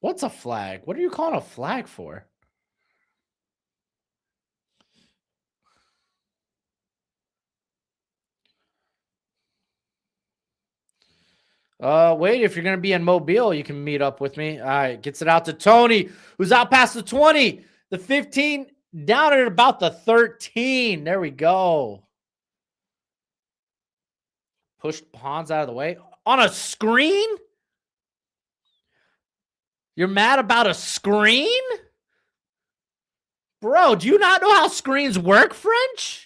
What's a flag? What are you calling a flag for? Wait, if you're going to be in Mobile, you can meet up with me. All right, gets it out to Tony, who's out past the 20, the 15, down at about the 13. There we go. Pushed Pons out of the way. On a screen? You're mad about a screen? Bro, do you not know how screens work, French?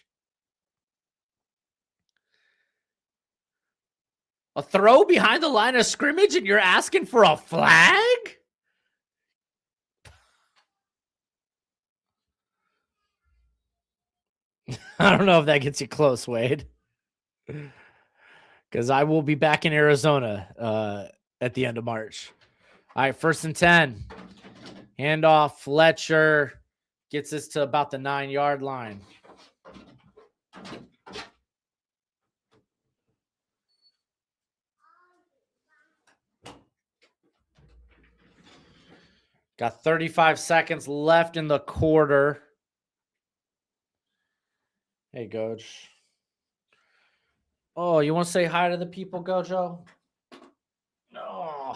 A throw behind the line of scrimmage and you're asking for a flag? I don't know if that gets you close, Wade. Because I will be back in Arizona at the end of March. All right, 1st and 10. Handoff. Fletcher gets us to about the 9-yard line. Got 35 seconds left in the quarter. Hey, Coach. Oh, you want to say hi to the people, Gojo? No.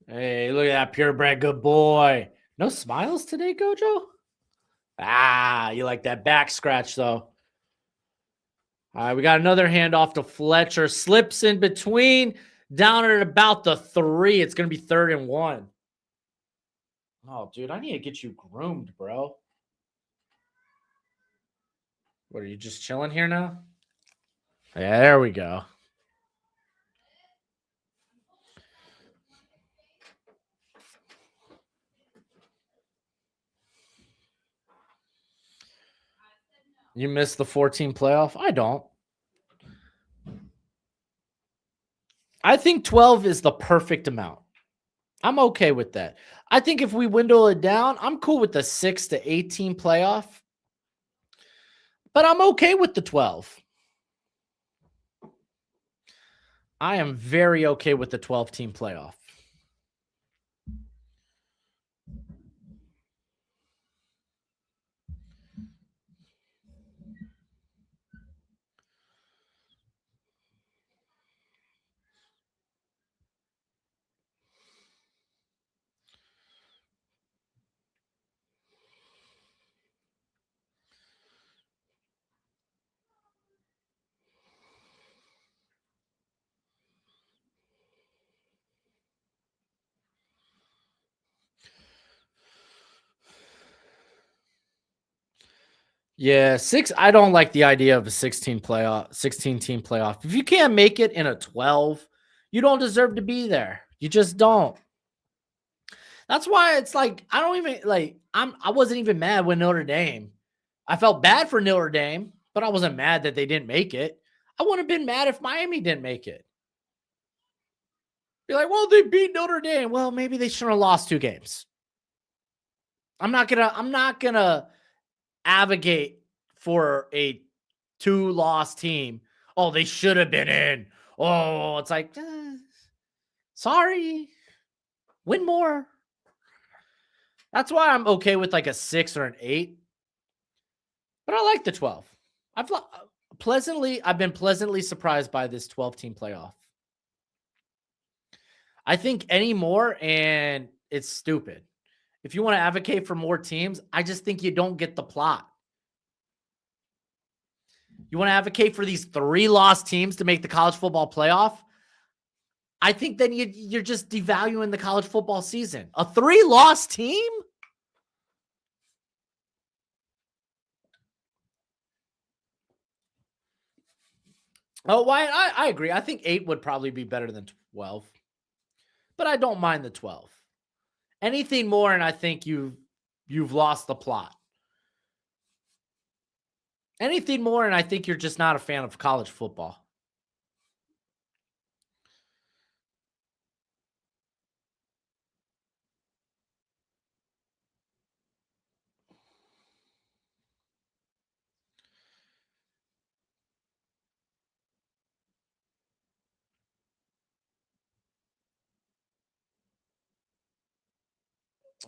Hey, look at that purebred good boy. No smiles today, Gojo? Ah, you like that back scratch, though. All right, we got another handoff to Fletcher. Slips in between. Down at about the 3. It's going to be 3rd and 1. Oh, dude, I need to get you groomed, bro. What, are you just chilling here now? Yeah, there we go. You missed the 14 playoff? I don't. I think 12 is the perfect amount. I'm okay with that. I think if we window it down, I'm cool with the 6 to 18 playoff. But I'm okay with the 12. I am very okay with the 12-team playoff. Yeah, 6. I don't like the idea of a 16 team playoff. If you can't make it in a 12, you don't deserve to be there. You just don't. That's why it's like I don't even like I wasn't even mad when Notre Dame. I felt bad for Notre Dame, but I wasn't mad that they didn't make it. I wouldn't have been mad if Miami didn't make it. Be like, well, they beat Notre Dame. Well, maybe they shouldn't have lost 2 games. I'm not gonna advocate for a 2-loss team. Oh, they should have been in. Oh, it's like, sorry, win more. That's why I'm okay with like a 6 or an 8. But I like the 12. I've been pleasantly surprised by this 12-team playoff. I think any more and it's stupid. If you want to advocate for more teams, I just think you don't get the plot. You want to advocate for these 3-loss teams to make the college football playoff? I think then you're just devaluing the college football season. A 3-loss team? Oh, Wyatt, I agree. I think 8 would probably be better than 12. But I don't mind the 12. Anything more, and I think you've lost the plot. Anything more, and I think you're just not a fan of college football.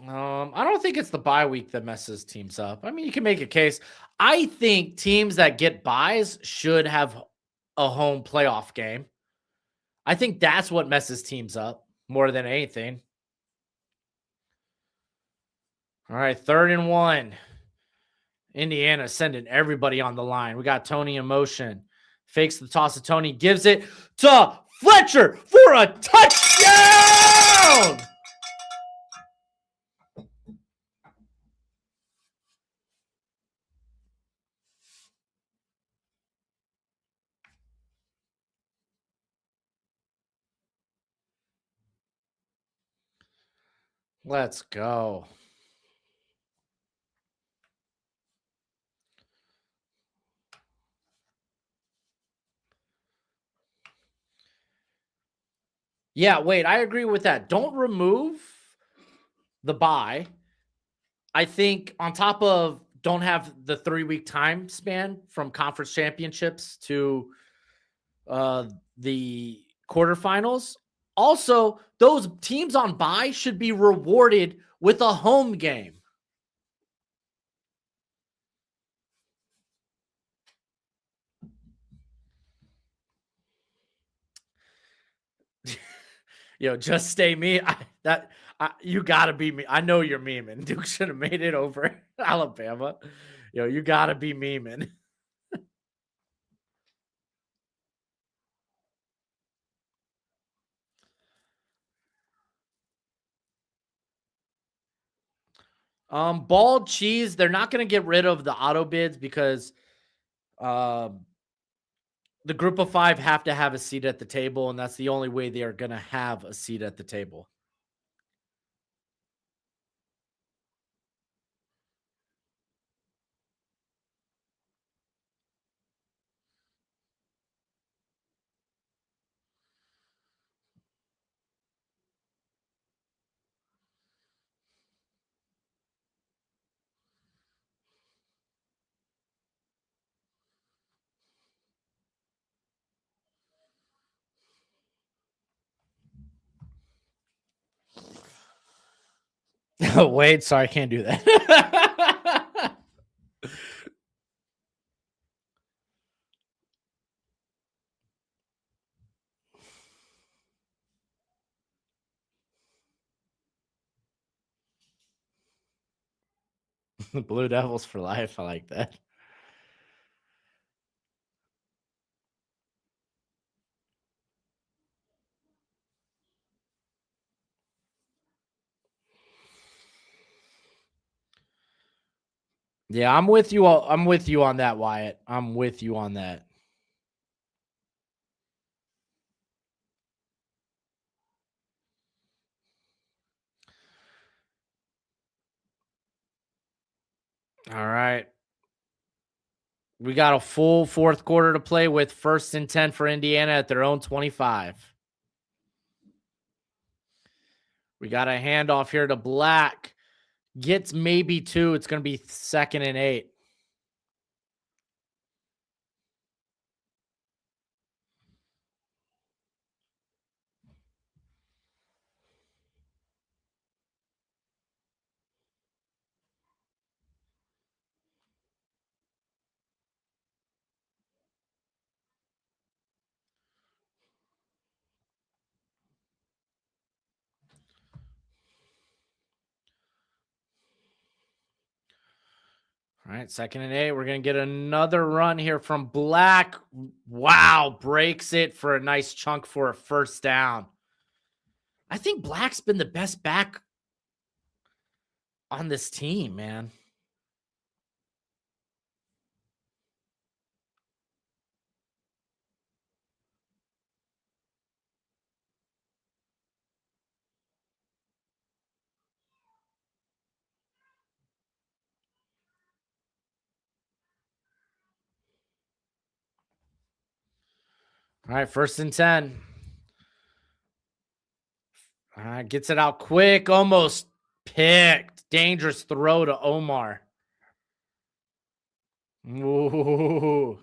I don't think it's the bye week that messes teams up. I mean, you can make a case. I think teams that get buys should have a home playoff game. I think that's what messes teams up more than anything. All right, 3rd and 1. Indiana sending everybody on the line. We got Tony in motion. Fakes the toss to Tony. Gives it to Fletcher for a touchdown! Let's go. Yeah, wait, I agree with that. Don't remove the bye. I think on top of don't have the 3-week time span from conference championships to uh, the quarterfinals. Also, those teams on bye should be rewarded with a home game. Just stay me. You gotta be me. I know you're memeing. Duke should have made it over Alabama. You gotta be memeing. Bald cheese. They're not gonna get rid of the auto bids because um the group of 5 have to have a seat at the table, and that's the only way they are gonna have a seat at the table. Wait, sorry, I can't do that. Blue Devils for life. I like that. Yeah, I'm with you. I'm with you on that, Wyatt. I'm with you on that. All right. We got a full fourth quarter to play with, 1st and 10 for Indiana at their own 25. We got a handoff here to Black. Gets maybe 2. It's going to be 2nd and 8. All right, 2nd and 8. We're going to get another run here from Black. Wow, breaks it for a nice chunk for a 1st down. I think Black's been the best back on this team, man. All right, 1st and 10. All right, gets it out quick. Almost picked. Dangerous throw to Omar. Ooh.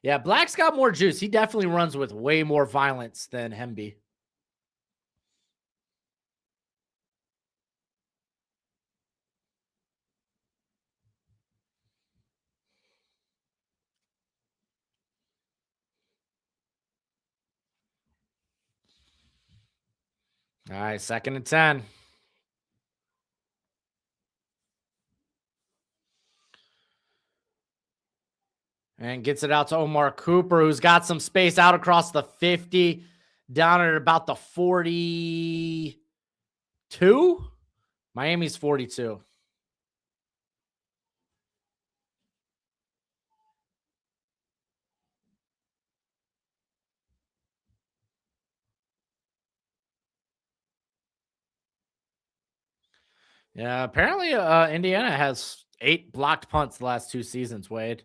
Yeah, Black's got more juice. He definitely runs with way more violence than Hemby. All right, 2nd and 10. And gets it out to Omar Cooper, who's got some space out across the 50, down at about the 42. Miami's 42. Yeah, apparently Indiana has 8 blocked punts the last 2 seasons, Wade.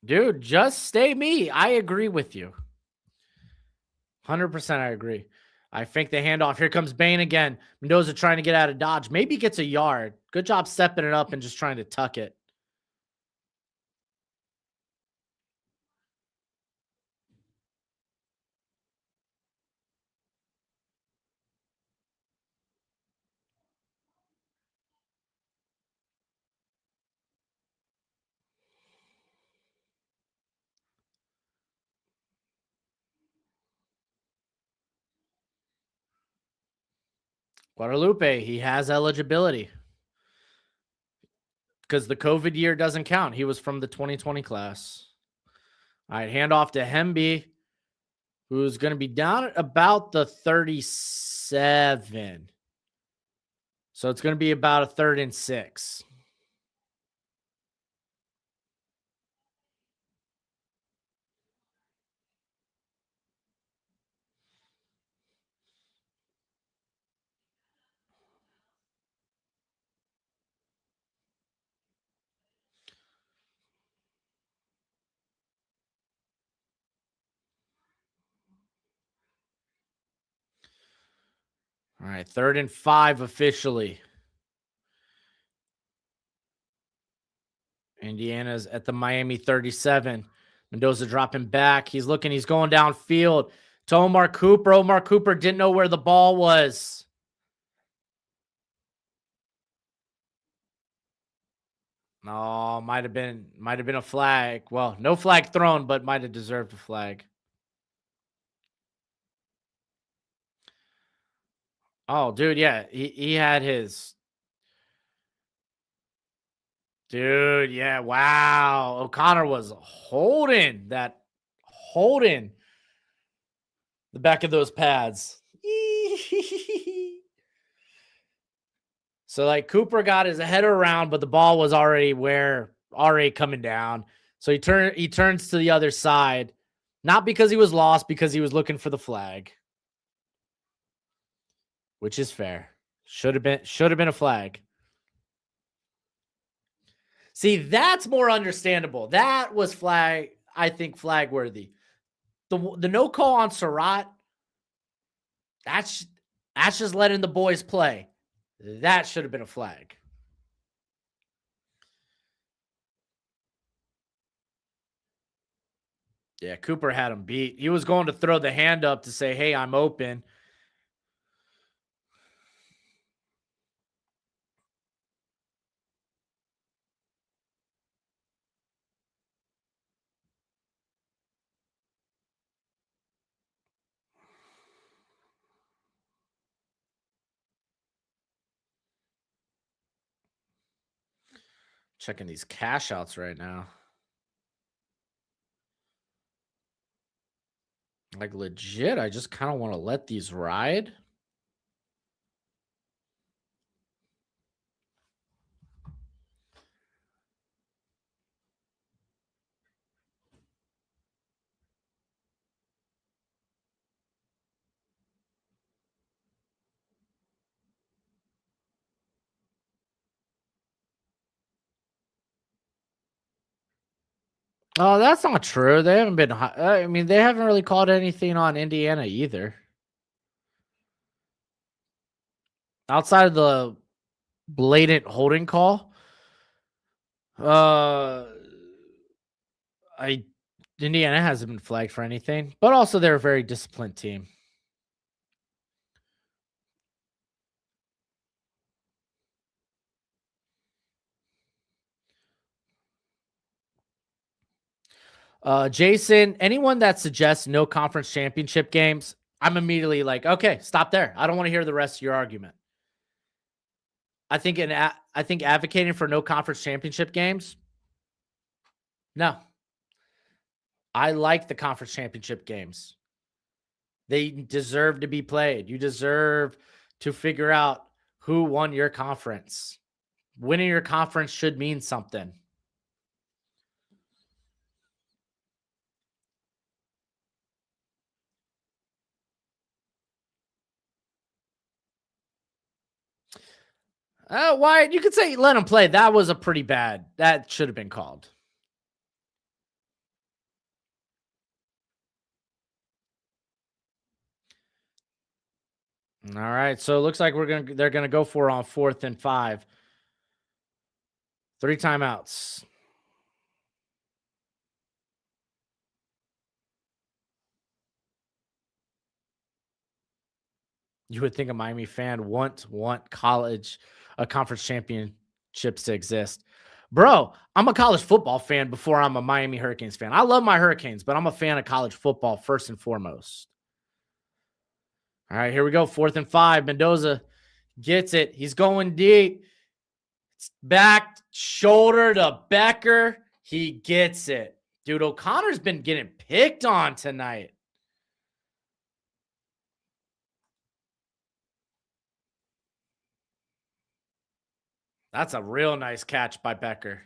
Dude, just stay me. I agree with you. 100% I agree. I think the handoff. Here comes Bane again. Mendoza trying to get out of dodge. Maybe gets a yard. Good job stepping it up and just trying to tuck it. Guadalupe, he has eligibility because the COVID year doesn't count. He was from the 2020 class. All right, handoff to Hemby, who's going to be down at about the 37. So it's going to be about a 3rd and 6. All right, 3rd and 5 officially. Indiana's at the Miami 37. Mendoza dropping back. He's looking. He's going downfield to Omar Cooper. Omar Cooper didn't know where the ball was. Oh, might have been a flag. Well, no flag thrown, but might have deserved a flag. Oh, dude, yeah. He had his dude, yeah. Wow. O'Connor was holding the back of those pads. So like Cooper got his head around, but the ball was already coming down. So he turns to the other side, not because he was lost, because he was looking for the flag, which is fair. Should have been a flag. See, that's more understandable. That was flag, I think, flag worthy. The no call on Surratt, that's just letting the boys play. That should have been a flag. Yeah, Cooper had him beat. He was going to throw the hand up to say, "Hey, I'm open." Checking these cash outs right now. Like legit, I just kind of want to let these ride. Oh, that's not true. They haven't been. I mean, they haven't really called anything on Indiana either. Outside of the blatant holding call, I Indiana hasn't been flagged for anything, but also they're a very disciplined team. Jason, anyone that suggests no conference championship games, I'm immediately like, okay, stop there. I don't want to hear the rest of your argument. I think advocating for no conference championship games, no. I like the conference championship games. They deserve to be played. You deserve to figure out who won your conference. Winning your conference should mean something. Why? You could say let them play. That was a pretty bad. That should have been called. All right. So it looks like they're gonna go for it on 4th and 5. 3 timeouts. You would think a Miami fan want a conference championships to exist. Bro, I'm a college football fan before I'm a Miami Hurricanes fan. I love my Hurricanes, but I'm a fan of college football first and foremost. All right, here we go. 4th and 5. Mendoza gets it. He's going deep. It's back, shoulder to Becker. He gets it. Dude, O'Connor's been getting picked on tonight. That's a real nice catch by Becker.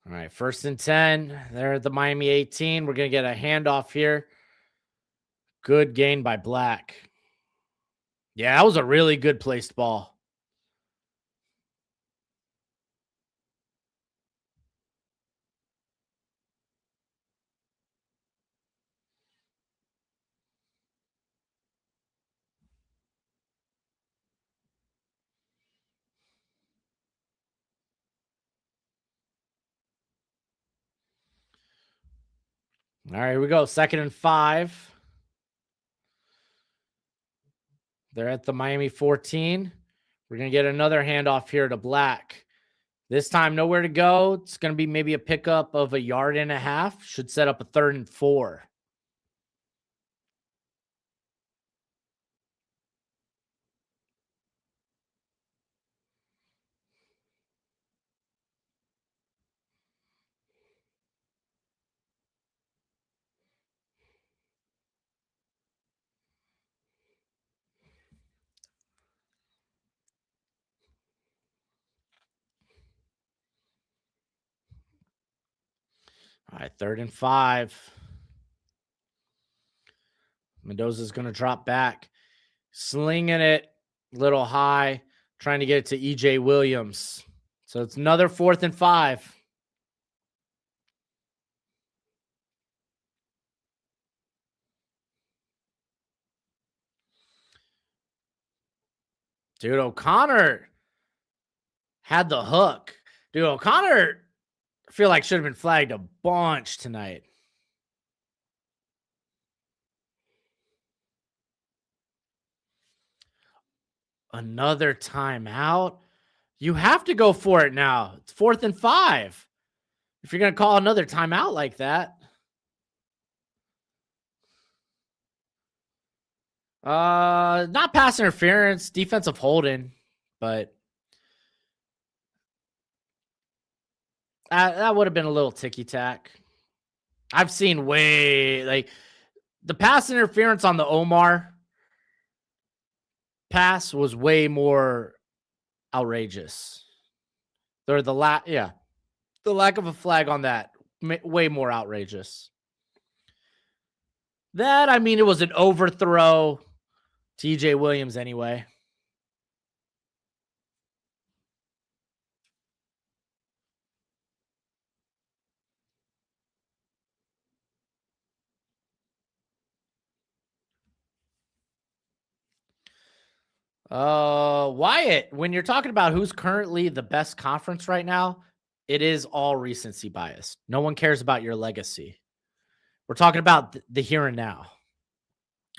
All right, 1st and 10. They're at the Miami 18. We're going to get a handoff here. Good gain by Black. Yeah, that was a really good placed ball. All right, here we go. 2nd and 5. They're at the Miami 14. We're going to get another handoff here to Black. This time, nowhere to go. It's going to be maybe a pickup of 1.5 yards. Should set up a 3rd and 4. All right, 3rd and 5. Mendoza's going to drop back, slinging it a little high, trying to get it to EJ Williams. So it's another 4th and 5. Dude, O'Connor had the hook. Dude, O'Connor, I feel like should have been flagged a bunch tonight. Another timeout. You have to go for it now. It's 4th and 5. If you're going to call another timeout like that. Not pass interference, defensive holding, but that would have been a little ticky-tack. I've seen way, the pass interference on the Omar pass was way more outrageous. The lack of a flag on that, way more outrageous. That, I mean, it was an overthrow to EJ Williams anyway. Wyatt, when you're talking about who's currently the best conference right now, it is all recency bias. No one cares about your legacy. We're talking about the here and now.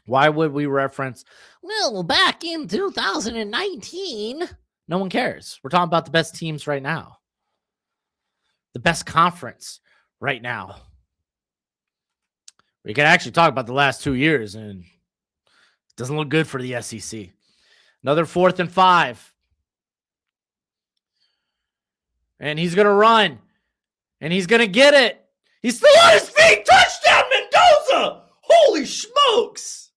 Why would we reference, well, back in 2019? No one cares. We're talking about the best teams right now. The best conference right now. We can actually talk about the last 2 years, and it doesn't look good for the SEC. Another 4th and 5. And he's going to run. And he's going to get it. He's still on his feet. Touchdown, Mendoza. Holy smokes.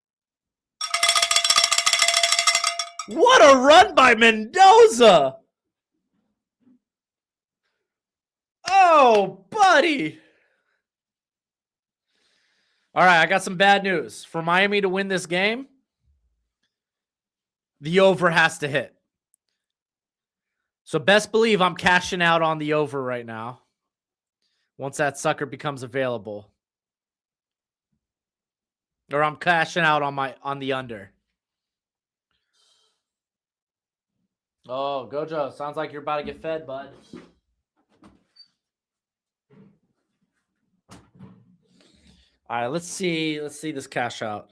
What a run by Mendoza. Oh, buddy. All right, I got some bad news. For Miami to win this game, The over has to hit. So best believe I'm cashing out on the over right now. Once that sucker becomes available. Or I'm cashing out on the under. Oh, Gojo, sounds like you're about to get fed, bud. All right, let's see this cash out.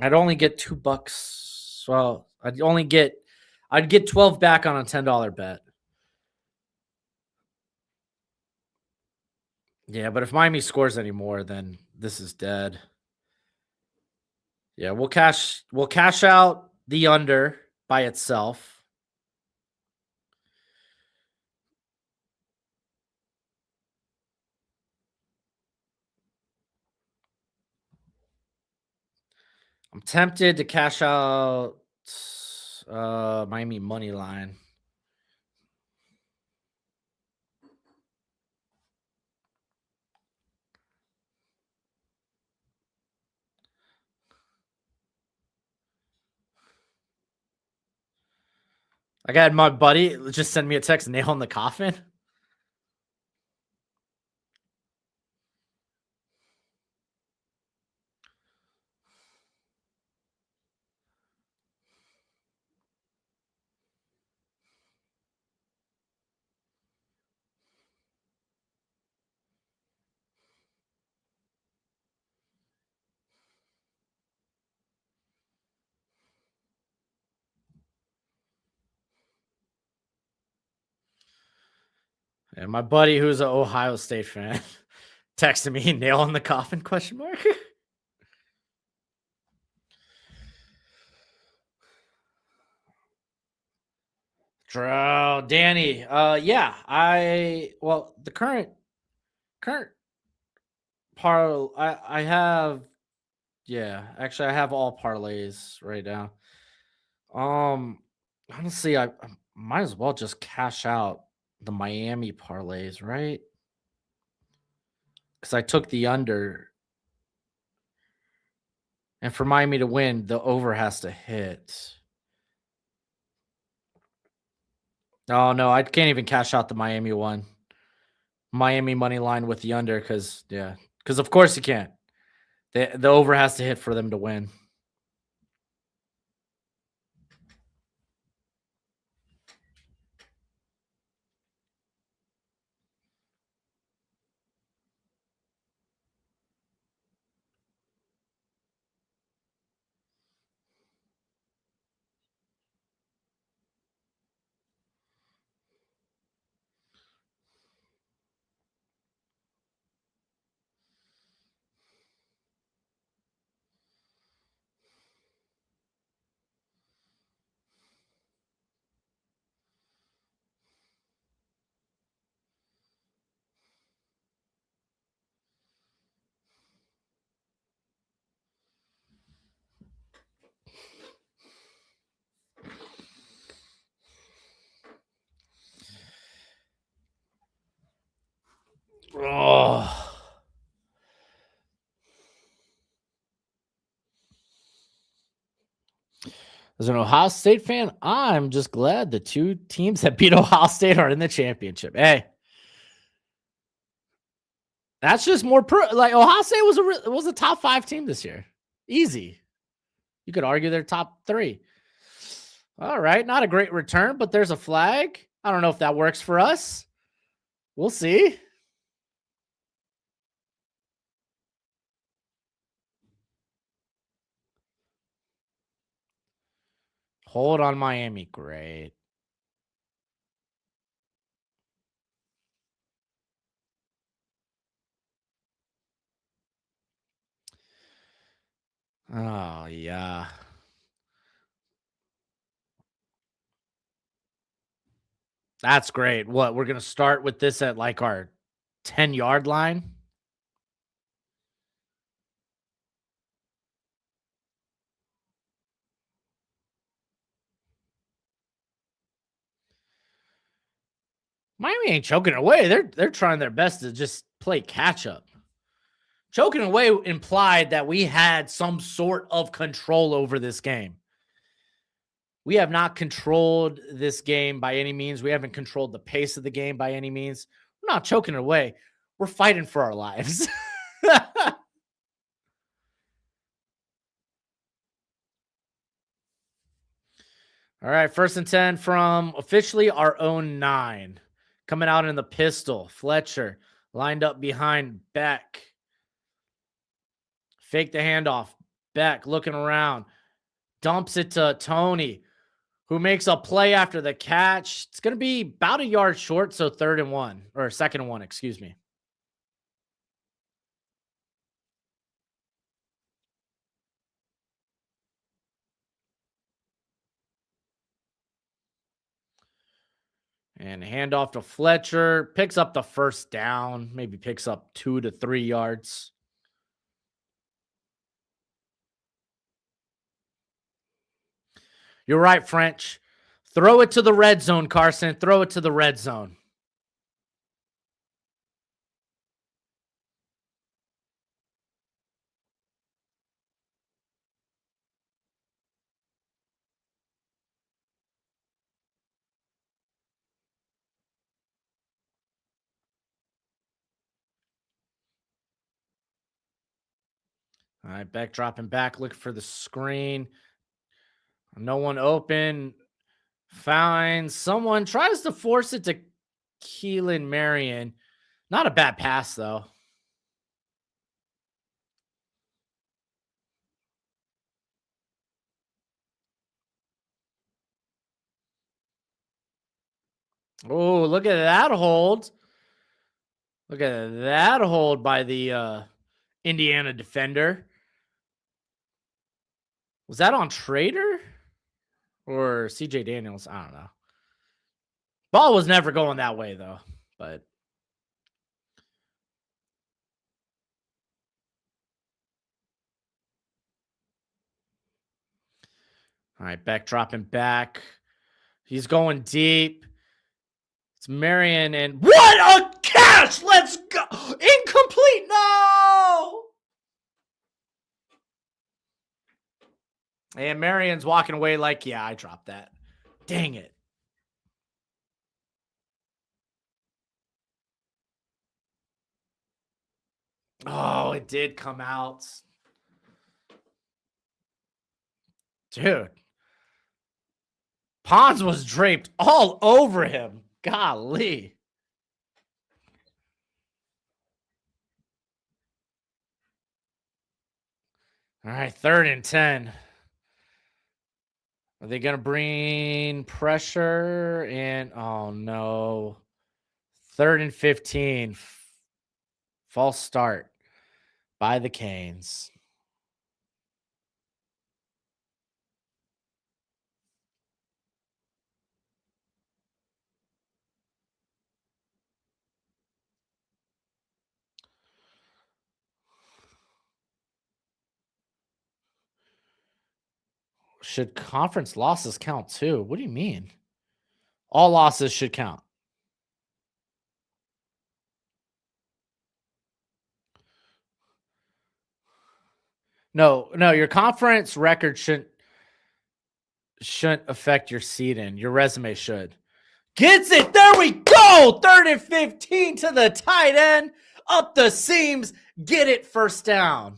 I'd only get $2. Well, I'd get 12 back on a $10 bet. Yeah, but if Miami scores any more, then this is dead. Yeah, we'll cash out the under by itself. I'm tempted to cash out Miami money line. I got my buddy just send me a text, nail in the coffin. And my buddy, who's an Ohio State fan, texted me, nail in the coffin, question mark. Danny. Yeah, the current I have, yeah, actually I have all parlays right now. Honestly, I might as well just cash out the Miami parlays, right? Because I took the under, and for Miami to win, the over has to hit. Oh no, I can't even cash out the Miami one. Miami money line with the under, because of course you can't. The over has to hit for them to win. Oh. As an Ohio State fan, I'm just glad the two teams that beat Ohio State are in the championship. Hey, that's just more like Ohio State was a top 5 team this year. Easy. You could argue they're top 3. All right, not a great return, but there's a flag. I don't know if that works for us. We'll see. Hold on, Miami. Great. Oh, yeah. That's great. What? We're going to start with this at like our 10-yard line? Miami ain't choking away. They're trying their best to just play catch up. Choking away implied that we had some sort of control over this game. We have not controlled this game by any means. We haven't controlled the pace of the game by any means. We're not choking it away. We're fighting for our lives. All right, 1st and 10 from officially our own 9. Coming out in the pistol. Fletcher lined up behind Beck. Fake the handoff. Beck looking around. Dumps it to Tony, who makes a play after the catch. It's going to be about a yard short, so 3rd and 1, or 2nd and 1, excuse me. And handoff to Fletcher. Picks up the 1st down. Maybe picks up 2 to 3 yards. You're right, French. Throw it to the red zone, Carson. Throw it to the red zone. All right, Beck dropping back, looking for the screen. No one open. Finds someone, tries to force it to Keelan Marion. Not a bad pass, though. Oh, look at that hold. Look at that hold by the Indiana defender. Was that on Trader or CJ Daniels? I don't know. Ball was never going that way, though. But all right, Beck dropping back. He's going deep. It's Marion, and what a catch! Let's go! Incomplete! No! And Marion's walking away like, yeah, I dropped that. Dang it. Oh, it did come out. Dude. Pons was draped all over him. Golly. All right, 3rd and 10. Are they going to bring pressure in? Oh, no. 3rd and 15. False start by the Canes. Should conference losses count too? What do you mean? All losses should count. No, your conference record shouldn't affect your seeding. Your resume should. Gets it. There we go. 3rd and 15 to the tight end. Up the seams. Get it, 1st down.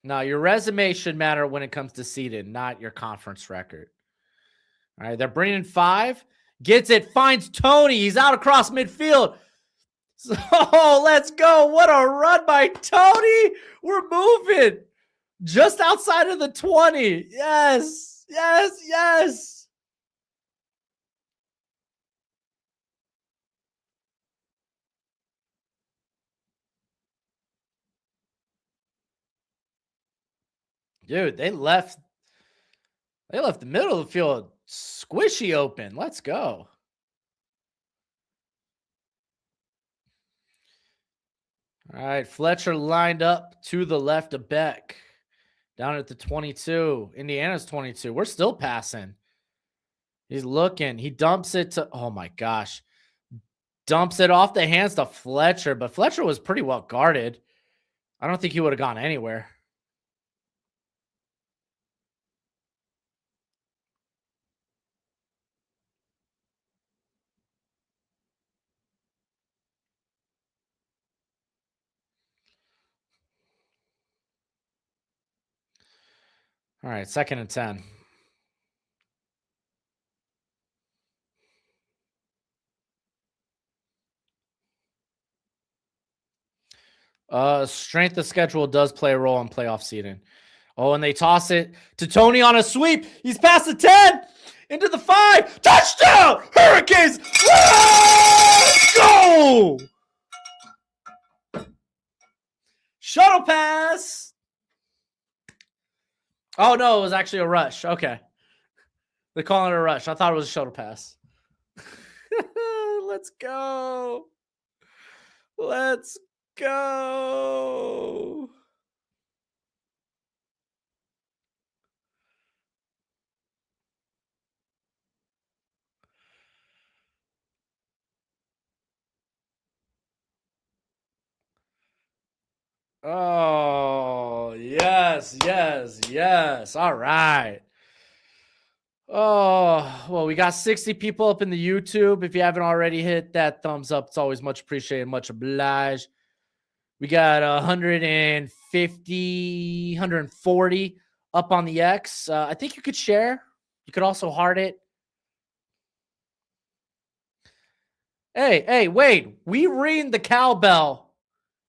No, your resume should matter when it comes to seeding, not your conference record. All right, they're bringing 5. Gets it. Finds Tony. He's out across midfield. So let's go. What a run by Tony. We're moving. Just outside of the 20. Yes. Yes. Yes. Dude, they left the middle of the field squishy open. Let's go. All right, Fletcher lined up to the left of Beck. Down at the 22. Indiana's 22. We're still passing. He's looking. He dumps it to, oh my gosh. Dumps it off the hands to Fletcher, but Fletcher was pretty well guarded. I don't think he would have gone anywhere. All right, 2nd and 10. Strength of schedule does play a role in playoff seeding. Oh, and they toss it to Tony on a sweep. He's past the 10, into the 5. Touchdown! Hurricanes! Let's go! Shuttle pass. Oh, no, it was actually a rush. Okay. They're calling it a rush. I thought it was a shuttle pass. Let's go. Let's go. Oh, yes, yes, yes. All right. Oh, well, we got 60 people up in the YouTube. If you haven't already hit that thumbs up, it's always much appreciated, much obliged. We got 150, 140 up on the X. I think you could share. You could also heart it. Hey, Wade, we ring the cowbell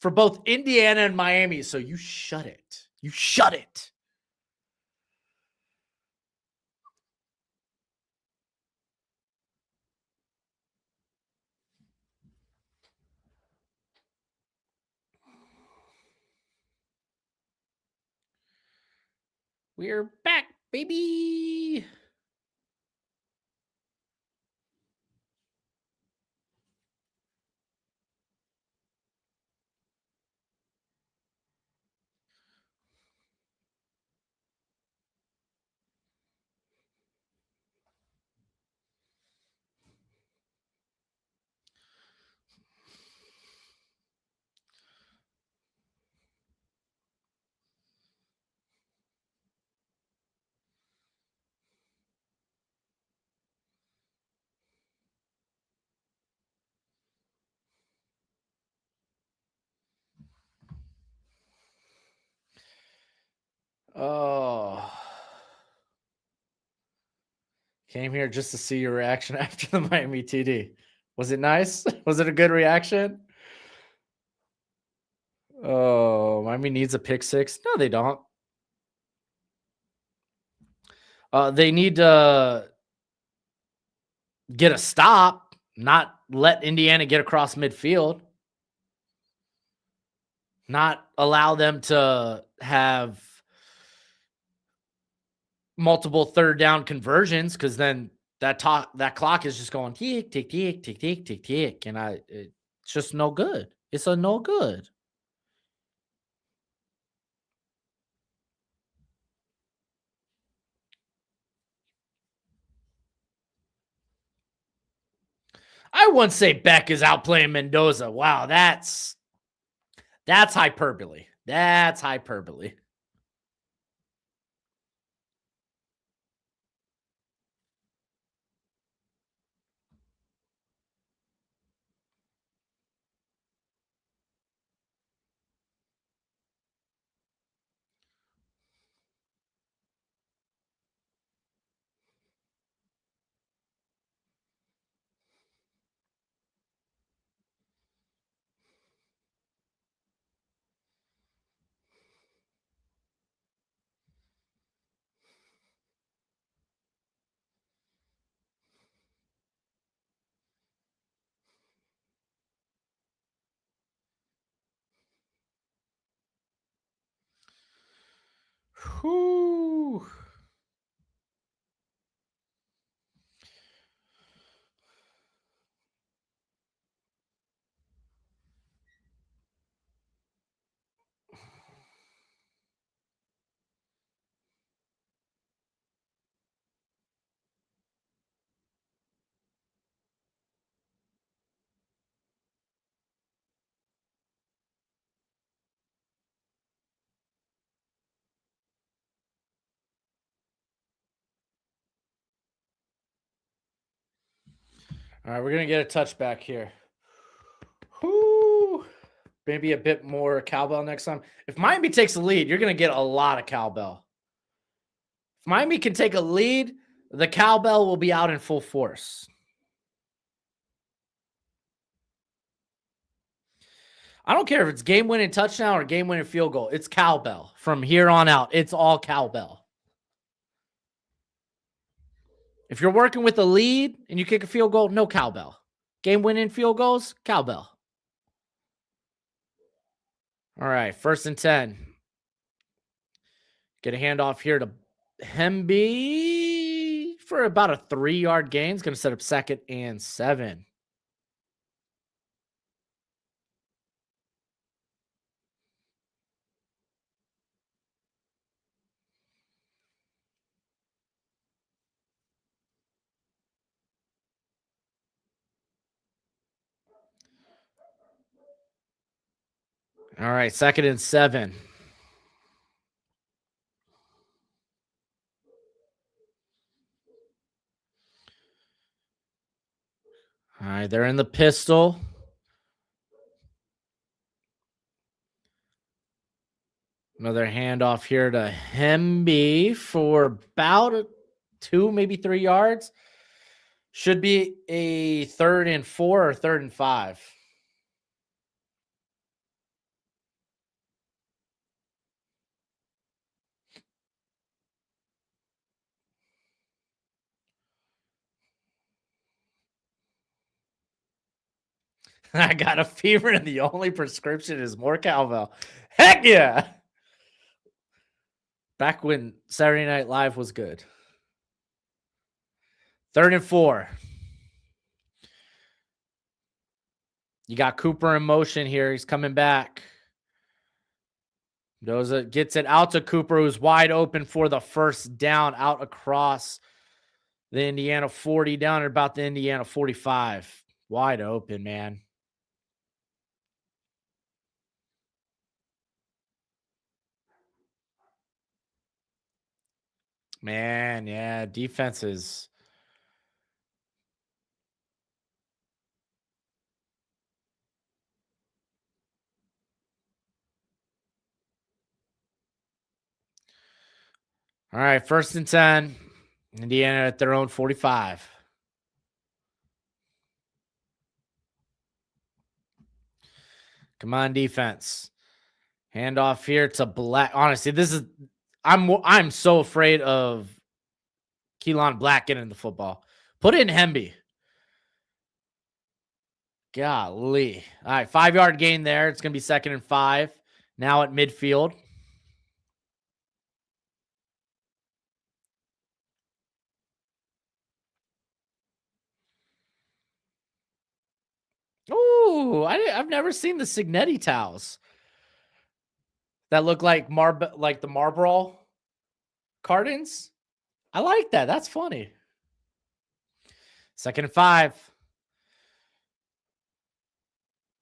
for both Indiana and Miami, so you shut it. You shut it. We're back, baby. Oh. Came here just to see your reaction after the Miami TD. Was it nice? Was it a good reaction? Oh, Miami needs a pick six. No, they don't. They need to get a stop, not let Indiana get across midfield, not allow them to have multiple third down conversions, because then that clock is just going tick, tick, tick, tick, tick, tick, tick, and it's just no good. It's a no good. I wouldn't say Beck is outplaying Mendoza. Wow, that's hyperbole. That's hyperbole. Whew. All right, we're going to get a touchback here. Whoo. Maybe a bit more cowbell next time. If Miami takes the lead, you're going to get a lot of cowbell. If Miami can take a lead, the cowbell will be out in full force. I don't care if it's game-winning touchdown or game-winning field goal. It's cowbell. From here on out, it's all cowbell. If you're working with a lead and you kick a field goal, no cowbell. Game-winning field goals, cowbell. All right, 1st and 10. Get a handoff here to Hemby for about a 3-yard gain. It's going to set up 2nd and 7. All right, 2nd and 7. All right, they're in the pistol. Another handoff here to Hemby for about 2, maybe 3 yards. Should be a 3rd and 4 or 3rd and 5. I got a fever and the only prescription is more cowbell. Heck yeah. Back when Saturday Night Live was good. 3rd and 4. You got Cooper in motion here. He's coming back. Doza gets it out to Cooper, who's wide open for the 1st down out across the Indiana 40, down at about the Indiana 45. Wide open, man. Man, yeah, defenses. All right, 1st and 10. Indiana at their own 45. Come on, defense. Handoff here to Black. Honestly, this is I'm so afraid of Keelan Black getting the football. Put in Hemby. Golly. All right, 5-yard gain there. It's going to be 2nd and 5. Now at midfield. Ooh, I've never seen the Signetti towels that look like the Marlboro cartons. I like that. That's funny. 2nd and 5.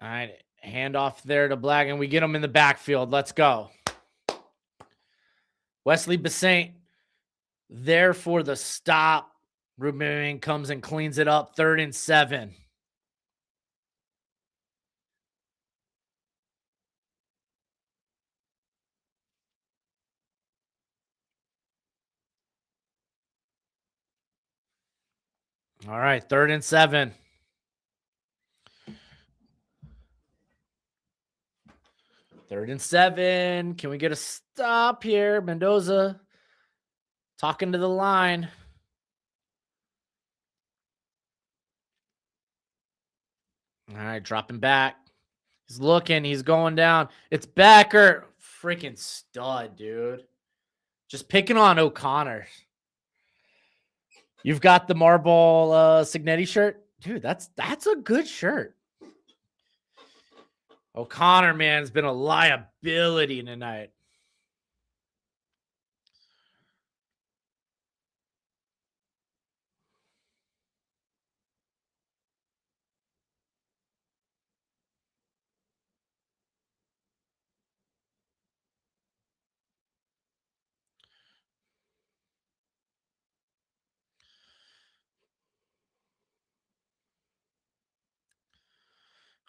All right, handoff there to Black, and we get him in the backfield. Let's go. Wesley Basaint there for the stop. Ruben comes and cleans it up. 3rd and 7. All right, 3rd and 7. Third and 7. Can we get a stop here? Mendoza talking to the line. All right, dropping back. He's looking. He's going down. It's Becker. Freaking stud, dude. Just picking on O'Connor. You've got the Marble Signetti shirt. Dude, that's a good shirt. O'Connor, man, has been a liability tonight.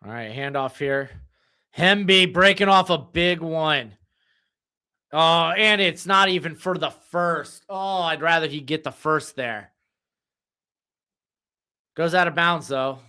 All right, handoff here. Hemby breaking off a big one. Oh, and it's not even for the first. Oh, I'd rather he get the first there. Goes out of bounds, though.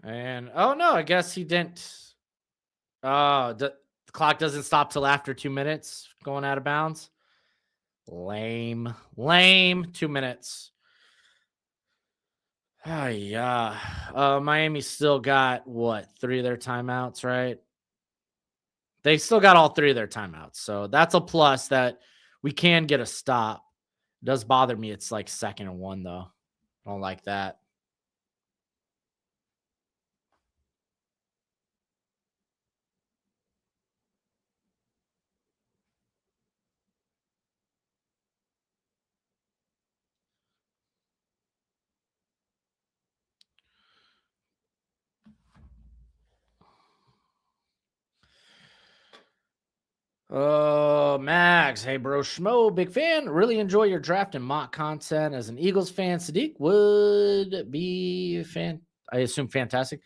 And, oh, no, I guess he didn't. Oh, the clock doesn't stop till after 2 minutes going out of bounds. Lame. Lame. 2 minutes. Oh, yeah. Miami still got, what, 3 of their timeouts, right? They still got all 3 of their timeouts. So that's a plus that we can get a stop. It does bother me. It's like 2nd and 1, though. I don't like that. Max. Hey, Broshmo, big fan. Really enjoy your draft and mock content. As an Eagles fan, Sadiq would be I assume fantastic.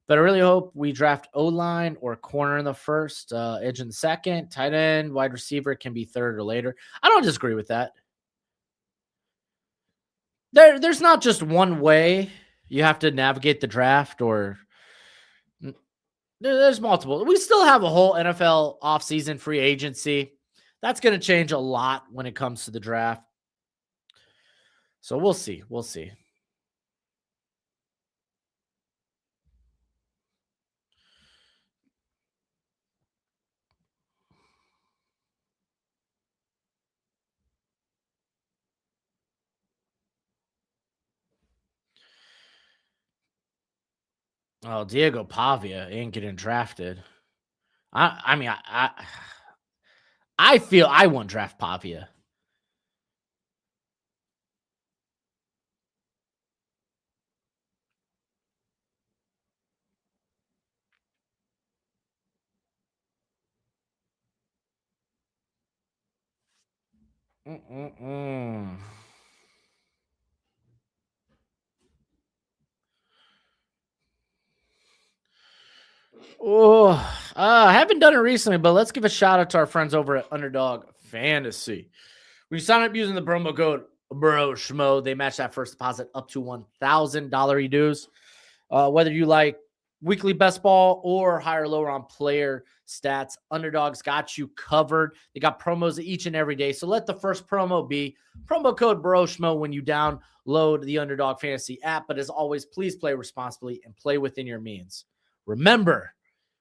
But I really hope we draft O-line or corner in the first, edge in the second, tight end, wide receiver can be third or later. I don't disagree with that. There's not just one way you have to navigate the draft, or there's multiple. We still have a whole NFL offseason free agency. That's going to change a lot when it comes to the draft. So we'll see. We'll see. Oh, Diego Pavia ain't getting drafted. I mean, I feel I won't draft Pavia. Mm-mm-mm. Oh, I haven't done it recently, but let's give a shout out to our friends over at Underdog Fantasy. When you sign up using the promo code Broshmo, they match that first deposit up to $1,000 dues. Whether you like weekly best ball or higher or lower on player stats, Underdog's got you covered. They got promos each and every day. So let the first promo be promo code Broshmo when you download the Underdog Fantasy app. But as always, please play responsibly and play within your means. Remember,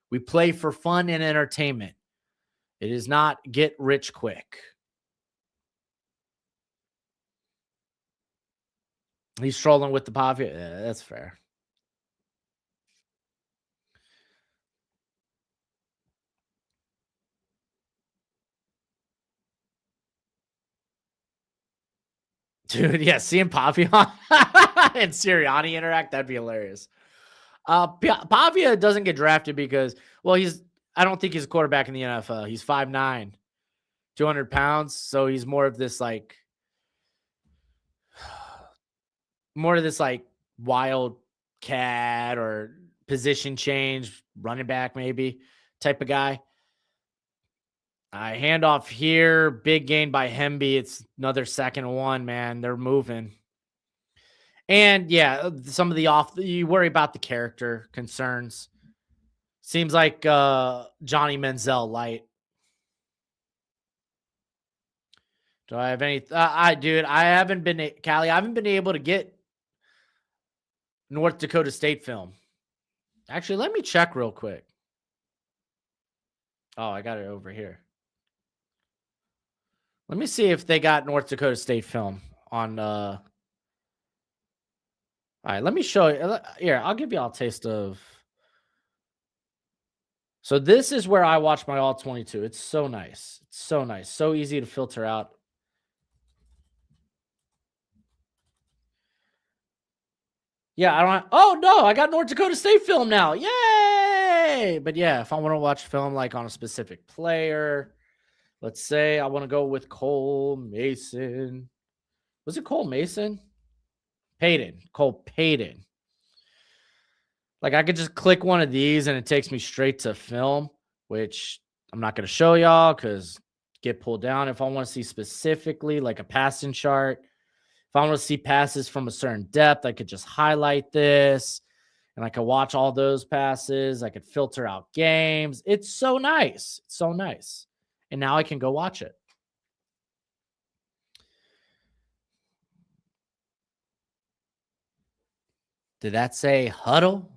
we play for fun and entertainment. It is not get rich quick. He's trolling with the Pavia. Yeah, that's fair. Dude, yeah, seeing Pavia and Sirianni interact, that'd be hilarious. Pavia doesn't get drafted because, well, I don't think he's a quarterback in the NFL. He's 5'9", 200 pounds. So he's more of this like wild cat or position change, running back maybe type of guy. Hand off here, big gain by Hemby. It's another 2nd and 1, man. They're moving. And yeah, some of you worry about the character concerns. Seems like Johnny Manziel light. Do I have any? Dude, I haven't been, Callie, I haven't been able to get North Dakota State film. Actually, let me check real quick. Oh, I got it over here. Let me see if they got North Dakota State film on. All right, let me show you. Here, I'll give you all a taste of. So this is where I watch my all 22. It's so nice. It's so nice. So easy to filter out. Yeah, I don't. Oh no, I got North Dakota State film now. Yay! But yeah, if I want to watch film like on a specific player, let's say I want to go with Cole Mason. Was it Cole Mason? Payton. Cole Payton. Like I could just click one of these and it takes me straight to film, which I'm not going to show y'all because get pulled down. If I want to see specifically like a passing chart, if I want to see passes from a certain depth, I could just highlight this and I could watch all those passes. I could filter out games. It's so nice. It's so nice. And now I can go watch it. Did that say huddle?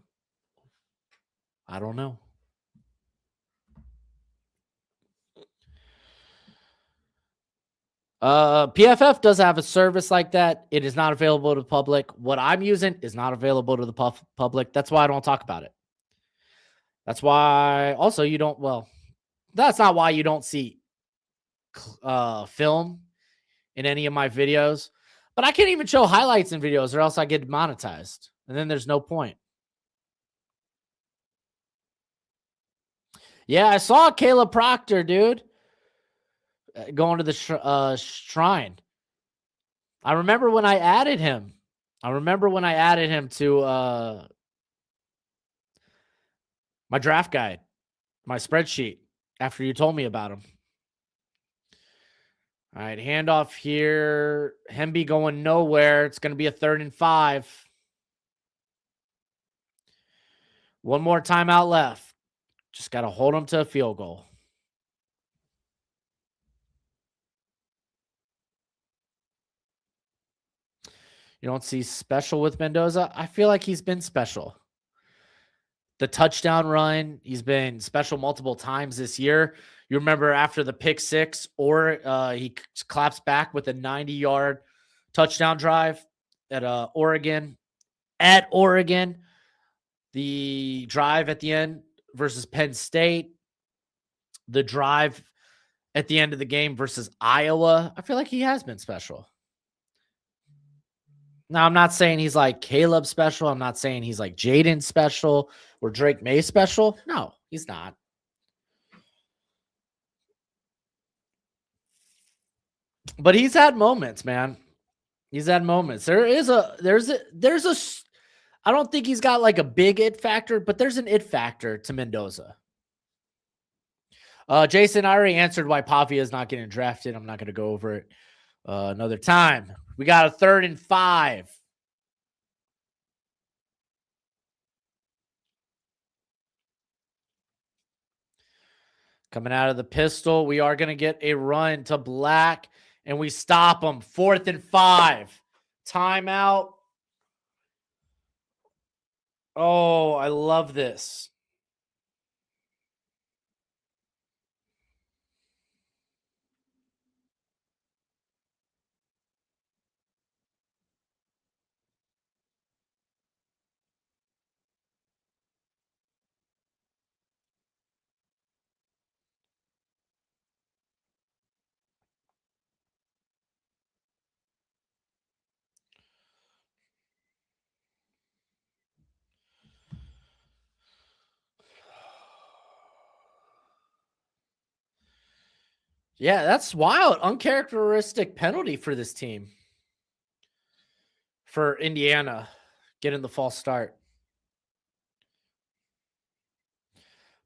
I don't know. PFF does have a service like that. It is not available to the public. What I'm using is not available to the public. That's why I don't talk about it. That's why also you don't, well, that's not why you don't see film in any of my videos. But I can't even show highlights in videos or else I get monetized. And then there's no point. Yeah, I saw Caleb Proctor, dude, going to the shrine. I remember when I added him. To my draft guide, my spreadsheet, after you told me about him. All right, handoff here. Hemby going nowhere. It's going to be a 3rd and 5. One more timeout left. Just got to hold him to a field goal. You don't see special with Mendoza? I feel like he's been special. The touchdown run, he's been special multiple times this year. You remember after the pick 6, or he claps back with a 90-yard touchdown drive at Oregon. At Oregon, the drive at the end versus Penn State, the drive at the end of the game versus Iowa. I feel like he has been special. Now, I'm not saying he's like Caleb special. I'm not saying he's like Jaden special or Drake May special. No, he's not. But he's had moments, man. He's had moments. There's a I don't think he's got like a big it factor, but there's an it factor to Mendoza. Jason, I already answered why Pavia is not getting drafted. I'm not going to go over it another time. We got a 3rd and 5. Coming out of the pistol, we are going to get a run to Black, and we stop him. 4th and 5. Timeout. Oh, I love this. Yeah, that's wild. Uncharacteristic penalty for this team. For Indiana, getting the false start.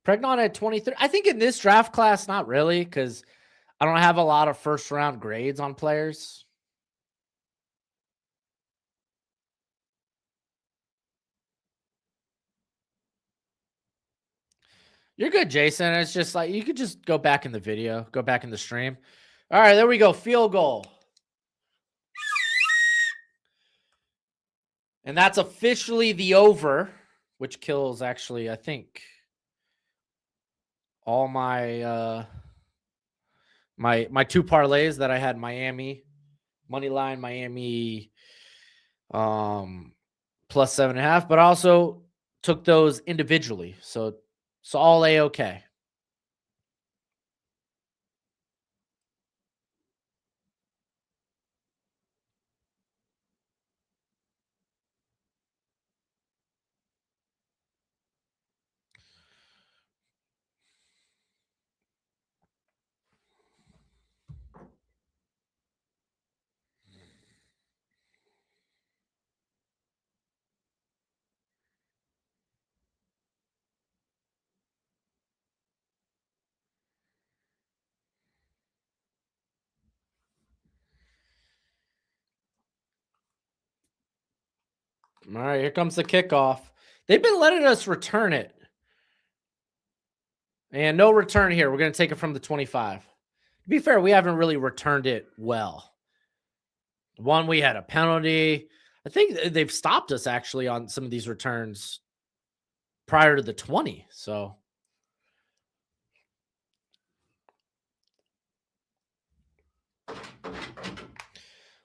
Pregnon at 23. I think in this draft class, not really, because I don't have a lot of first round grades on players. You're good, Jason. It's just like you could just go back in the video, go back in the stream. All right, there we go. Field goal. And that's officially the over, which kills actually, I think, all my my 2 parlays that I had. Miami money line, Miami plus 7.5, but also took those individually. So all A-okay. All right, here comes the kickoff. They've been letting us return it. And no return here. We're going to take it from the 25. To be fair, we haven't really returned it well. One, we had a penalty. I think they've stopped us actually on some of these returns prior to the 20. So,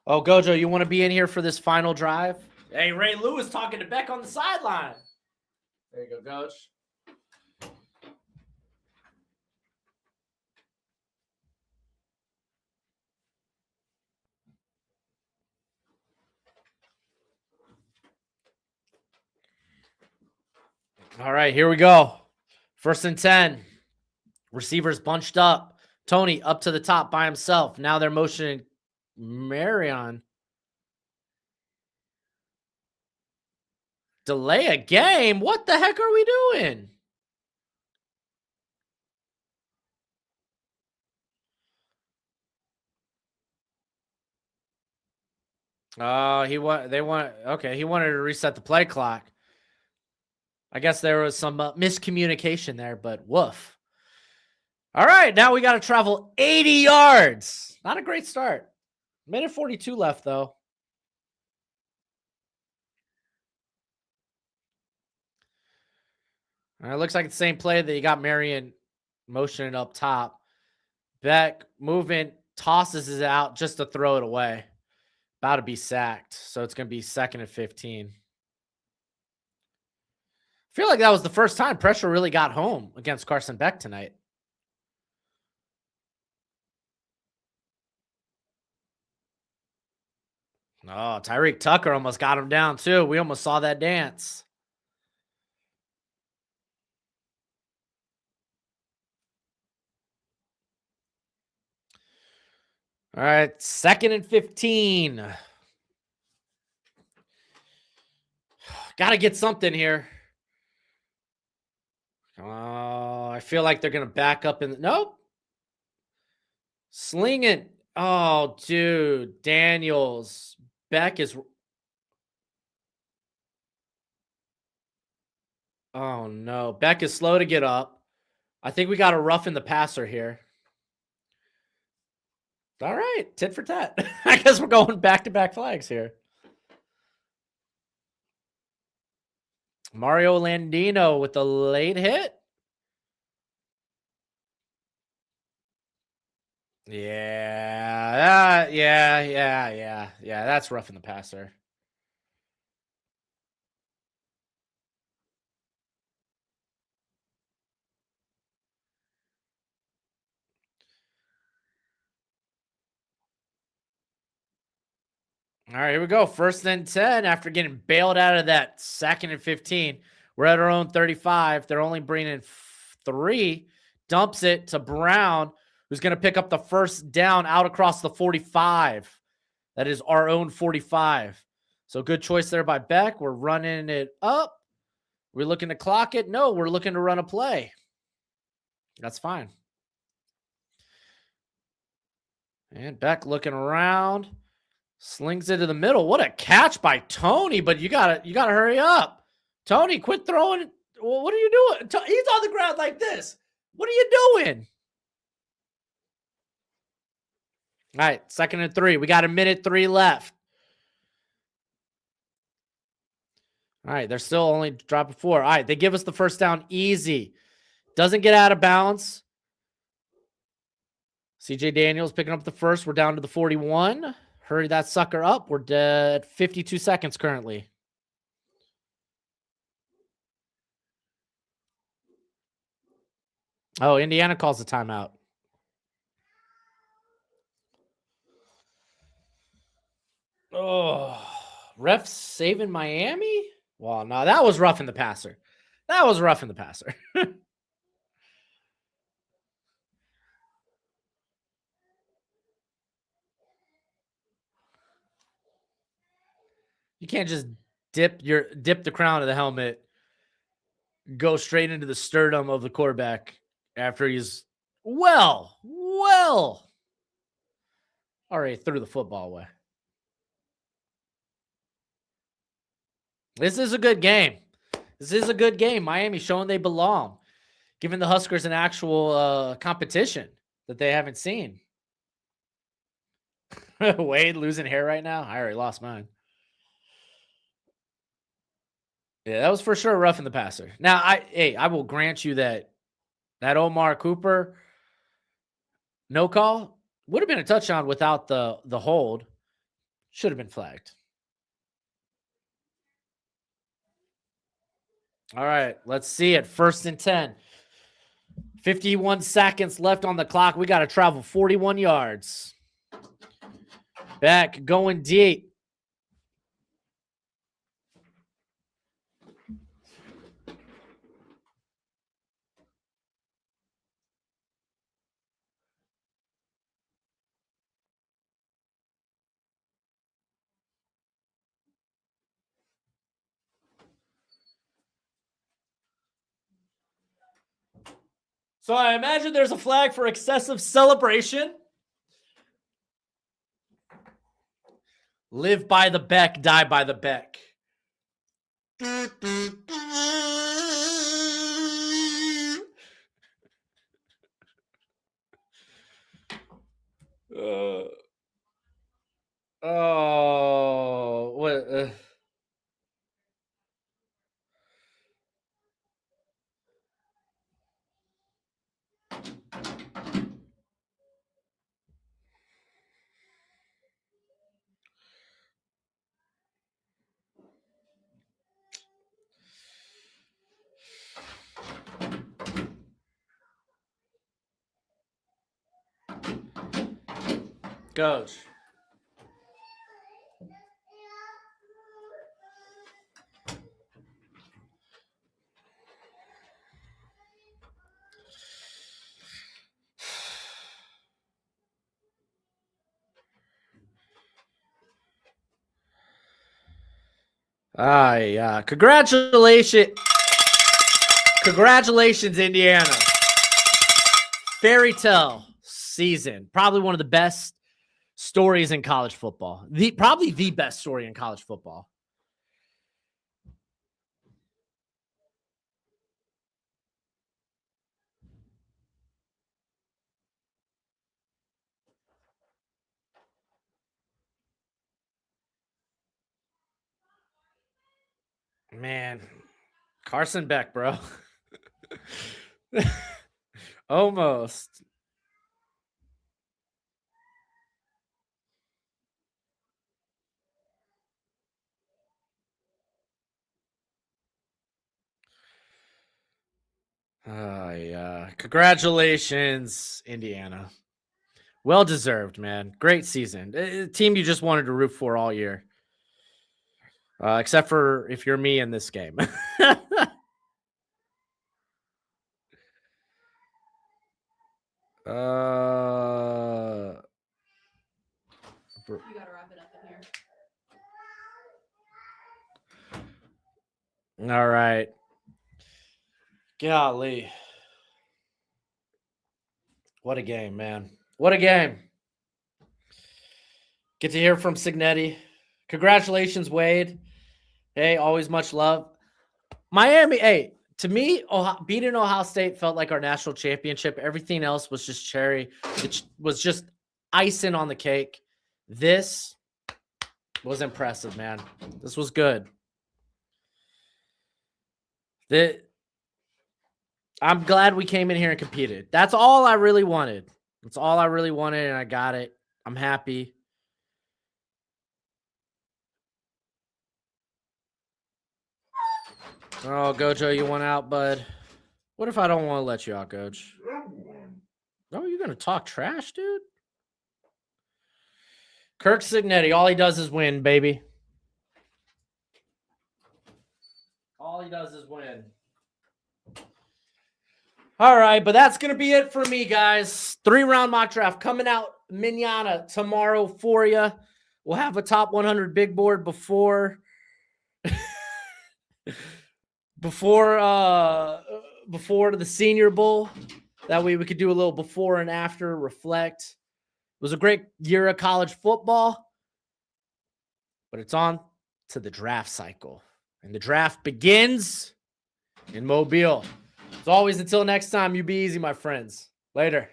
oh, Gojo, you want to be in here for this final drive? Hey, Ray Lewis talking to Beck on the sideline. There you go, Coach. All right, here we go. 1st and 10. Receivers bunched up. Tony up to the top by himself. Now they're motioning Marion. Delay a game? What the heck are we doing? Oh, he wanted to reset the play clock. I guess there was some miscommunication there, but woof. All right, now we got to travel 80 yards. Not a great start. Minute 42 left, though. All right, looks like the same play that you got Marion motioning up top. Beck moving, tosses it out just to throw it away. About to be sacked, so it's going to be 2nd and 15. I feel like that was the first time pressure really got home against Carson Beck tonight. Oh, Tyreek Tucker almost got him down, too. We almost saw that dance. All right, 2nd and 15. Got to get something here. Oh, I feel like they're going to back up in. Nope. Sling it. Oh, dude. Daniels. Beck is. Oh, no. Beck is slow to get up. I think we got to roughen the passer here. All right. Tit for tat. I guess we're going back-to-back flags here. Mario Landino with a late hit. Yeah. Yeah. That's roughing the passer. All right, here we go. 1st and 10 after getting bailed out of that 2nd and 15. We're at our own 35. They're only bringing 3. Dumps it to Brown, who's going to pick up the 1st down out across the 45. That is our own 45. So good choice there by Beck. We're running it up. We're looking to clock it. No, we're looking to run a play. That's fine. And Beck looking around. Slings it to the middle. What a catch by Tony, but you gotta hurry up. Tony, quit throwing. Well, what are you doing? He's on the ground like this. What are you doing? All right, 2nd and 3. We got a minute 3 left. All right, they're still only dropping 4. All right, they give us the 1st down easy. Doesn't get out of bounds. CJ Daniels picking up the 1st. We're down to the 41. Hurry that sucker up. We're dead. 52 seconds currently. Oh, Indiana calls the timeout. Oh, refs saving Miami? Well, no, that was roughing the passer. That was roughing the passer. You can't just dip the crown of the helmet, go straight into the sternum of the quarterback after he's already threw the football away. This is a good game. This is a good game. Miami showing they belong, giving the Huskers an actual competition that they haven't seen. Wade losing hair right now? I already lost mine. Yeah, that was for sure rough in the passer. Now, I will grant you that Omar Cooper no call would have been a touchdown without the hold. Should have been flagged. All right, let's see it. 1st and 10. 51 seconds left on the clock. We got to travel 41 yards. Back going deep. So I imagine there's a flag for excessive celebration. Live by the beck, die by the beck. What? Coach. Congratulations. Congratulations, Indiana. Fairy tale season. Probably one of the best stories in college football. Probably the best story in college football. Man, Carson Beck, bro. Almost. Yeah. Congratulations, Indiana. Well deserved, man. Great season. Team you just wanted to root for all year. Except for if you're me in this game. You gotta wrap it up in here. All right. Golly. What a game, man. What a game. Get to hear from Signetti. Congratulations, Wade. Hey, always much love. Miami, hey, to me, beating Ohio State felt like our national championship. Everything else was just cherry. It was just icing on the cake. This was impressive, man. This was good. I'm glad we came in here and competed. That's all I really wanted. That's all I really wanted, and I got it. I'm happy. Oh, Gojo, you want out, bud? What if I don't want to let you out, Coach? Oh, you're going to talk trash, dude? Kirk Signetti, all he does is win, baby. All he does is win. All right, but that's going to be it for me, guys. 3-round mock draft coming out manana tomorrow for you. We'll have a top 100 big board before the Senior Bowl. That way we could do a little before and after, reflect. It was a great year of college football, but it's on to the draft cycle. And the draft begins in Mobile. As always, until next time, you be easy, my friends. Later.